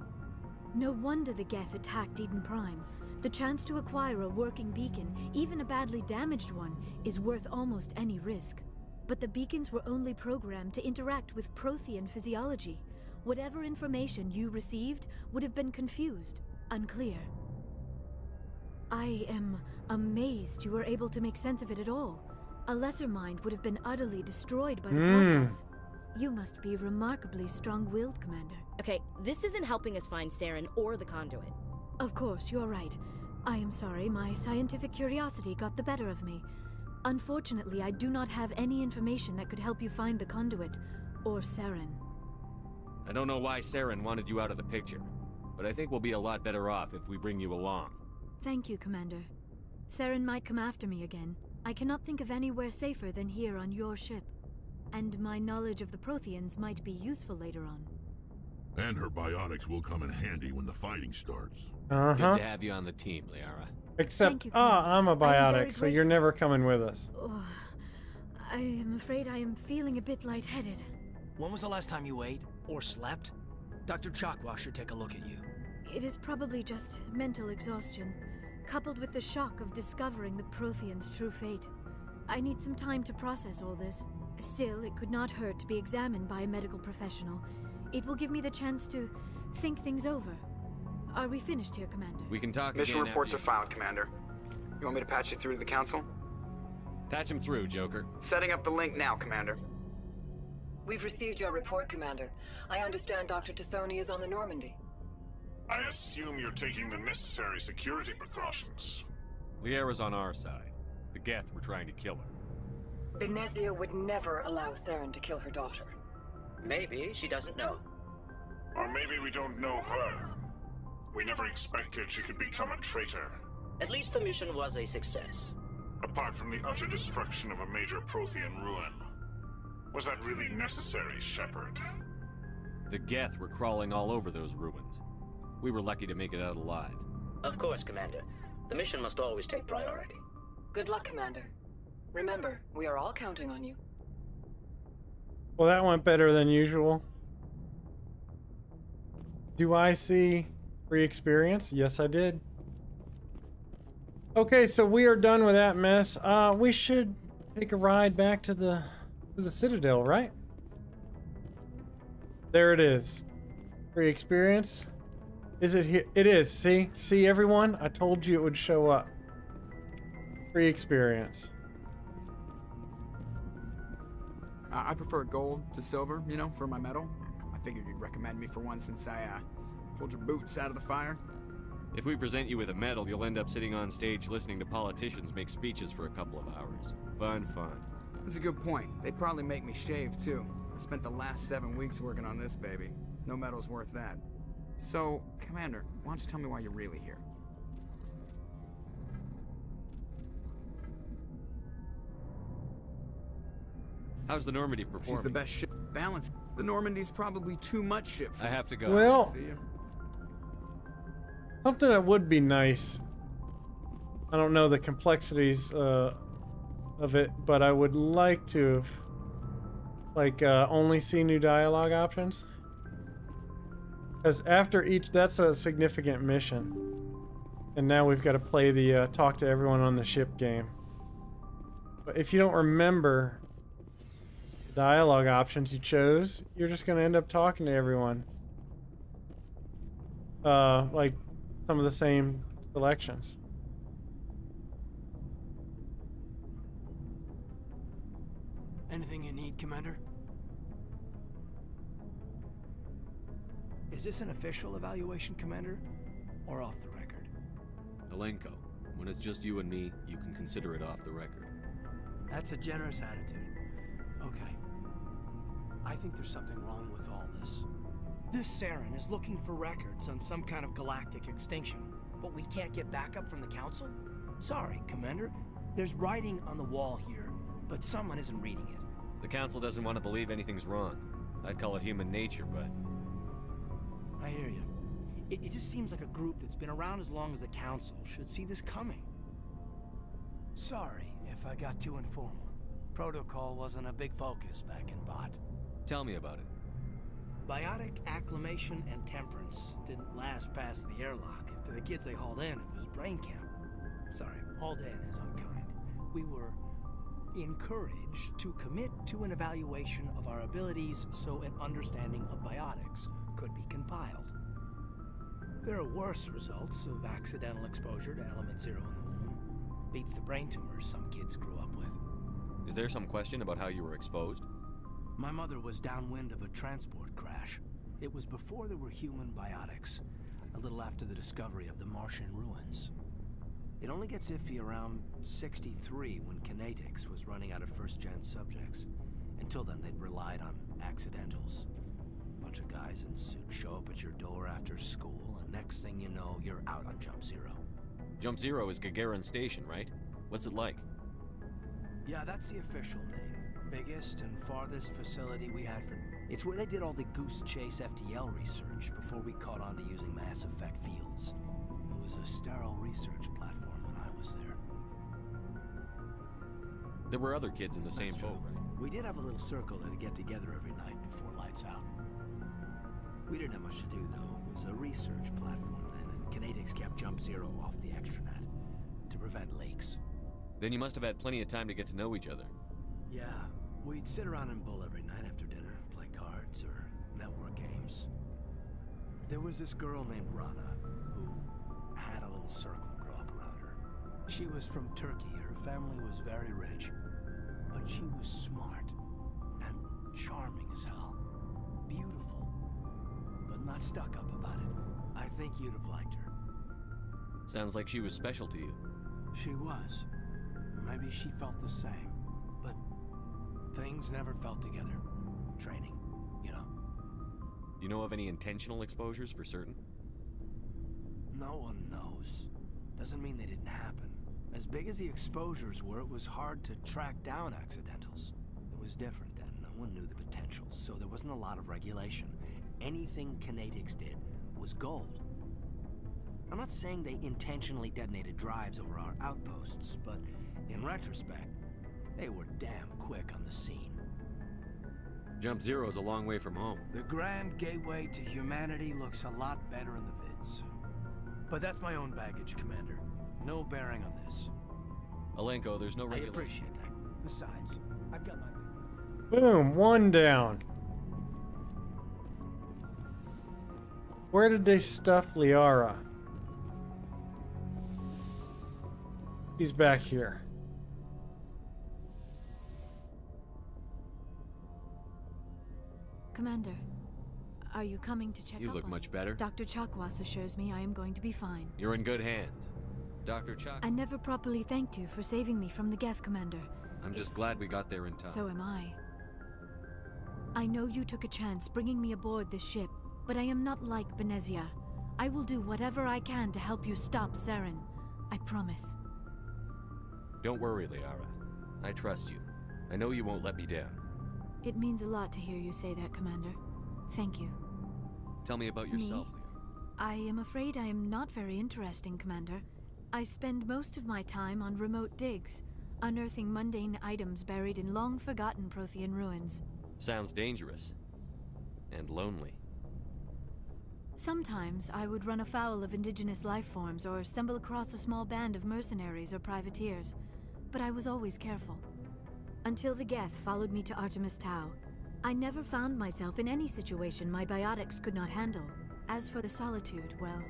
No wonder the Geth attacked Eden Prime. The chance to acquire a working beacon, even a badly damaged one, is worth almost any risk. But the beacons were only programmed to interact with Prothean physiology. Whatever information you received would have been confused, unclear. I am amazed you were able to make sense of it at all. A lesser mind would have been utterly destroyed by the process. You must be remarkably strong-willed, Commander. Okay, this isn't helping us find Saren or the conduit. Of course, you're right. I am sorry, my scientific curiosity got the better of me. Unfortunately, I do not have any information that could help you find the conduit, or Saren. I don't know why Saren wanted you out of the picture, but I think we'll be a lot better off if we bring you along. Thank you, Commander. Saren might come after me again. I cannot think of anywhere safer than here on your ship. And my knowledge of the Protheans might be useful later on. And her biotics will come in handy when the fighting starts. Good to have you on the team, Liara. Except, I'm a biotic, so you're never coming with us. Oh, I am afraid I am feeling a bit lightheaded. When was the last time you ate? Or slept? Dr. Chakwa should take a look at you. It is probably just mental exhaustion, coupled with the shock of discovering the Prothean's true fate. I need some time to process all this. Still, it could not hurt to be examined by a medical professional. It will give me the chance to think things over. Are we finished here, Commander? We can talk Mission again reports are after filed, Commander. You want me to patch you through to the Council? Patch him through, Joker. Setting up the link now, Commander. We've received your report, Commander. I understand Dr. Tassoni is on the Normandy. I assume you're taking the necessary security precautions. Liara's on our side. The Geth were trying to kill her. Benezia would never allow Saren to kill her daughter. Maybe she doesn't know. Or maybe we don't know her. We never expected she could become a traitor. At least the mission was a success. Apart from the utter destruction of a major Prothean ruin. Was that really necessary, Shepard? The Geth were crawling all over those ruins. We were lucky to make it out alive. Of course, Commander. The mission must always take priority. Good luck, Commander. Remember, we are all counting on you. Well, that went better than usual. Do I see free experience? Yes, I did. Okay, so we are done with that mess. We should take a ride back to the Citadel, right? There it is. Free experience. Is it here? It is. See everyone? I told you it would show up. Free experience. I prefer gold to silver, you know, for my medal. I figured you'd recommend me for one since I pulled your boots out of the fire. If we present you with a medal, you'll end up sitting on stage listening to politicians make speeches for a couple of hours. Fun. That's a good point. They'd probably make me shave, too. I spent the last 7 weeks working on this baby. No medal's worth that. So, Commander, why don't you tell me why you're really here? How's the Normandy performing? She's the best ship. Balance. The Normandy's probably too much ship. I have to go. Well, See you. something that would be nice. I don't know the complexities of it, but I would like to have, like, only see new dialogue options. Because after each, that's a significant mission. And now we've got to play the talk to everyone on the ship game. But if you don't remember the dialogue options you chose, you're just going to end up talking to everyone. Like some of the same selections. Anything you need, Commander? Is this an official evaluation, Commander? Or off the record? Alenko, when it's just you and me, you can consider it off the record. That's a generous attitude. Okay. I think there's something wrong with all this. This Saren is looking for records on some kind of galactic extinction, but we can't get backup from the Council? Sorry, Commander. There's writing on the wall here, but someone isn't reading it. The Council doesn't want to believe anything's wrong. I'd call it human nature, but... I hear you. It just seems like a group that's been around as long as the Council should see this coming. Sorry if I got too informal. Protocol wasn't a big focus back in Bot. Tell me about it. Biotic acclimation and temperance didn't last past the airlock. To the kids they hauled in, it was brain camp. Sorry, hauled in is unkind. We were encouraged to commit to an evaluation of our abilities so an understanding of biotics could be compiled. There are worse results of accidental exposure to element 0 in the womb. Beats the brain tumors some kids grew up with. Is there some question about how you were exposed? My mother was downwind of a transport crash. It was before there were human biotics, a little after the discovery of the Martian ruins. It only gets iffy around 63 when kinetics was running out of first-gen subjects. Until then, they'd relied on accidentals. Bunch of guys in suits show up at your door after school, and next thing you know, you're out on Jump Zero. Jump Zero is Gagarin Station, right? What's it like? Yeah, that's the official name. Biggest and farthest facility we had for... It's where they did all the Goose Chase FTL research before we caught on to using mass effect fields. It was a sterile research platform when I was there. There were other kids in the same boat, right? We did have a little circle that'd get together every night before lights out. We didn't have much to do, though. It was a research platform then, and Kinetics kept Jump Zero off the extranet to prevent leaks. Then you must have had plenty of time to get to know each other. Yeah, we'd sit around and bull every night after dinner, play cards or network games. There was this girl named Rana, who had a little circle grow up around her. She was from Turkey. Her family was very rich, but she was smart and charming as hell. Beautiful, but not stuck up about it. I think you'd have liked her. Sounds like she was special to you. She was. Maybe she felt the same, but things never felt together. Training, you know. You know of any intentional exposures for certain? No one knows. Doesn't mean they didn't happen. As big as the exposures were, it was hard to track down accidentals. It was different then. No one knew the potential, so there wasn't a lot of regulation. Anything Kinetics did was gold. I'm not saying they intentionally detonated drives over our outposts, but in retrospect, they were damn quick on the scene. Jump Zero's a long way from home. The grand gateway to humanity looks a lot better in the vids. But that's my own baggage, Commander. No bearing on this. Alenko, there's no I regulation. appreciate that. Besides, I've got my... Boom, one down. Where did they stuff Liara? He's back here. Commander, are you coming to check You up look on much better. Dr. Chakwas assures me I am going to be fine. You're in good hands. Dr. Chuck. I never properly thanked you for saving me from the Geth, Commander. I'm just glad we got there in time. So am I. I know you took a chance bringing me aboard this ship, but I am not like Benezia. I will do whatever I can to help you stop Saren. I promise. Don't worry, Liara. I trust you. I know you won't let me down. It means a lot to hear you say that, Commander. Thank you. Tell me about yourself, Me? Liara. I am afraid I am not very interesting, Commander. I spend most of my time on remote digs, unearthing mundane items buried in long-forgotten Prothean ruins. Sounds dangerous. And lonely. Sometimes I would run afoul of indigenous life forms or stumble across a small band of mercenaries or privateers, but I was always careful. Until the Geth followed me to Artemis Tau, I never found myself in any situation my biotics could not handle. As for the solitude, well,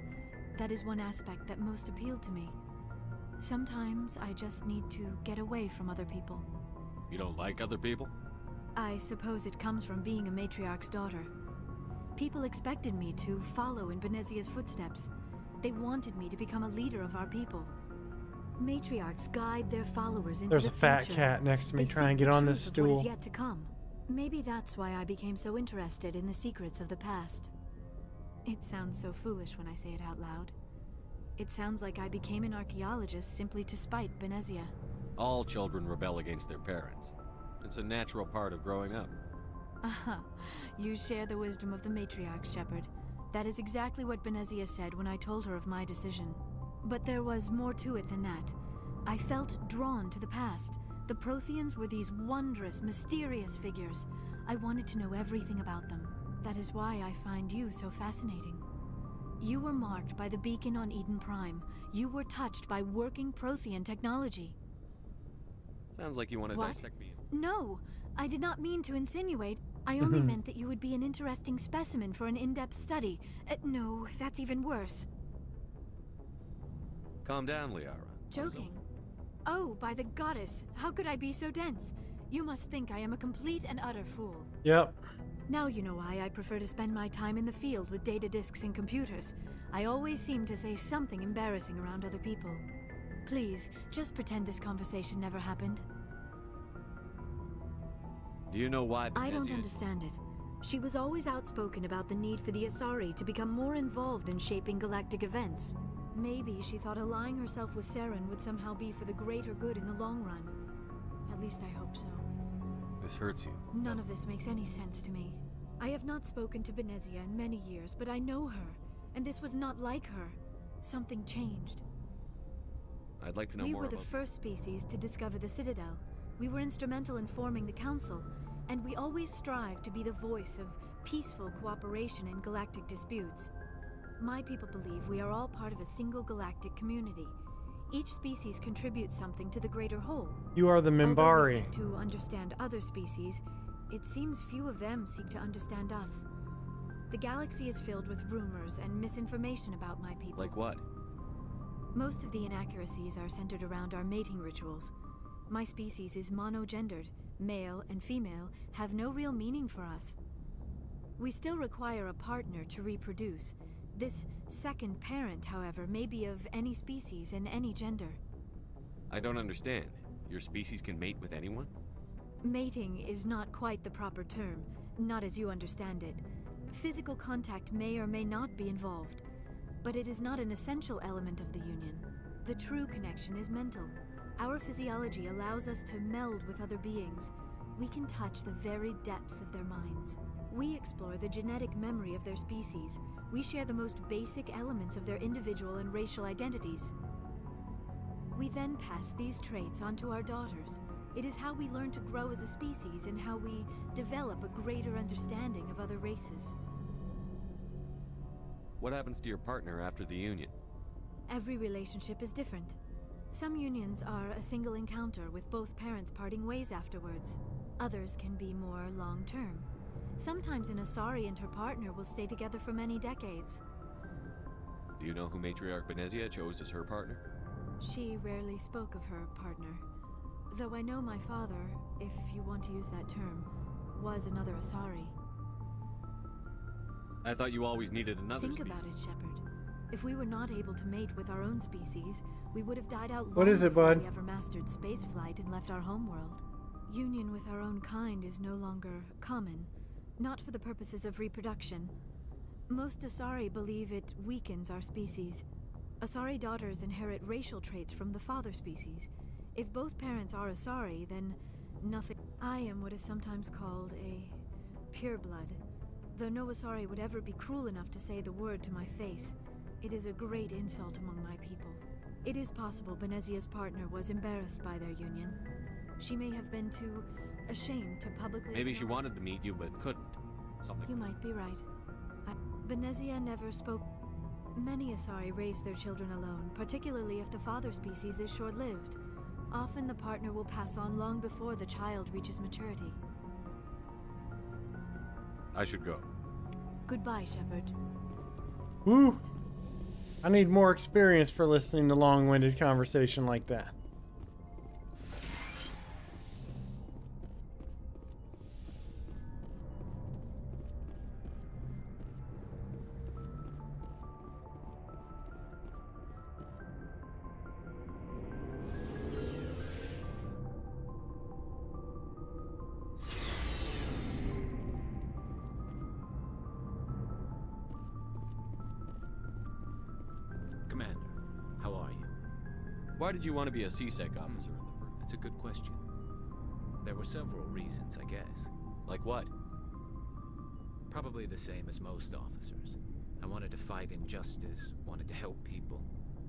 that is one aspect that most appealed to me. Sometimes I just need to get away from other people. You don't like other people? I suppose it comes from being a matriarch's daughter. People expected me to follow in Benezia's footsteps. They wanted me to become a leader of our people. Matriarchs guide their followers into There's the a fat future. cat next to me They trying to seek get the on this truth of what is stool. yet to come. Maybe that's why I became so interested in the secrets of the past. It sounds so foolish when I say it out loud. It sounds like I became an archaeologist simply to spite Benezia. All children rebel against their parents. It's a natural part of growing up. Aha, you share the wisdom of the matriarch, Shepard. That is exactly what Benezia said when I told her of my decision. But there was more to it than that. I felt drawn to the past. The Protheans were these wondrous, mysterious figures. I wanted to know everything about them. That is why I find you so fascinating. You were marked by the beacon on Eden Prime. You were touched by working Prothean technology. Sounds like you want to What? dissect me. No, I did not mean to insinuate. I only meant that you would be an interesting specimen for an in-depth study. No, that's even worse. Calm down, Liara. Joking? Oh, by the goddess, how could I be so dense? You must think I am a complete and utter fool. Yep. Now you know why I prefer to spend my time in the field with data disks and computers. I always seem to say something embarrassing around other people. Please, just pretend this conversation never happened. Do you know why I don't Benezia- understand it. She was always outspoken about the need for the Asari to become more involved in shaping galactic events. Maybe she thought allying herself with Saren would somehow be for the greater good in the long run. At least I hope so. This hurts you. None of this makes any sense to me. I have not spoken to Benezia in many years, but I know her, and this was not like her. Something changed. I'd like to know We more were the about first species to discover the Citadel. We were instrumental in forming the Council, and we always strive to be the voice of peaceful cooperation in galactic disputes. My people believe we are all part of a single galactic community. Each species contributes something to the greater whole. You are the Although we Minbari. seek to understand other species, it seems few of them seek to understand us. The galaxy is filled with rumors and misinformation about my people. Like what? Most of the inaccuracies are centered around our mating rituals. My species is monogendered. Male and female have no real meaning for us. We still require a partner to reproduce. This second parent, however, may be of any species and any gender. I don't understand. Your species can mate with anyone? Mating is not quite the proper term, not as you understand it. Physical contact may or may not be involved, but it is not an essential element of the union. The true connection is mental. Our physiology allows us to meld with other beings. We can touch the very depths of their minds. We explore the genetic memory of their species. We share the most basic elements of their individual and racial identities. We then pass these traits on to our daughters. It is how we learn to grow as a species and how we develop a greater understanding of other races. What happens to your partner after the union? Every relationship is different. Some unions are a single encounter with both parents parting ways afterwards. Others can be more long-term. Sometimes an Asari and her partner will stay together for many decades. Do you know who Matriarch Benezia chose as her partner? She rarely spoke of her partner. Though I know my father, if you want to use that term, was another Asari. I thought you always needed another Think species. about it, Shepard. If we were not able to mate with our own species, we would have died out long What is it, before bud? we ever mastered spaceflight and left our homeworld. Union with our own kind is no longer common, not for the purposes of reproduction. Most Asari believe it weakens our species. Asari daughters inherit racial traits from the father species. If both parents are Asari, then nothing. I am what is sometimes called a pureblood. Though no Asari would ever be cruel enough to say the word to my face, it is a great insult among my people. It is possible Benezia's partner was embarrassed by their union. She may have been too ashamed to publicly... Maybe she wanted to meet you, but couldn't. Something. You might be right. Benezia never spoke. Many Asari raise their children alone, particularly if the father species is short-lived. Often the partner will pass on long before the child reaches maturity. I should go. Goodbye, Shepard. Woo! I need more experience for listening to long-winded conversation like that. Commander, how are you? Why did you want to be a CSEC officer in the first? That's a good question. There were several reasons, I guess. Like what? Probably the same as most officers. I wanted to fight injustice, wanted to help people.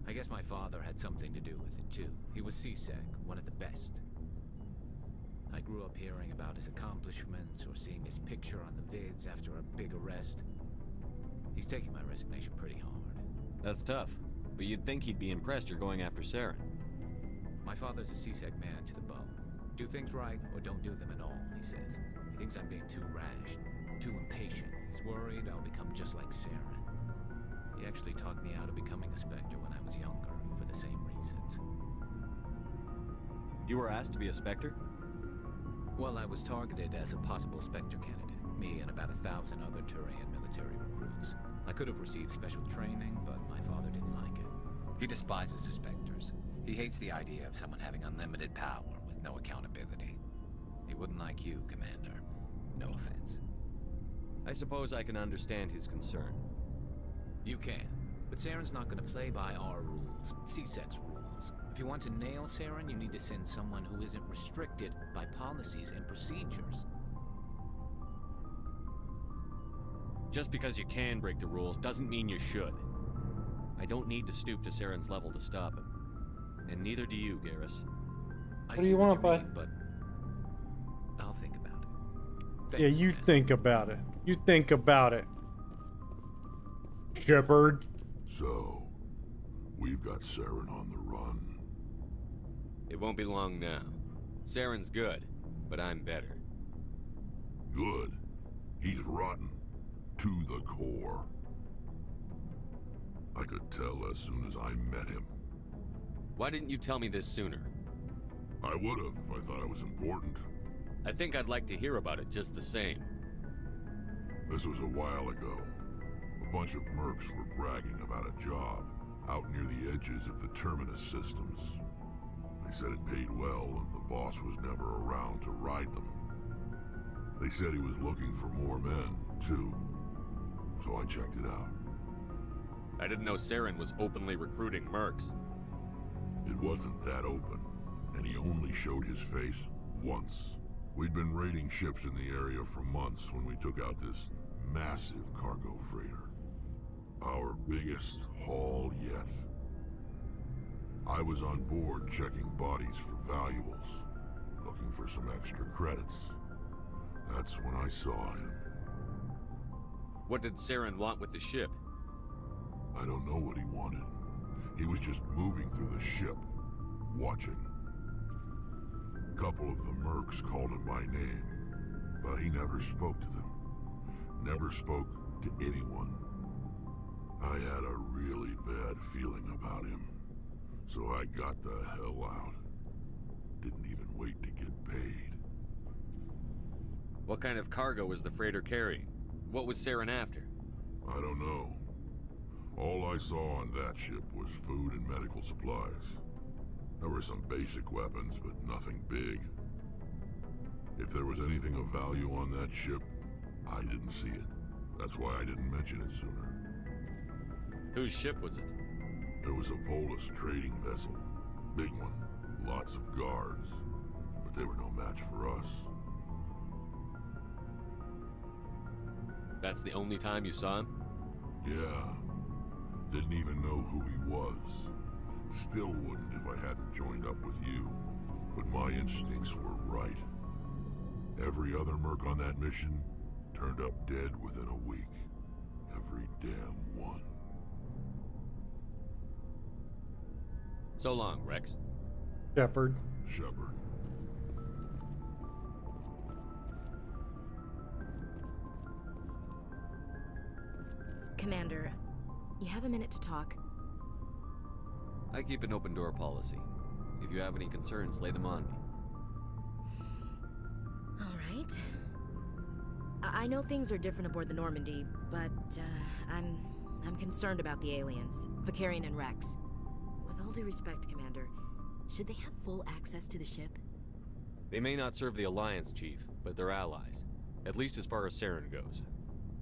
I guess my father had something to do with it too. He was CSEC, one of the best. I grew up hearing about his accomplishments or seeing his picture on the vids after a big arrest. He's taking my resignation pretty hard. That's tough. But you'd think he'd be impressed you're going after Saren. My father's a CSEC man to the bone. Do things right or don't do them at all, he says. He thinks I'm being too rash, too impatient. He's worried I'll become just like Saren. He actually talked me out of becoming a Spectre when I was younger, for the same reasons. You were asked to be a Spectre? Well, I was targeted as a possible Spectre candidate. Me and about 1,000 other Turian military recruits. I could have received special training, but my father didn't like it. He despises the Spectres. He hates the idea of someone having unlimited power with no accountability. He wouldn't like you, Commander. No offense. I suppose I can understand his concern. You can, but Saren's not going to play by our rules, CSEC's rules. If you want to nail Saren, you need to send someone who isn't restricted by policies and procedures. Just because you can break the rules doesn't mean you should. I don't need to stoop to Saren's level to stop him. And neither do you, Garrus. I What do see you want, mean, bud? but I'll think about it. Yeah, you think about it. You think about it. Shepard. So, we've got Saren on the run. It won't be long now. Saren's good, but I'm better. Good. He's rotten. To the core. I could tell as soon as I met him. Why didn't you tell me this sooner? I would've if I thought it was important. I think I'd like to hear about it just the same. This was a while ago. A bunch of mercs were bragging about a job out near the edges of the Terminus systems. They said it paid well and the boss was never around to ride them. They said he was looking for more men, too. So I checked it out. I didn't know Saren was openly recruiting mercs. It wasn't that open, and he only showed his face once. We'd been raiding ships in the area for months when we took out this massive cargo freighter. Our biggest haul yet. I was on board checking bodies for valuables, looking for some extra credits. That's when I saw him. What did Saren want with the ship? I don't know what he wanted. He was just moving through the ship, watching. A couple of the mercs called him by name, but he never spoke to them. Never spoke to anyone. I had a really bad feeling about him, so I got the hell out. Didn't even wait to get paid. What kind of cargo was the freighter carrying? What was Saren after? I don't know. All I saw on that ship was food and medical supplies. There were some basic weapons, but nothing big. If there was anything of value on that ship, I didn't see it. That's why I didn't mention it sooner. Whose ship was it? It was a Volus trading vessel. Big one. Lots of guards. But they were no match for us. That's the only time you saw him? Yeah. Didn't even know who he was. Still wouldn't if I hadn't joined up with you. But my instincts were right. Every other merc on that mission turned up dead within a week. Every damn one. So long, Rex. Shepard. Shepard. Commander, you have a minute to talk? I keep an open door policy. If you have any concerns, lay them on me. All right. I know things are different aboard the Normandy, but I'm concerned about the aliens, Vicarian and Rex. With all due respect, Commander, should they have full access to the ship? They may not serve the Alliance, Chief, but they're allies. At least as far as Saren goes.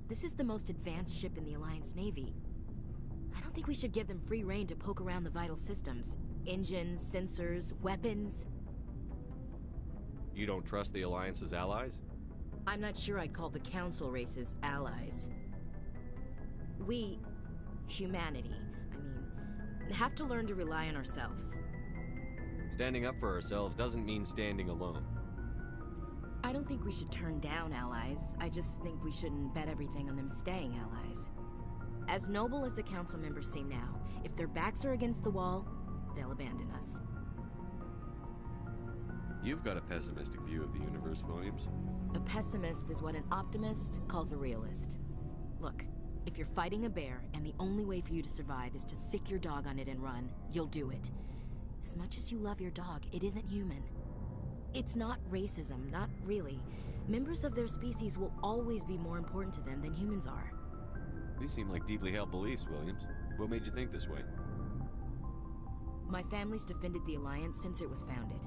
This is the most advanced ship in the Alliance Navy. I don't think we should give them free rein to poke around the vital systems. Engines, sensors, weapons. You don't trust the Alliance's allies? I'm not sure I'd call the Council races allies. We, humanity, have to learn to rely on ourselves. Standing up for ourselves doesn't mean standing alone. I don't think we should turn down allies. I just think we shouldn't bet everything on them staying allies. As noble as the Council members seem now, if their backs are against the wall, they'll abandon us. You've got a pessimistic view of the universe, Williams. A pessimist is what an optimist calls a realist. Look, if you're fighting a bear and the only way for you to survive is to sick your dog on it and run, you'll do it. As much as you love your dog, it isn't human. It's not racism, not really. Members of their species will always be more important to them than humans are. These seem like deeply held beliefs, Williams. What made you think this way? My family's defended the Alliance since it was founded.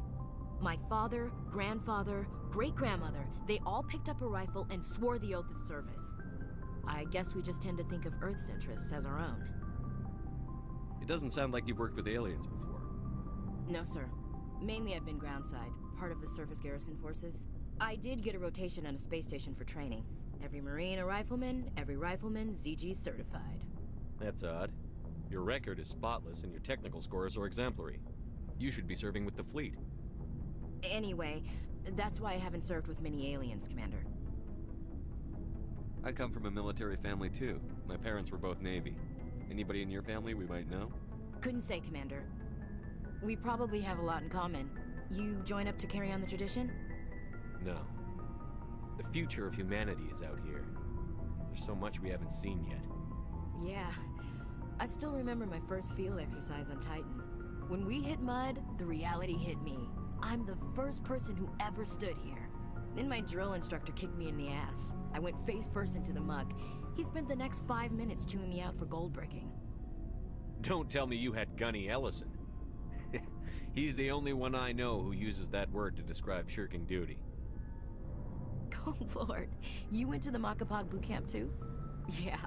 My father, grandfather, great-grandmother, they all picked up a rifle and swore the oath of service. I guess we just tend to think of Earth's interests as our own. It doesn't sound like you've worked with aliens before. No, sir. Mainly I've been groundside, part of the surface garrison forces. I did get a rotation on a space station for training. Every Marine a rifleman, every rifleman ZG certified. That's odd. Your record is spotless and your technical scores are exemplary. You should be serving with the fleet. Anyway, that's why I haven't served with many aliens, Commander. I come from a military family too. My parents were both Navy. Anybody in your family we might know? Couldn't say, Commander. We probably have a lot in common. You join up to carry on the tradition? No. The future of humanity is out here. There's so much we haven't seen yet. Yeah. I still remember my first field exercise on Titan. When we hit mud, the reality hit me. I'm the first person who ever stood here. Then my drill instructor kicked me in the ass. I went face first into the muck. He spent the next 5 minutes chewing me out for gold bricking. Don't tell me you had Gunny Ellison. He's the only one I know who uses that word to describe shirking duty. Oh Lord, you went to the Makapog boot camp too? Yeah,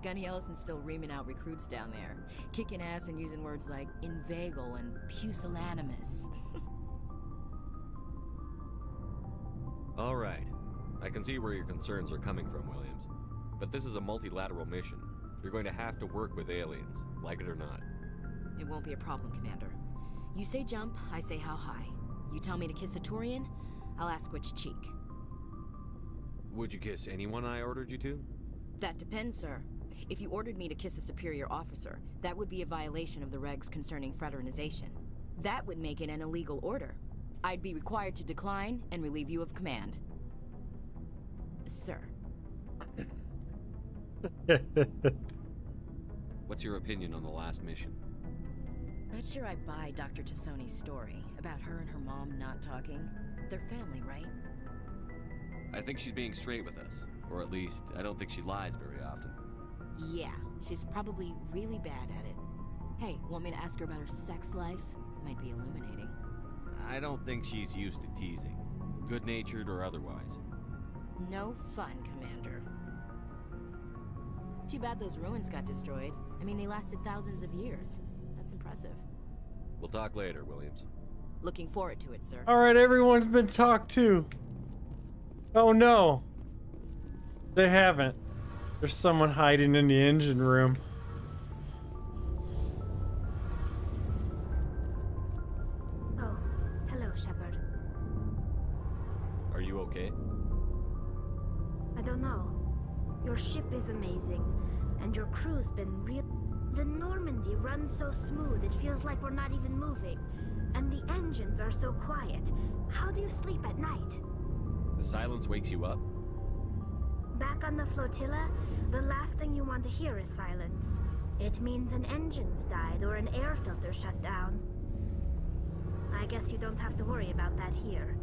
Gunny Ellison's still reaming out recruits down there, kicking ass and using words like inveigle and pusillanimous. All right, I can see where your concerns are coming from, Williams. But this is a multilateral mission. You're going to have to work with aliens, like it or not. It won't be a problem, Commander. You say jump, I say how high. You tell me to kiss a Turian, I'll ask which cheek. Would you kiss anyone I ordered you to? That depends, sir. If you ordered me to kiss a superior officer, that would be a violation of the regs concerning fraternization. That would make it an illegal order. I'd be required to decline and relieve you of command. Sir. What's your opinion on the last mission? Not sure I buy Dr. Tassoni's story about her and her mom not talking. They're family, right? I think she's being straight with us. Or at least, I don't think she lies very often. Yeah, she's probably really bad at it. Hey, want me to ask her about her sex life? Might be illuminating. I don't think she's used to teasing. Good-natured or otherwise. No fun, Commander. Too bad those ruins got destroyed. I mean, they lasted thousands of years. That's impressive. We'll talk later, Williams. Looking forward to it, sir. Alright, everyone's been talked to. Oh no. They haven't. There's someone hiding in the engine room. Oh, hello, Shepard. Are you okay? I don't know. Your ship is amazing, and your crew's been real. The Normandy runs so smooth it feels like we're not even moving, and the engines are so quiet. How do you sleep at night? The silence wakes you up? Back on the flotilla, the last thing you want to hear is silence. It means an engine's died or an air filter shut down. I guess you don't have to worry about that here.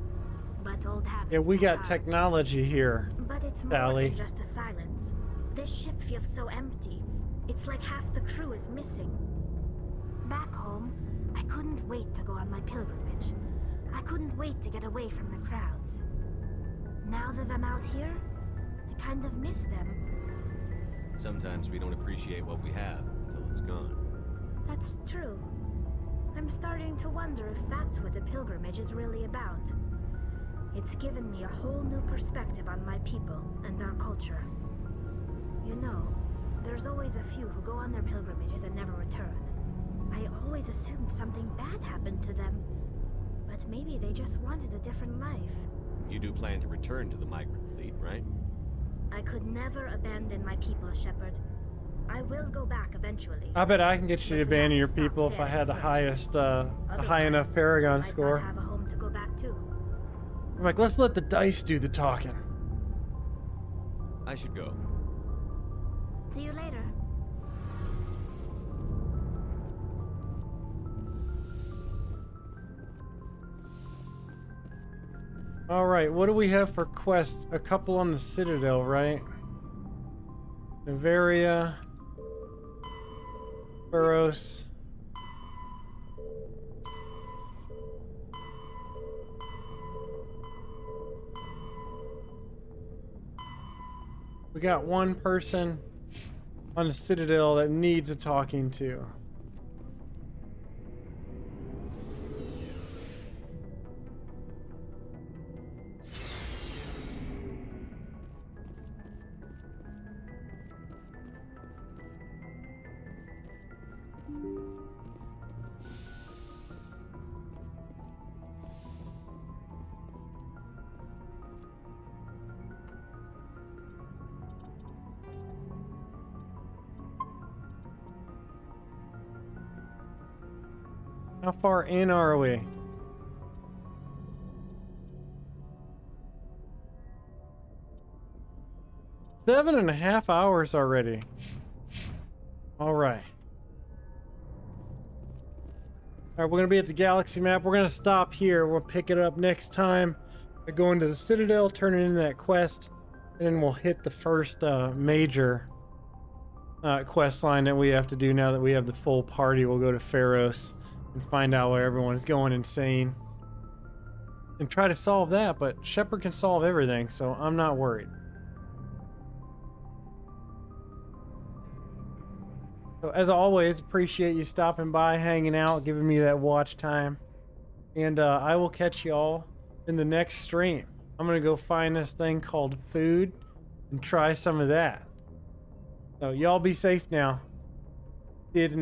But old habits. Yeah, we got die. technology here. But it's more Sally. than just the silence. This ship feels so empty. It's like half the crew is missing. Back home, I couldn't wait to go on my pilgrimage. I couldn't wait to get away from the crowds. Now that I'm out here, I kind of miss them. Sometimes we don't appreciate what we have until it's gone. That's true. I'm starting to wonder if that's what the pilgrimage is really about. It's given me a whole new perspective on my people and our culture. You know, there's always a few who go on their pilgrimages and never return. I always assumed something bad happened to them. But maybe they just wanted a different life. You do plan to return to the migrant fleet, right? I could never abandon my people, Shepard. I will go back eventually. I bet I can get you to abandon your people if I had the highest, a high enough Paragon score. I have a home to go back to. I'm like, let's let the dice do the talking. I should go. See you later. Alright, what do we have for quests? A couple on the Citadel, right? Navaria. Burros. We got one person on the Citadel that needs a talking to. How far in are we? Seven and a half hours already. All right. All right, we're gonna be at the galaxy map. We're gonna stop here. We'll pick it up next time. We'll go into the Citadel, turn it into that quest, and then we'll hit the first major quest line that we have to do now that we have the full party. We'll go to Pharos and find out where everyone's going insane. And try to solve that, but Shepard can solve everything, so I'm not worried. So as always, appreciate you stopping by, hanging out, giving me that watch time. And I will catch y'all in the next stream. I'm gonna go find this thing called food and try some of that. So y'all be safe now. See you at the next.